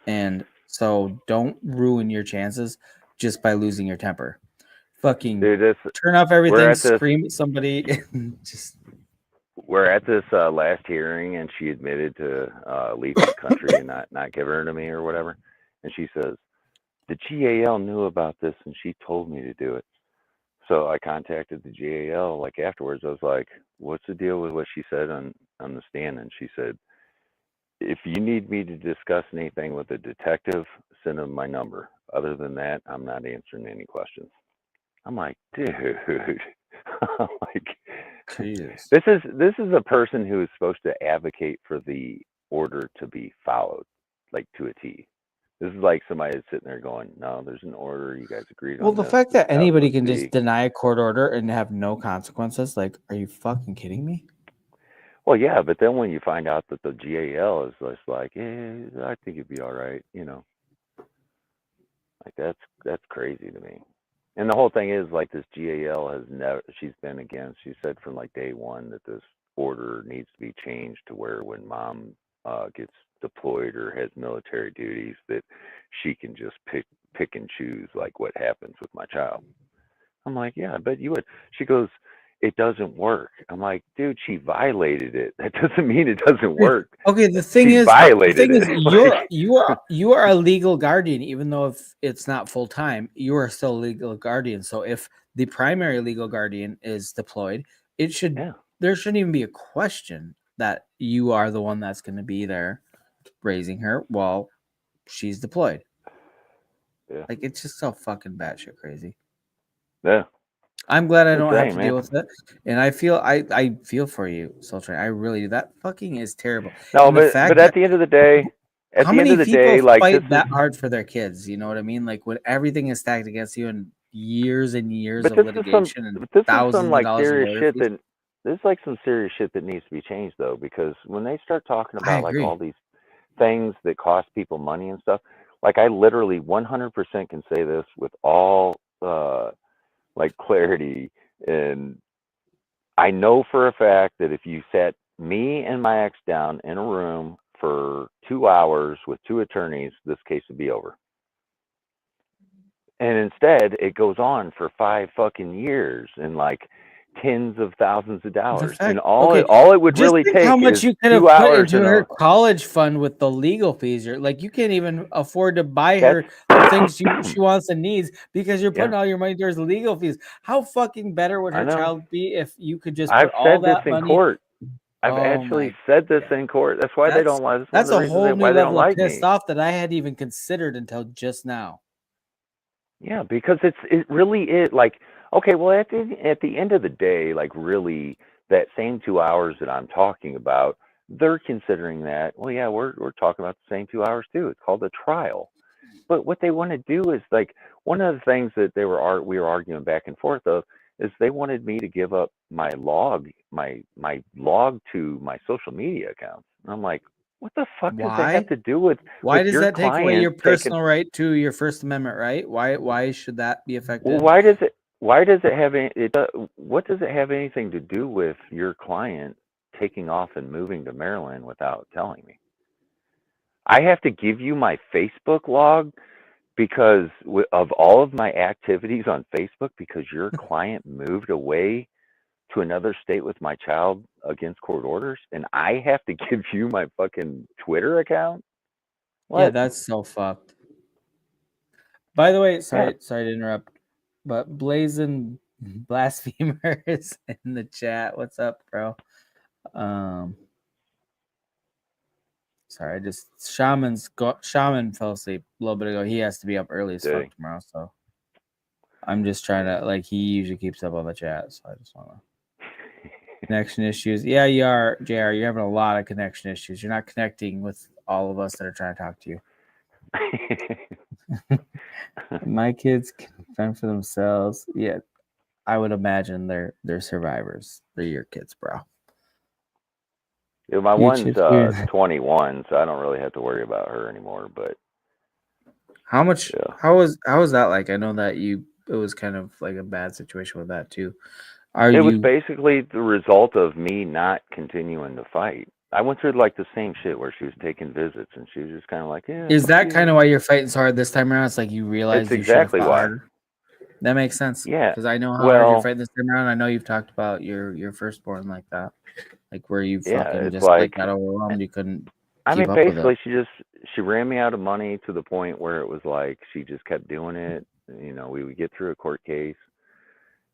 And so don't ruin your chances just by losing your temper. Fucking Dude, turn off everything, scream at somebody, and just. We're at this last hearing, and she admitted to leaving the country and not giving her to me or whatever. And she says, the GAL knew about this, and she told me to do it. So I contacted the GAL, like, afterwards. I was like, what's the deal with what she said on the stand? And she said, if you need me to discuss anything with a detective, send him my number. Other than that, I'm not answering any questions. I'm like, dude. I'm like, Jesus. This is a person who is supposed to advocate for the order to be followed, like to a T. This is like somebody that's sitting there going, "No, there's an order. You guys agreed Well, on the this. fact This that is how it's anybody supposed can to just be." deny a court order and have no consequences, like, are you fucking kidding me? Well, yeah, but then when you find out that the GAL is just like, I think it'd be all right, like that's crazy to me. And the whole thing is like this GAL has never. She's been against. She said from like day one that this order needs to be changed to where when mom gets deployed or has military duties, that she can just pick and choose like what happens with my child. I'm like, yeah, I bet you would. She goes, it doesn't work. I'm like, dude, she violated it. That doesn't mean it doesn't work. Okay, the thing She is, violated it. you are a legal guardian, even though if it's not full time, you are still a legal guardian. So if the primary legal guardian is deployed, Yeah. there shouldn't even be a question that you are the one that's going to be there raising her while she's deployed. Yeah. Like, it's just so fucking batshit crazy. Yeah. I'm glad I Just don't have saying, to deal man. with it, and I feel for you, Soul Train. I really do. That fucking is terrible. No, And the but fact at that the end of the day, how many people fight that hard for their kids? You know what I mean? Like when everything is stacked against you and years of litigation and this is some thousands of like dollars in serious lawyer shit fees. that this is like some serious shit that needs to be changed though, because when they start talking I about like all agree. these things that cost people money and stuff, like I literally 100% can say this with all like clarity, and I know for a fact that if you sat me and my ex down in a room for 2 hours with two attorneys, this case would be over. And instead, it goes on for 5 fucking years and like tens of thousands of The dollars. fact, And okay, all it would just really think how take much is you could 2 have put hours into in her a. college fund with the legal fees. You're like, you can't even afford to buy That's her the things she wants and needs because you're putting yeah, all your money towards legal fees. How fucking better would I her know. child be if you could just I've put all said this that in money? court. I've Oh actually my said this God. in court. That's why they don't like. That's one of That's the a reasons whole new why they don't level of like pissed me. off that I hadn't even considered until just now. Yeah, because it really is like okay, well at the end of the day, like really that same 2 hours that I'm talking about, they're considering that. Well, yeah, we're talking about the same 2 hours too. It's called a trial. But what they want to do is like one of the things that we were arguing back and forth of is they wanted me to give up my log to my social media accounts. And I'm like, what the fuck does that have Why? to do with Why does your that take away client your taking? personal right to your First Amendment right? Why should that be Well, affected? why does it have any, what does it have anything to do with your client taking off and moving to Maryland without telling me? I have to give you my Facebook log because of all of my activities on Facebook because your client moved away to another state with my child against court orders and I have to give you my fucking Twitter account? Yeah, What? that's so fucked. By the way, Yeah. sorry to interrupt, but Blazing Blasphemer is in the chat. What's up, bro? Sorry, Shaman fell asleep a little bit ago. He has to be up early as fuck tomorrow, so I'm just trying to like he usually keeps up on the chat, so I just want to connection issues. Yeah, you are, JR. You're having a lot of connection issues. You're not connecting with all of us that are trying to talk to you. My kids can fend for themselves. Yeah, I would imagine they're survivors. They're your kids, bro. Yeah, my one's YouTube's weird. 21, so I don't really have to worry about her anymore. But How much? yeah, How was that like? I know that it was kind of like a bad situation with that too. it was basically the result of me not continuing to fight. I went through like the same shit where she was taking visits, and she was just kind of like, "Yeah, Is fuck that you." kind of why you're fighting so hard this time around? It's like you It's realize you should have exactly fought why. harder. That makes sense. Yeah. Because I know how hard you're Well, fighting this time around. I know you've talked about your firstborn like that, like where you yeah, fucking it's just like like, got overwhelmed. You couldn't I keep mean, up with it. basically, she ran me out of money to the point where it was like she just kept doing it. You know, we would get through a court case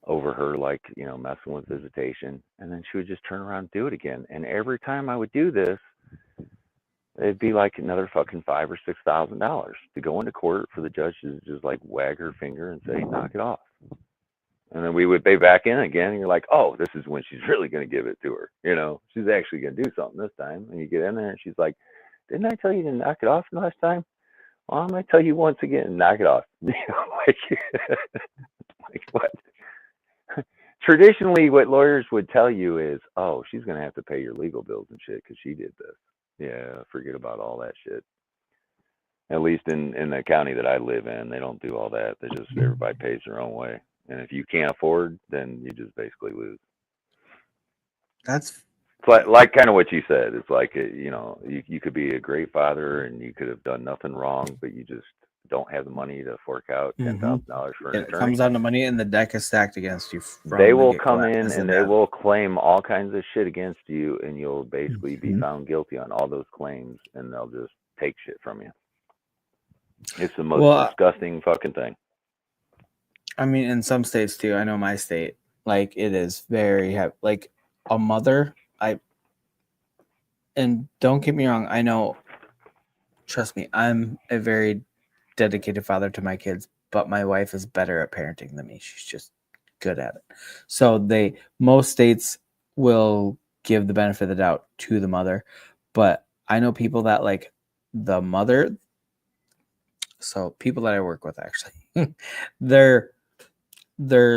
over her, like, you know, messing with visitation, and then she would just turn around and do it again. And every time I would do this, it'd be like another fucking $5,000 or $6,000 to go into court for the judge to just like wag her finger and say, "Knock it off." And then we would pay back in again, and you're like, oh, this is when she's really going to give it to her. She's actually going to do something this time. And you get in there, and she's like, didn't I tell you to knock it off last time? Well, I'm going to tell you once again, knock it off. Like what? Traditionally, what lawyers would tell you is, oh, she's going to have to pay your legal bills and shit because she did this. Yeah, forget about all that shit. At least in the county that I live in, they don't do all that. They just, everybody pays their own way. And if you can't afford, then you just basically lose. That's It's like kind of what you said. It's like, you could be a great father and you could have done nothing wrong, but you just don't have the money to fork out $10,000 for an it attorney. comes down to money, and the deck is stacked against you. They will come in and they will claim all kinds of shit against you, and you'll basically be found guilty on all those claims, and they'll just take shit from you. It's the most disgusting fucking thing. I mean, in some states too. I know my state, like, it is very heavy. Like a mother, and don't get me wrong, I know, trust me, I'm a very dedicated father to my kids, but my wife is better at parenting than me. She's just good at it. So most states will give the benefit of the doubt to the mother, but I know people that like the mother. So people that I work with, actually, they're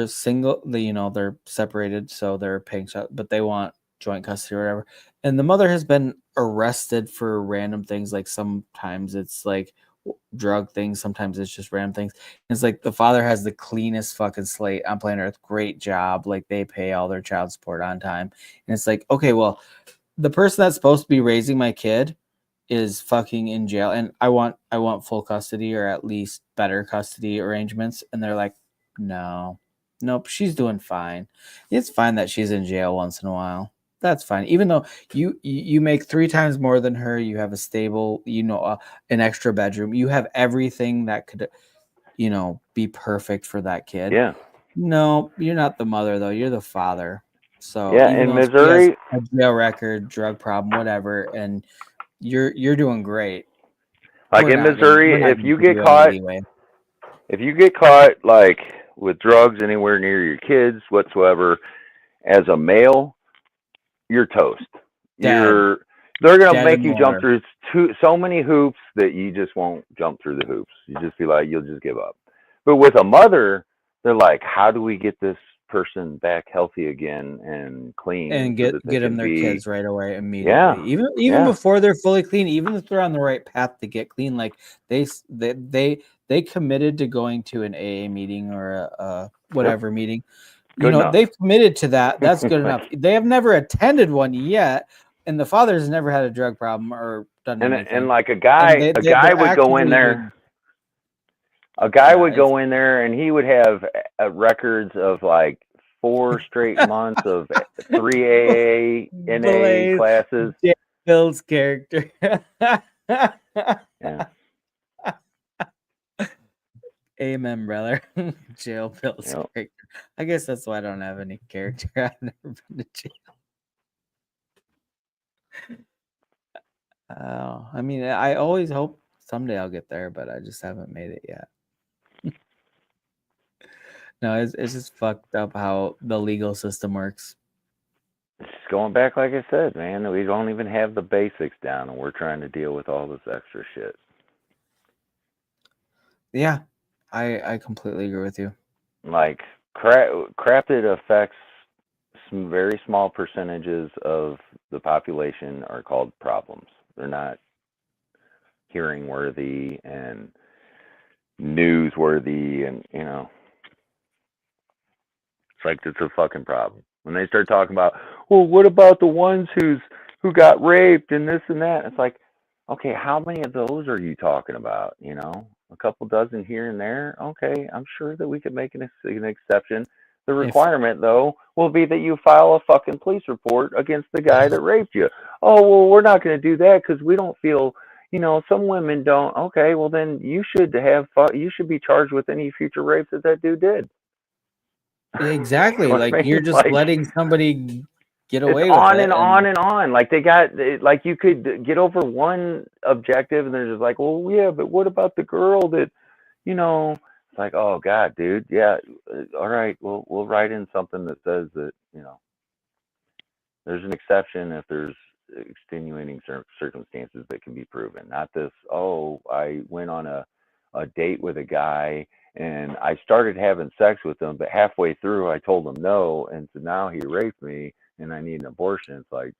single, they're separated, so they're paying, but they want joint custody or whatever. And the mother has been arrested for random things. Like sometimes it's like drug things, sometimes it's just random things. And it's like the father has the cleanest fucking slate on planet Earth. Great job. Like they pay all their child support on time. And it's like, okay, well, the person that's supposed to be raising my kid is fucking in jail, and I want full custody or at least better custody arrangements. And they're like, nope, she's doing fine. It's fine that she's in jail once in a while. That's fine. Even though you make 3 times more than her, you have a stable, an extra bedroom, you have everything that could, be perfect for that kid. Yeah. No, you're not the mother though. You're the father. So yeah, even in though Missouri, she has a jail record, drug problem, whatever, and you're doing great. Like in Missouri, if you get caught like with drugs anywhere near your kids whatsoever, as a male, you're toast. They're gonna make you jump through so many hoops that you just won't jump through the hoops. You just be like, you'll just give up. But with a mother, they're like, how do we get this person back healthy again and clean and get them their kids right away immediately? Yeah. Even before they're fully clean, even if they're on the right path to get clean, like they committed to going to an AA meeting or a whatever meeting. They've committed to that. That's good enough. They have never attended one yet, and the father's never had a drug problem or done anything. And like a guy would go in there. A guy would go in there and he would have records of like 4 straight months of 3 AA, NA classes. Bill's character. Yeah. Amen, brother. Jail Bill's character. I guess that's why I don't have any character. I've never been to jail. I mean, I always hope someday I'll get there, but I just haven't made it yet. No, it's just fucked up how the legal system works. It's going back, like I said, man. We don't even have the basics down, and we're trying to deal with all this extra shit. Yeah, I completely agree with you. Like crap that affects some very small percentages of the population are called problems. They're not hearing worthy and newsworthy, and it's like it's a fucking problem. When they start talking about, well, what about the ones who got raped and this and that? It's like, okay, how many of those are you talking about? A couple dozen here and there. Okay, I'm sure that we could make an exception. The requirement, though, will be that you file a fucking police report against the guy that raped you. Oh, well, we're not going to do that because we don't feel, some women don't. Okay, well, then you should be charged with any future rapes that dude did. Exactly. Like you're just letting somebody get away with it. And on and on. Like you could get over one objective and they're just like, well, yeah, but what about the girl that, It's like, oh God, dude, yeah, all right, we'll write in something that says that there's an exception if there's extenuating circumstances that can be proven. Not this, oh, I went on a date with a guy and I started having sex with him, but halfway through I told him no, and so now he raped me and I need an abortion. It's like,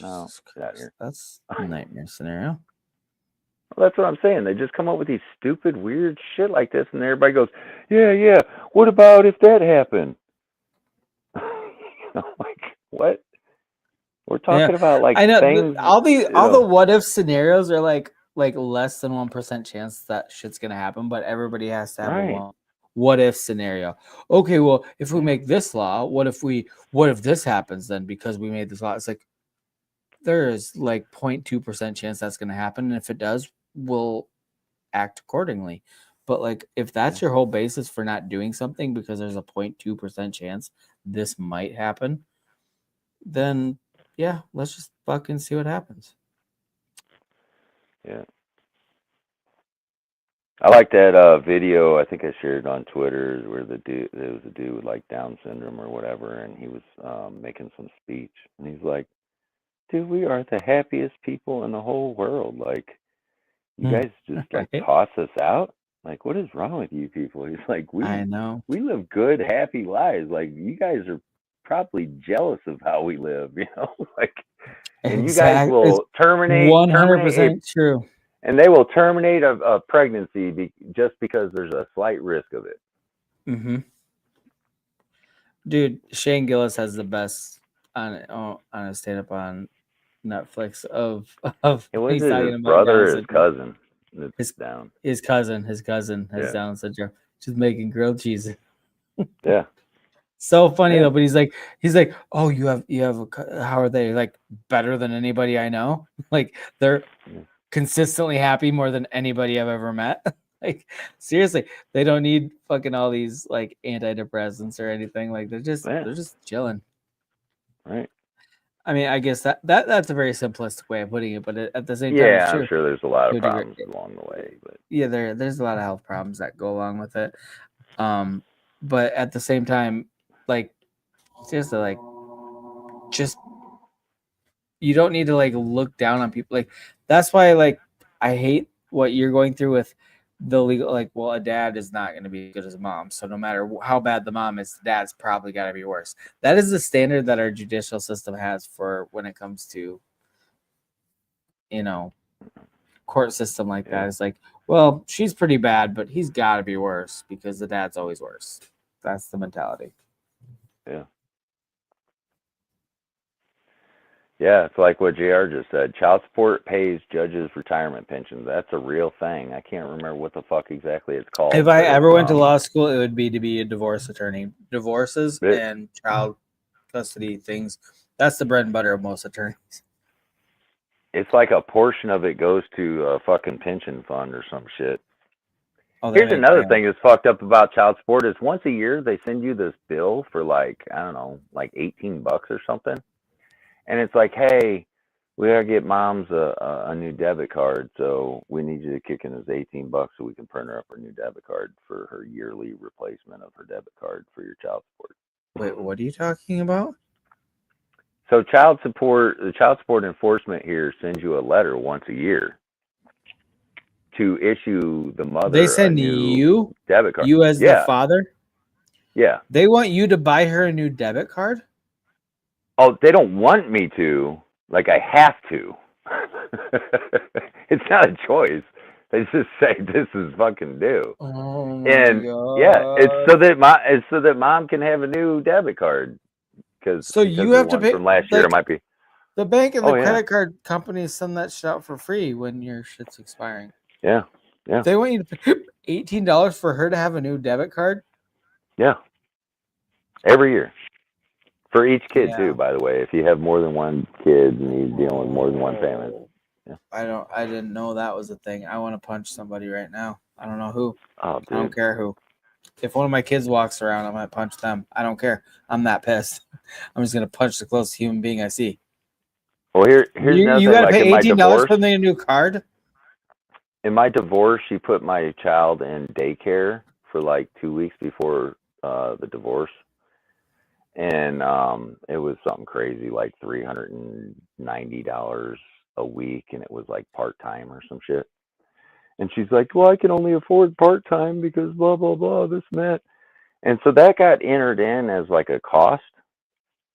no, Jesus get out of Christ. here. That's a nightmare scenario. Well, that's what I'm saying. They just come up with these stupid, weird shit like this, and everybody goes, yeah, what about if that happened? Like, what? We're Yeah, talking about like I know. things, All the what if scenarios are like less than 1% chance that shit's gonna happen, but everybody has to have a right. what if scenario. Okay, well, if we make this law, what if this happens then because we made this law? It's like there is like 0.2% chance that's gonna happen, and if it does, we'll act accordingly. But like if that's your whole basis for not doing something because there's a 0.2% chance this might happen, then yeah, let's just fucking see what happens. Yeah. I like that video. I think I shared on Twitter where there was a dude with like Down syndrome or whatever, and he was making some speech, and he's like, "Dude, we are the happiest people in the whole world. Like, you guys just like Right? toss us out. Like, what is wrong with you people?" He's like, I know. we live good, happy lives. Like, you guys are probably jealous of how we live, like, and you guys Exactly. It's will terminate a 100% true. and they will terminate a pregnancy just because there's a slight risk of it. Mm-hmm. Dude, Shane Gillis has the best on a stand-up on Netflix of It was he's talking his about brother Down or his syndrome. cousin that's down. His cousin has Yeah. Down syndrome. Just making grilled cheese. Yeah. So funny Yeah. though, but he's like, oh, you have how are they like better than anybody I know? Like they're consistently happy more than anybody I've ever met. Like seriously, they don't need fucking all these like antidepressants or anything. Like they're just chilling. Right. I mean, I guess that's a very simplistic way of putting it, but at the same time, Yeah, it's true. I'm sure there's a lot To of a degree. problems along the way, but Yeah, there's a lot of health problems that go along with it. But at the same time, like seriously, like just you don't need to like look down on people. Like that's why like I hate what you're going through with the legal. Like, well, a dad is not going to be as good as a mom. So no matter how bad the mom is, the dad's probably got to be worse. That is the standard that our judicial system has for when it comes to, court system like that. It's like, well, she's pretty bad, but he's got to be worse because the dad's always worse. That's the mentality. yeah. Yeah, it's like what JR just said. Child support pays judges retirement pensions. That's a real thing. I can't remember what the fuck exactly it's called. If I ever went to law school, it would be to be a divorce attorney. Divorces It- and child custody things. That's the bread and butter of most attorneys. It's like a portion of it goes to a fucking pension fund or some shit. Oh, Here's another thing that's fucked up about child support is once a year they send you this bill for like, I don't know, like $18 or something. And it's like, hey, we gotta get mom's a new debit card, so we need you to kick in this $18 so we can print her up her new debit card for her yearly replacement of her debit card for your child support. Wait, what are you talking about? So the child support enforcement here sends you a letter once a year to issue the mother They send a new you debit card. You as the father? Yeah. They want you to buy her a new debit card? Oh, they don't want me to. Like, I have to. It's not a choice. They just say this is fucking due. Oh my God. Yeah, it's so that mom can have a new debit card because you have to pay from last year. It might be the bank and the credit card companies send that shit out for free when your shit's expiring. Yeah. They want you to pay $18 for her to have a new debit card. Yeah, every year. For each kid too, by the way. If you have more than one kid and you're dealing with more than one family. Yeah. I didn't know that was a thing. I want to punch somebody right now. I don't know who. Oh, dude. I don't care who. If one of my kids walks around, I might punch them. I don't care. I'm that pissed. I'm just gonna punch the closest human being I see. Well, here's another you thing. gotta Like pay in my $18 divorce, for a new card. in my divorce, she put my child in daycare for like 2 weeks before the divorce. And it was something crazy, like $390 a week, and it was like part-time or some shit. And she's like, well, I can only afford part-time because blah, blah, blah, this and that. And so that got entered in as like a cost.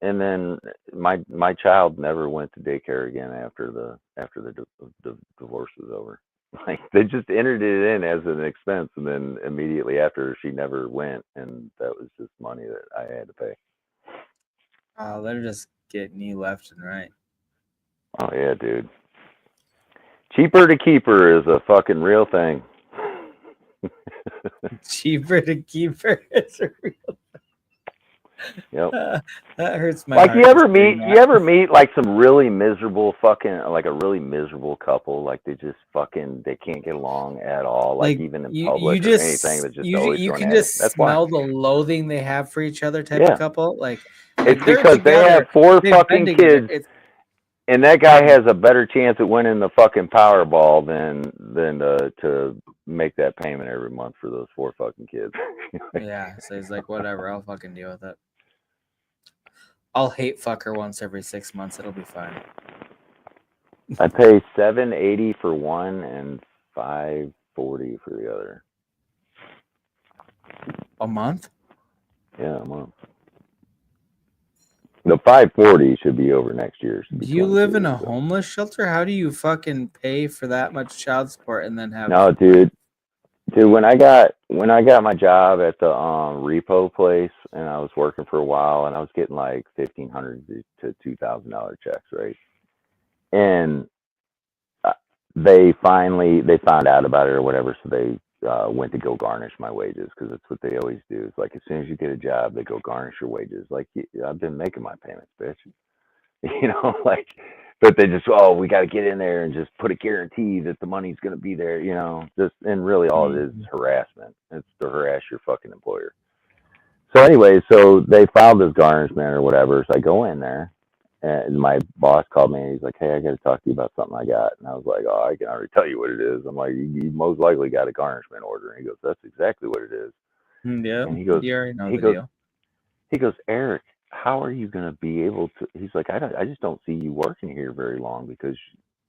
And then my child never went to daycare again after the divorce was over. Like they just entered it in as an expense, and then immediately after she never went, and that was just money that I had to pay. They're just getting you left and right. Oh yeah, dude. Cheaper to keep her is a fucking real thing. Cheaper to keep her is a real. Yep. That hurts my like heart. you ever meet like some really miserable fucking, like a really miserable couple, like they can't get along at all, like even in public or anything, they're just always you going can at it. just That's smell why. the loathing they have for each other type of couple. Like It's they're because together, they have 4 they've fucking been together. kids, and that guy has a better chance at winning the fucking Powerball than to make that payment every month for those 4 fucking kids. Yeah, so he's like, whatever, I'll fucking deal with it. I'll hate fuck her once every 6 months. It'll be fine. I pay $780 for one and $540 for the other. A month? Yeah, a month. The $540 should be over next year. Do you live in a homeless shelter? How do you fucking pay for that much child support and then have? No, dude. When I got my job at the repo place, and I was working for a while, and I was getting like $1,500 to $2,000 checks, right? And they found out about it or whatever, so they went to go garnish my wages, because that's what they always do. It's like as soon as you get a job, they go garnish your wages. Like, I've been making my payments, bitch. You know, like, but they just, we got to get in there and just put a guarantee that the money's going to be there, you know, and really all it is harassment. It's to harass your fucking employer. So anyway, so they filed this garnishment or whatever. So I go in there, and my boss called me and he's like, hey, I got to talk to you about something I got. And I was like, I can already tell you what it is. I'm like, you most likely got a garnishment order. And he goes, that's exactly what it is. Yeah. And he goes, you already know the deal. He goes, Eric, how are you going to be able to? He's like, I just don't see you working here very long, because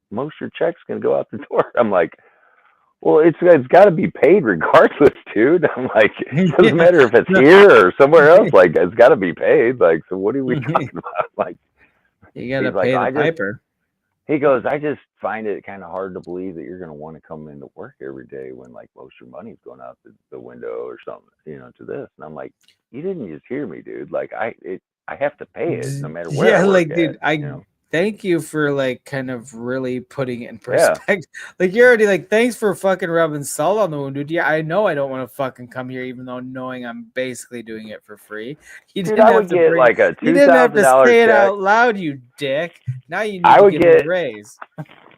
most of your check's going to go out the door. I'm like, well, it's got to be paid regardless, dude. I'm like, it doesn't matter if it's here or somewhere else. Like, it's got to be paid. Like, so what are we talking about? Like, you got to pay the piper. He goes, I just find it kind of hard to believe that you're going to want to come into work every day when like most of your money's going out the window or something, you know, to this. And I'm like, you didn't just hear me, dude. Like, I have to pay it no matter where. Yeah, I work dude, at, thank you for like kind of really putting it in perspective. Yeah. Like, you're already like, thanks for fucking rubbing salt on the wound, dude. Yeah, I know I don't want to fucking come here, even though knowing I'm basically doing it for free. You didn't have to get like a $2,000 you didn't have to say check. It out loud, you dick. Now you need to give me a raise.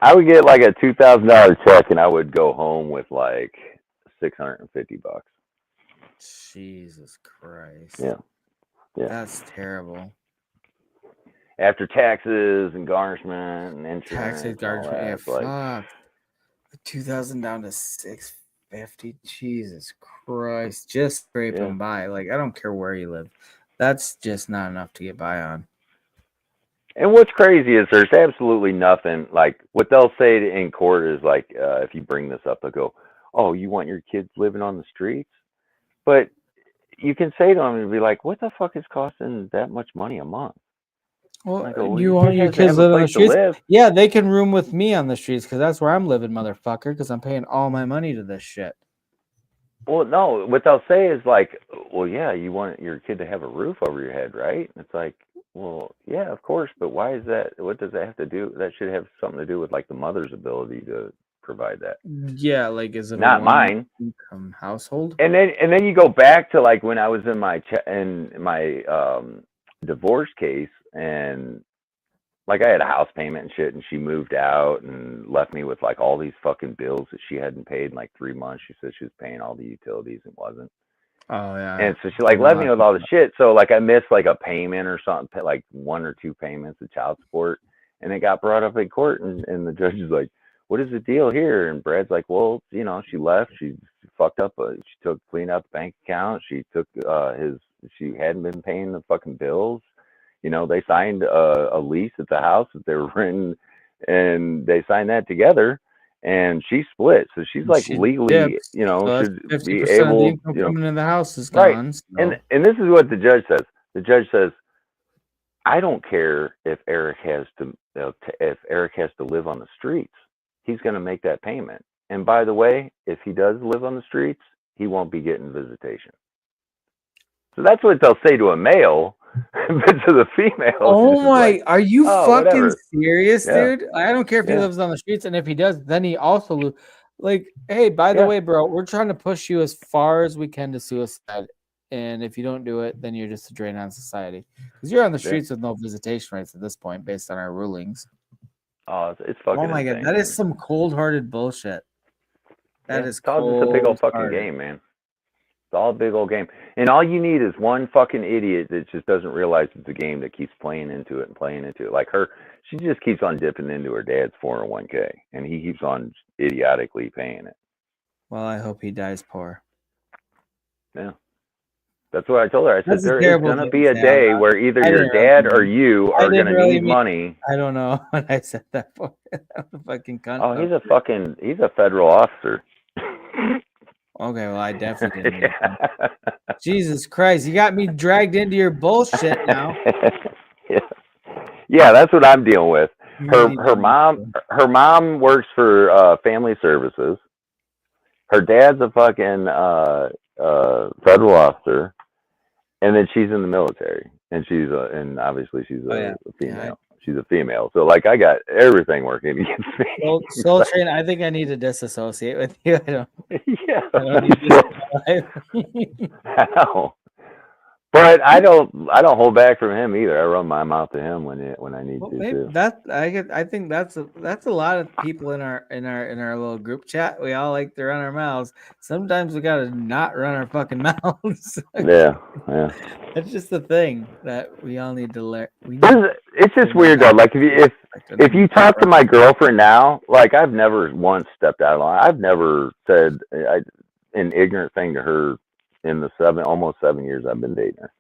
I would get like a $2,000 check, and I would go home with like $650. Jesus Christ. Yeah. That's terrible. After taxes and garnishment and insurance. Taxes, garnishment, fuck. $2,000 down to $650. Jesus Christ. Just scraping by. Like, I don't care where you live. That's just not enough to get by on. And what's crazy is there's absolutely nothing, like, what they'll say in court is like, if you bring this up, they'll go, oh, you want your kids living on the streets? But you can say to them and be like, what the fuck is costing that much money a month? Well, you want your kids living on the streets? Yeah, they can room with me on the streets, because that's where I'm living, motherfucker, because I'm paying all my money to this shit. Well, no, what they'll say is like, well, yeah, you want your kid to have a roof over your head, right? And it's like, well, yeah, of course, but why is that? What does that have to do? That should have something to do with like the mother's ability to provide that. Yeah, like, is it not mine income household? And then you go back to like when I was in my divorce case, and like I had a house payment and shit, and she moved out and left me with like all these fucking bills that she hadn't paid in like 3 months. She said she was paying all the utilities and wasn't. Oh yeah. And so she like left me with all the shit. So like I missed like a payment or something, like 1 or 2 payments of child support, and it got brought up in court, and the judge is like, what is the deal here? And Brad's like, well, you know, she left, she fucked up. She cleaned out the bank account. She took she hadn't been paying the fucking bills. You know, they signed a lease at the house that they were renting, and they signed that together. And she split, so she's like She legally, dips. you know, So that's should be 50% of the able, income you know, coming into the house is right. gone. So. And this is what the judge says. The judge says, I don't care if Eric has to live on the streets. He's going to make that payment. And by the way, if he does live on the streets, he won't be getting visitation. So that's what they'll say to a male, but to the female, Oh my! like, are you fucking whatever. serious, Yeah. dude? I don't care if he Yeah. lives on the streets, and if he does, then he also like. Hey, by the Yeah. way, bro, we're trying to push you as far as we can to suicide, and if you don't do it, then you're just a drain on society because you're on the streets with no visitation rights at this point, based on our rulings. Oh, it's fucking Oh my insane, god, that man. is some cold-hearted bullshit. That is it's all just a big old fucking game, man. It's all a big old game. And all you need is one fucking idiot that just doesn't realize it's a game that keeps playing into it and playing into it. Like her, she just keeps on dipping into her dad's 401k, and he keeps on idiotically paying it. Well, I hope he dies poor. Yeah. That's what I told her. I said, there is going to be a day where either your dad or you are going to need money. I don't know when I said that for fucking cunt. Oh, he's a federal officer. Okay, well, I definitely didn't. Yeah. Jesus Christ, you got me dragged into your bullshit now. Yeah, that's what I'm dealing with. Her mom works for family services. Her dad's a fucking federal officer, and then she's in the military, and and obviously she's a female. Yeah. She's a female, so like I got everything working against me. Soul Train, I think I need to disassociate with you. I don't need to I know. But I don't hold back from him either. I run my mouth to him when I need to too. I think that's a lot of people in our little group chat. We all like to run our mouths. Sometimes we gotta not run our fucking mouths. Yeah. That's just the thing that we all need to learn. It's just weird though. Like if you talk to my girlfriend now, like I've never once stepped out of line. I've never said an ignorant thing to her in the almost 7 years I've been dating her.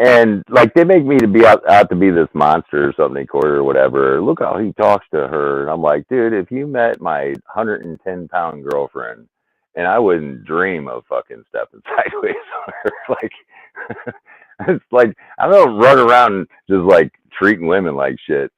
And like they make me to be out to be this monster or something, quarter or whatever. Look how he talks to her. And I'm like, dude, if you met my 110-pound girlfriend, and I wouldn't dream of fucking stepping sideways on her. Like it's like I don't run around just like treating women like shit.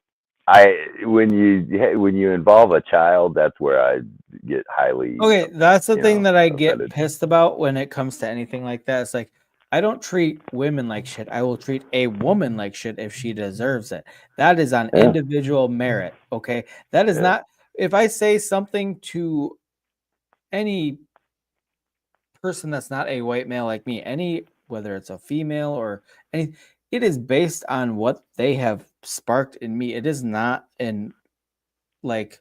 When you involve a child, that's where I get highly that's the thing that I offended. Get pissed about when it comes to anything like that. It's like I don't treat women like shit. I will treat a woman like shit if she deserves it. That is on individual merit. Okay, that is not. If I say something to any person that's not a white male like me, whether it's a female or any, it is based on what they have sparked in me. It is not an like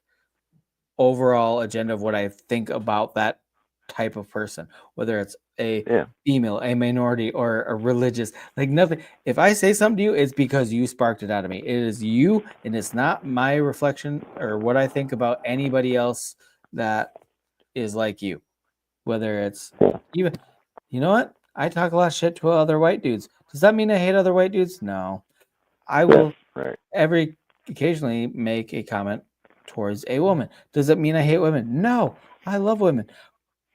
overall agenda of what I think about that type of person, whether it's a female, a minority, or a religious, like nothing. If I say something to you, it's because you sparked it out of me. It is you, and it's not my reflection or what I think about anybody else that is like you. Whether it's even, you know what? I talk a lot of shit to other white dudes. Does that mean I hate other white dudes? No. I will occasionally make a comment towards a woman. Does it mean I hate women? No. I love women.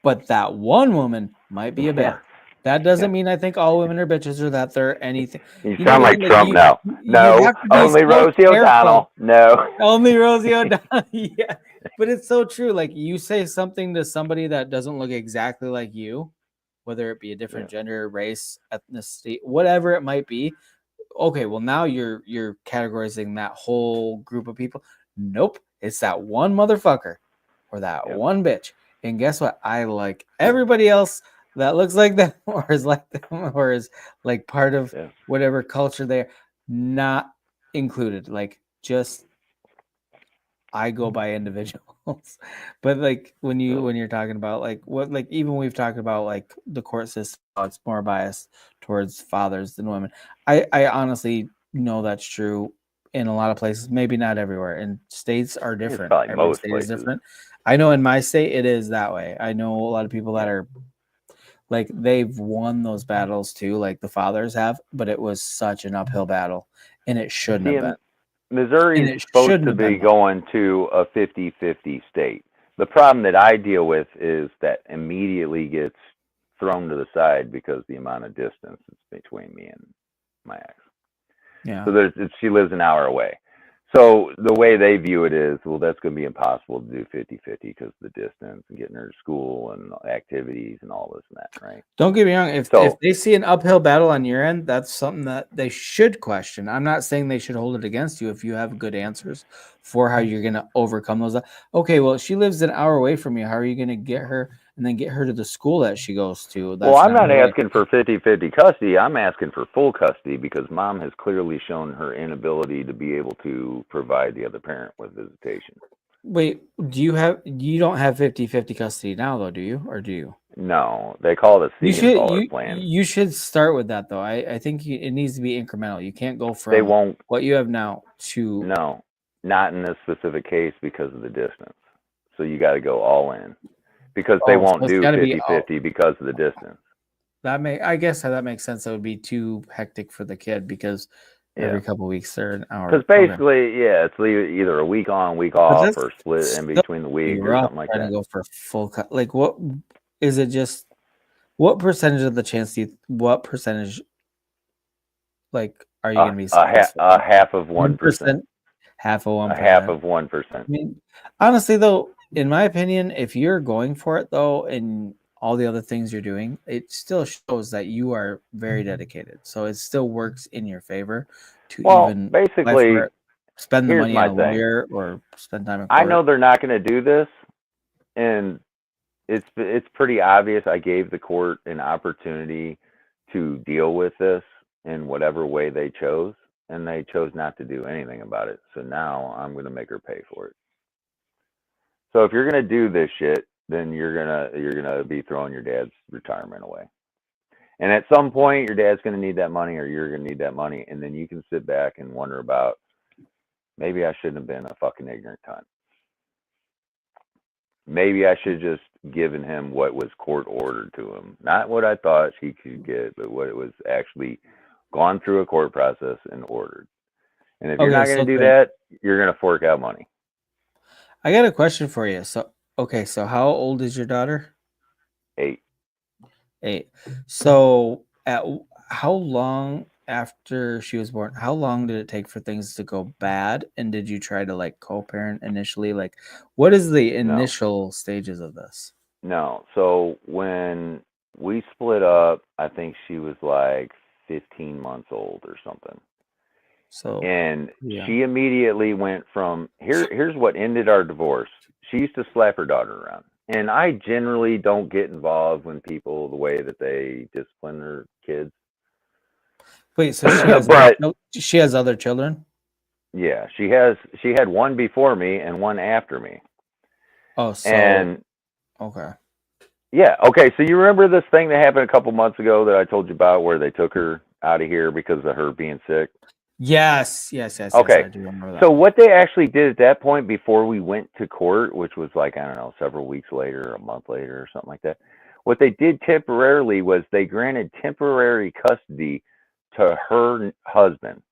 But that one woman might be a bitch. That doesn't mean I think all women are bitches or that they're anything. You sound like Trump now. No, only Rosie O'Donnell. No. Only Rosie O'Donnell. Yeah. But it's so true. Like you say something to somebody that doesn't look exactly like you, whether it be a different gender, race, ethnicity, whatever it might be. Okay, well now you're categorizing that whole group of people. Nope. It's that one motherfucker or that one bitch. And guess what? I like everybody else that looks like them or is like them or is like part of whatever culture they're not included. Like just I go by individuals. But like when you're talking about like what, like even we've talked about like the court system, it's more biased towards fathers than women. I honestly know that's true in a lot of places, maybe not everywhere, and states are different. probably Every most state is places. different. I know in my state it is that way. I know a lot of people that are like they've won those battles too, like the fathers have, but it was such an uphill battle, and it shouldn't have been. Missouri's And it supposed shouldn't to have be been, though. going to a 50-50 state. The problem that I deal with is that immediately gets thrown to the side because the amount of distance is between me and my ex. Yeah. So she lives an hour away. So the way they view it is, well, that's going to be impossible to do 50-50 because of the distance and getting her to school and activities and all this and that, right? Don't get me wrong. If they see an uphill battle on your end, that's something that they should question. I'm not saying they should hold it against you if you have good answers for how you're going to overcome those. Okay, well, she lives an hour away from you. How are you going to get her and then get her to the school that she goes to? Well, I'm not asking for 50-50 custody. I'm asking for full custody because mom has clearly shown her inability to be able to provide the other parent with visitation. Wait, you don't have 50-50 custody now, though, do you? Or do you? No, they call it a see and baller plan. You should start with that, though. I think it needs to be incremental. You can't go from what you have now to... No, not in this specific case because of the distance. So you got to go all in. Because they won't do 50-50 because of the distance. I guess that makes sense. That would be too hectic for the kid because every couple of weeks they're an hour. Because basically, it's either a week on, week off, or split in between the week or something like that. Trying to go for full cut. Like, what is it? Just what percentage of the chance what percentage? Like, are you going to be successful? Half of 1%. Half of 1%. Half of 1%. I mean, honestly, though, in my opinion, if you're going for it, though, and all the other things you're doing, it still shows that you are very dedicated. So it still works in your favor to even basically spend the money on a lawyer or spend time in court. I know they're not going to do this, and it's pretty obvious. I gave the court an opportunity to deal with this in whatever way they chose, and they chose not to do anything about it. So now I'm going to make her pay for it. So if you're going to do this shit, then you're gonna be throwing your dad's retirement away. And at some point, your dad's going to need that money, or you're going to need that money, and then you can sit back and wonder about, maybe I shouldn't have been a fucking ignorant cunt. Maybe I should have just given him what was court ordered to him, not what I thought he could get, but what it was actually gone through a court process and ordered. And if you're not going to do that, you're going to fork out money. I got a question for you. So how old is your daughter? 8. So how long after she was born, how long did it take for things to go bad? And did you try to like co-parent initially? Like, what is the initial stages of this? No. So when we split up, I think she was like 15 months old or something. And she immediately went from here's what ended our divorce. She used to slap her daughter around. And I generally don't get involved when people, the way that they discipline their kids. Wait, so she has other children? Yeah, she had one before me and one after me. Oh, so okay. Yeah, okay. So you remember this thing that happened a couple months ago that I told you about, where they took her out of here because of her being sick? Yes. Okay. I do remember that. So what they actually did at that point, before we went to court, which was like, I don't know, several weeks later, a month later or something like that, what they did temporarily was they granted temporary custody to her husband,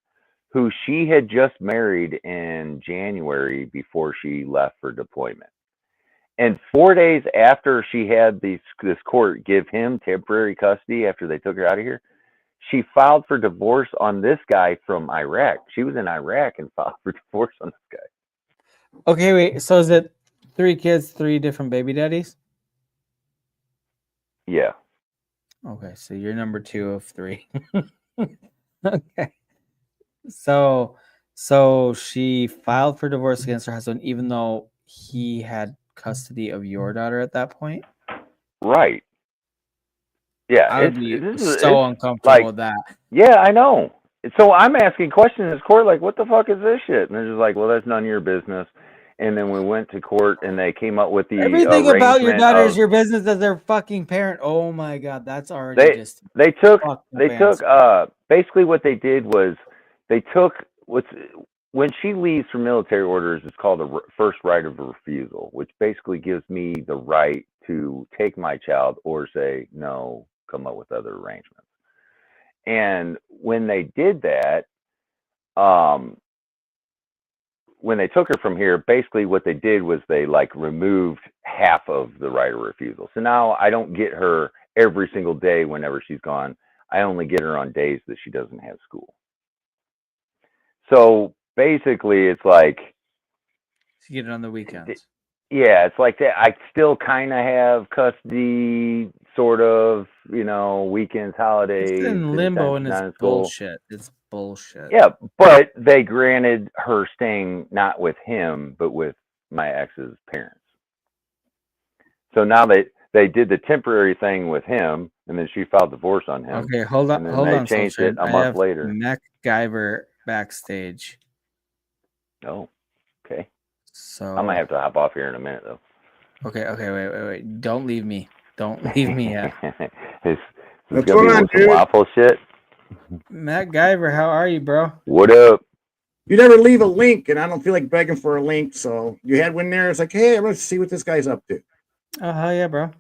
who she had just married in January before she left for deployment. And 4 days after she had this court give him temporary custody after they took her out of here, she filed for divorce on this guy from Iraq. She was in Iraq and filed for divorce on this guy. Okay, wait. So is it 3 kids, 3 different baby daddies? Yeah. Okay, so you're number 2 of 3. Okay. So she filed for divorce against her husband, even though he had custody of your daughter at that point? Right. Yeah, I would be so uncomfortable with that. Yeah, I know. So I'm asking questions in this court, like, what the fuck is this shit? And they're just like, well, that's none of your business. And then we went to court, and they came up with the everything about your daughter is your business as their fucking parent. Oh my god, that's already they took basically what they did was they took when she leaves for military orders, it's called a first right of refusal, which basically gives me the right to take my child or say no, come up with other arrangements. And when they did that, when they took her from here, basically what they did was they like removed half of the right of refusal. So now I don't get her every single day whenever she's gone. I only get her on days that she doesn't have school. So basically it's like, You get it on the weekends. yeah, it's like that. I still kind of have custody, sort of, weekends, holidays. It's in limbo and not in it's school. bullshit. It's bullshit. Yeah, but they granted her staying not with him, but with my ex's parents. So now they did the temporary thing with him, and then she filed divorce on him. Okay, hold on, and then hold they on. changed Soul it a Train. I month have later. MacGyver backstage. Oh, okay. So I might have to hop off here in a minute, though. Okay, wait. Don't leave me. Don't leave me yet. This What's gonna be going on, some dude? waffle shit. MacGyver, how are you, bro? What up? You never leave a link, and I don't feel like begging for a link. So you had one there. It's like, hey, I'm going to see what this guy's up to. Oh, hell yeah, bro.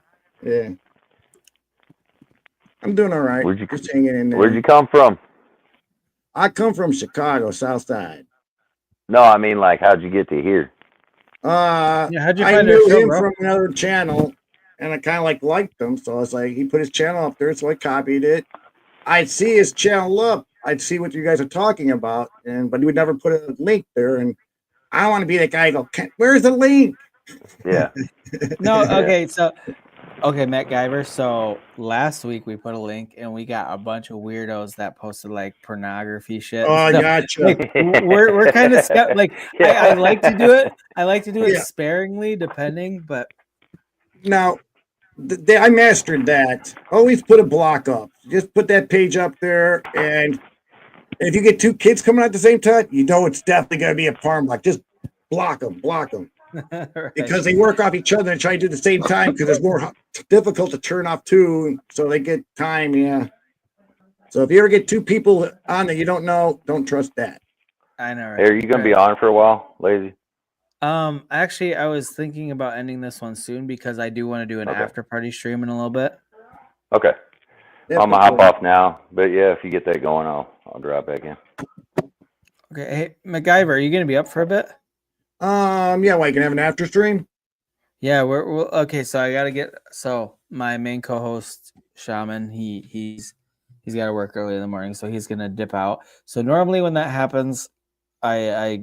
Yeah. I'm doing all right. Just hanging in there. Where'd you come from? I come from Chicago, South Side. No, I mean, like, how'd you get to here? Yeah, how'd you I find our knew show, him bro? from another channel, and I kind of liked him. So I was like, he put his channel up there, so I copied it. I'd see his channel up. I'd see what you guys are talking about, but he would never put a link there. And I want to be that guy. Go, where's the link? Yeah. No, okay, MacGyver. So last week we put a link and we got a bunch of weirdos that posted like pornography shit. Oh, I gotcha. Like, we're kind of like I like to do it. I like to do it Yeah. sparingly, depending. But now, I mastered that. Always put a block up. Just put that page up there, and if you get two kids coming out at the same time, you know it's definitely going to be a farm block. Just block them. Right. Because they work off each other and try to do it at the same time because it's more difficult to turn off two, so they get time. Yeah. So if you ever get two people on that you don't know, don't trust that. I know. Right? Hey, are you gonna be on for a while, Lazy? Actually, I was thinking about ending this one soon because I do want to do an after party stream in a little bit. Okay. Yeah, I'm gonna hop off now, but yeah, if you get that going, I'll drop back in. Okay, hey MacGyver, are you gonna be up for a bit? Yeah, well, you can have an after stream. Yeah, we're okay. So I gotta get my main co-host Shaman. He's got to work early in the morning, so he's gonna dip out. So normally when that happens, I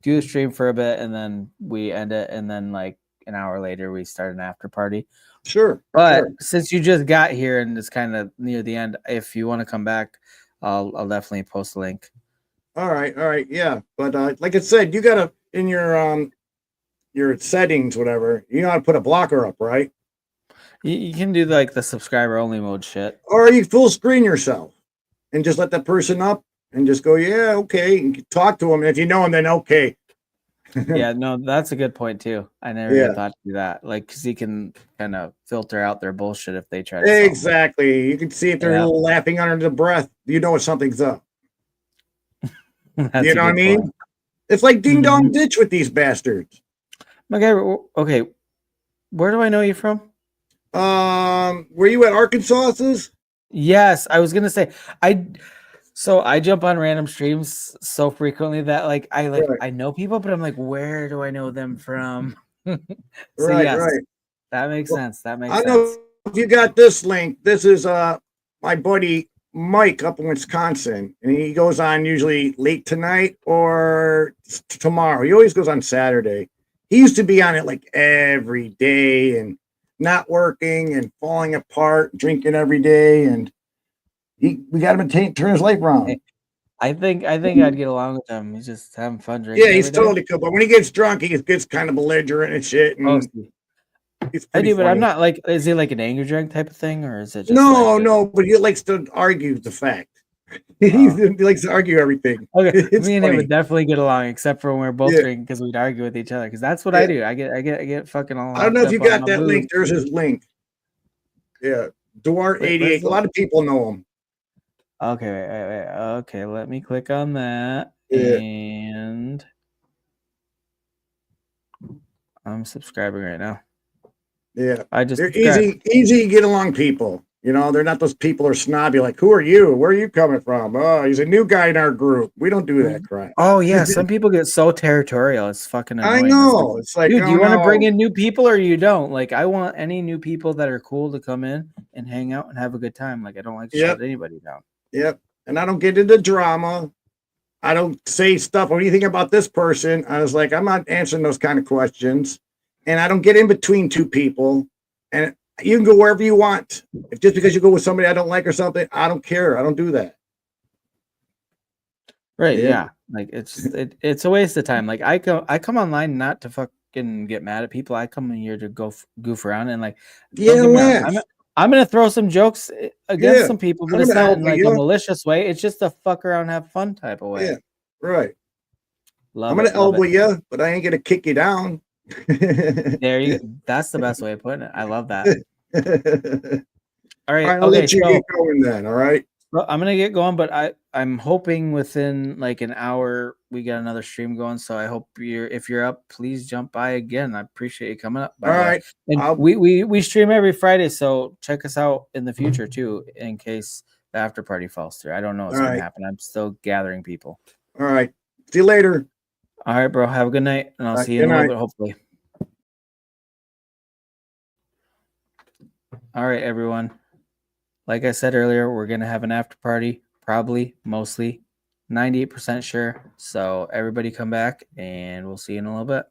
do the stream for a bit and then we end it, and then like an hour later we start an after party. Sure. But since you just got here and it's kind of near the end, if you want to come back, I'll definitely post a link. All right, yeah. But like I said, you gotta in your settings, whatever, you know how to put a blocker up, right? You can do like the subscriber only mode shit, or you full screen yourself and just let that person up and just go, yeah, okay, and talk to them. And if you know them, then okay. Yeah, no, that's a good point too. I never even thought to do that. Like, because you can kind of filter out their bullshit if they try to. Exactly. You can see if they're laughing under the breath. You know something's up. You know what I mean? Point. It's like ding dong ditch with these bastards. Okay, where do I know you from? Were you at Arkansas's? Yes, I was gonna say I jump on random streams so frequently that I know people, but I'm like, where do I know them from? Right. That makes sense. That makes sense. I know if you got this link. This is my buddy Mike up in Wisconsin, and he goes on usually late tonight or tomorrow. He always goes on Saturday. He used to be on it like every day and not working and falling apart, drinking every day, and we got him to turn his life around. I think I'd get along with him. He's just having fun drinking. Yeah, he's totally cool. But when he gets drunk, he gets kind of belligerent and shit. And I do, but I'm not like. Is he like an angry drunk type of thing, or is it just no? But he likes to argue the fact. He likes to argue everything. Okay, me and him would definitely get along, except for when we're both drinking because we'd argue with each other. Because that's what I do. I get fucking all. I don't know if you got that link. There's his link. Yeah, WWIII. A lot of people know him. Okay, wait. Okay, let me click on that. Yeah. And I'm subscribing right now. Yeah. I just They're subscribed. easy get along people. You know, they're not those people who are snobby, like, who are you? Where are you coming from? Oh, he's a new guy in our group. We don't do that crap. Oh yeah, some people get so territorial. It's fucking I annoying. know. It's like, dude, do oh, you want to bring no. in new people or you don't? Like, I want any new people that are cool to come in and hang out and have a good time. Like, I don't like to shut anybody down. Yep. And I don't get into drama. I don't say stuff. What do you think about this person? I was like, I'm not answering those kind of questions. And I don't get in between two people. And you can go wherever you want. If just because you go with somebody I don't like or something, I don't care. I don't do that. Right? Yeah. Like it's a waste of time. Like I come online not to fucking get mad at people. I come in here to go goof around and like don't get me wrong. I'm gonna throw some jokes against some people, but it's not in like a malicious way. It's just a fuck around, have fun type of way. Yeah, right. I'm gonna elbow you, but I ain't gonna kick you down. There you go. That's the best way of putting it. I love that. All right. I'll let you get going then. All right. Well, I'm gonna get going, but I'm hoping within like an hour we got another stream going. So I hope if you're up, please jump by again. I appreciate you coming up. All right. And we stream every Friday, so check us out in the future too, in case the after party falls through. I don't know what's gonna happen. I'm still gathering people. All right. See you later. All right, bro. Have a good night, and I'll see you in a little bit, hopefully. All right, everyone. Like I said earlier, we're going to have an after party, probably, mostly, 98% sure. So everybody come back, and we'll see you in a little bit.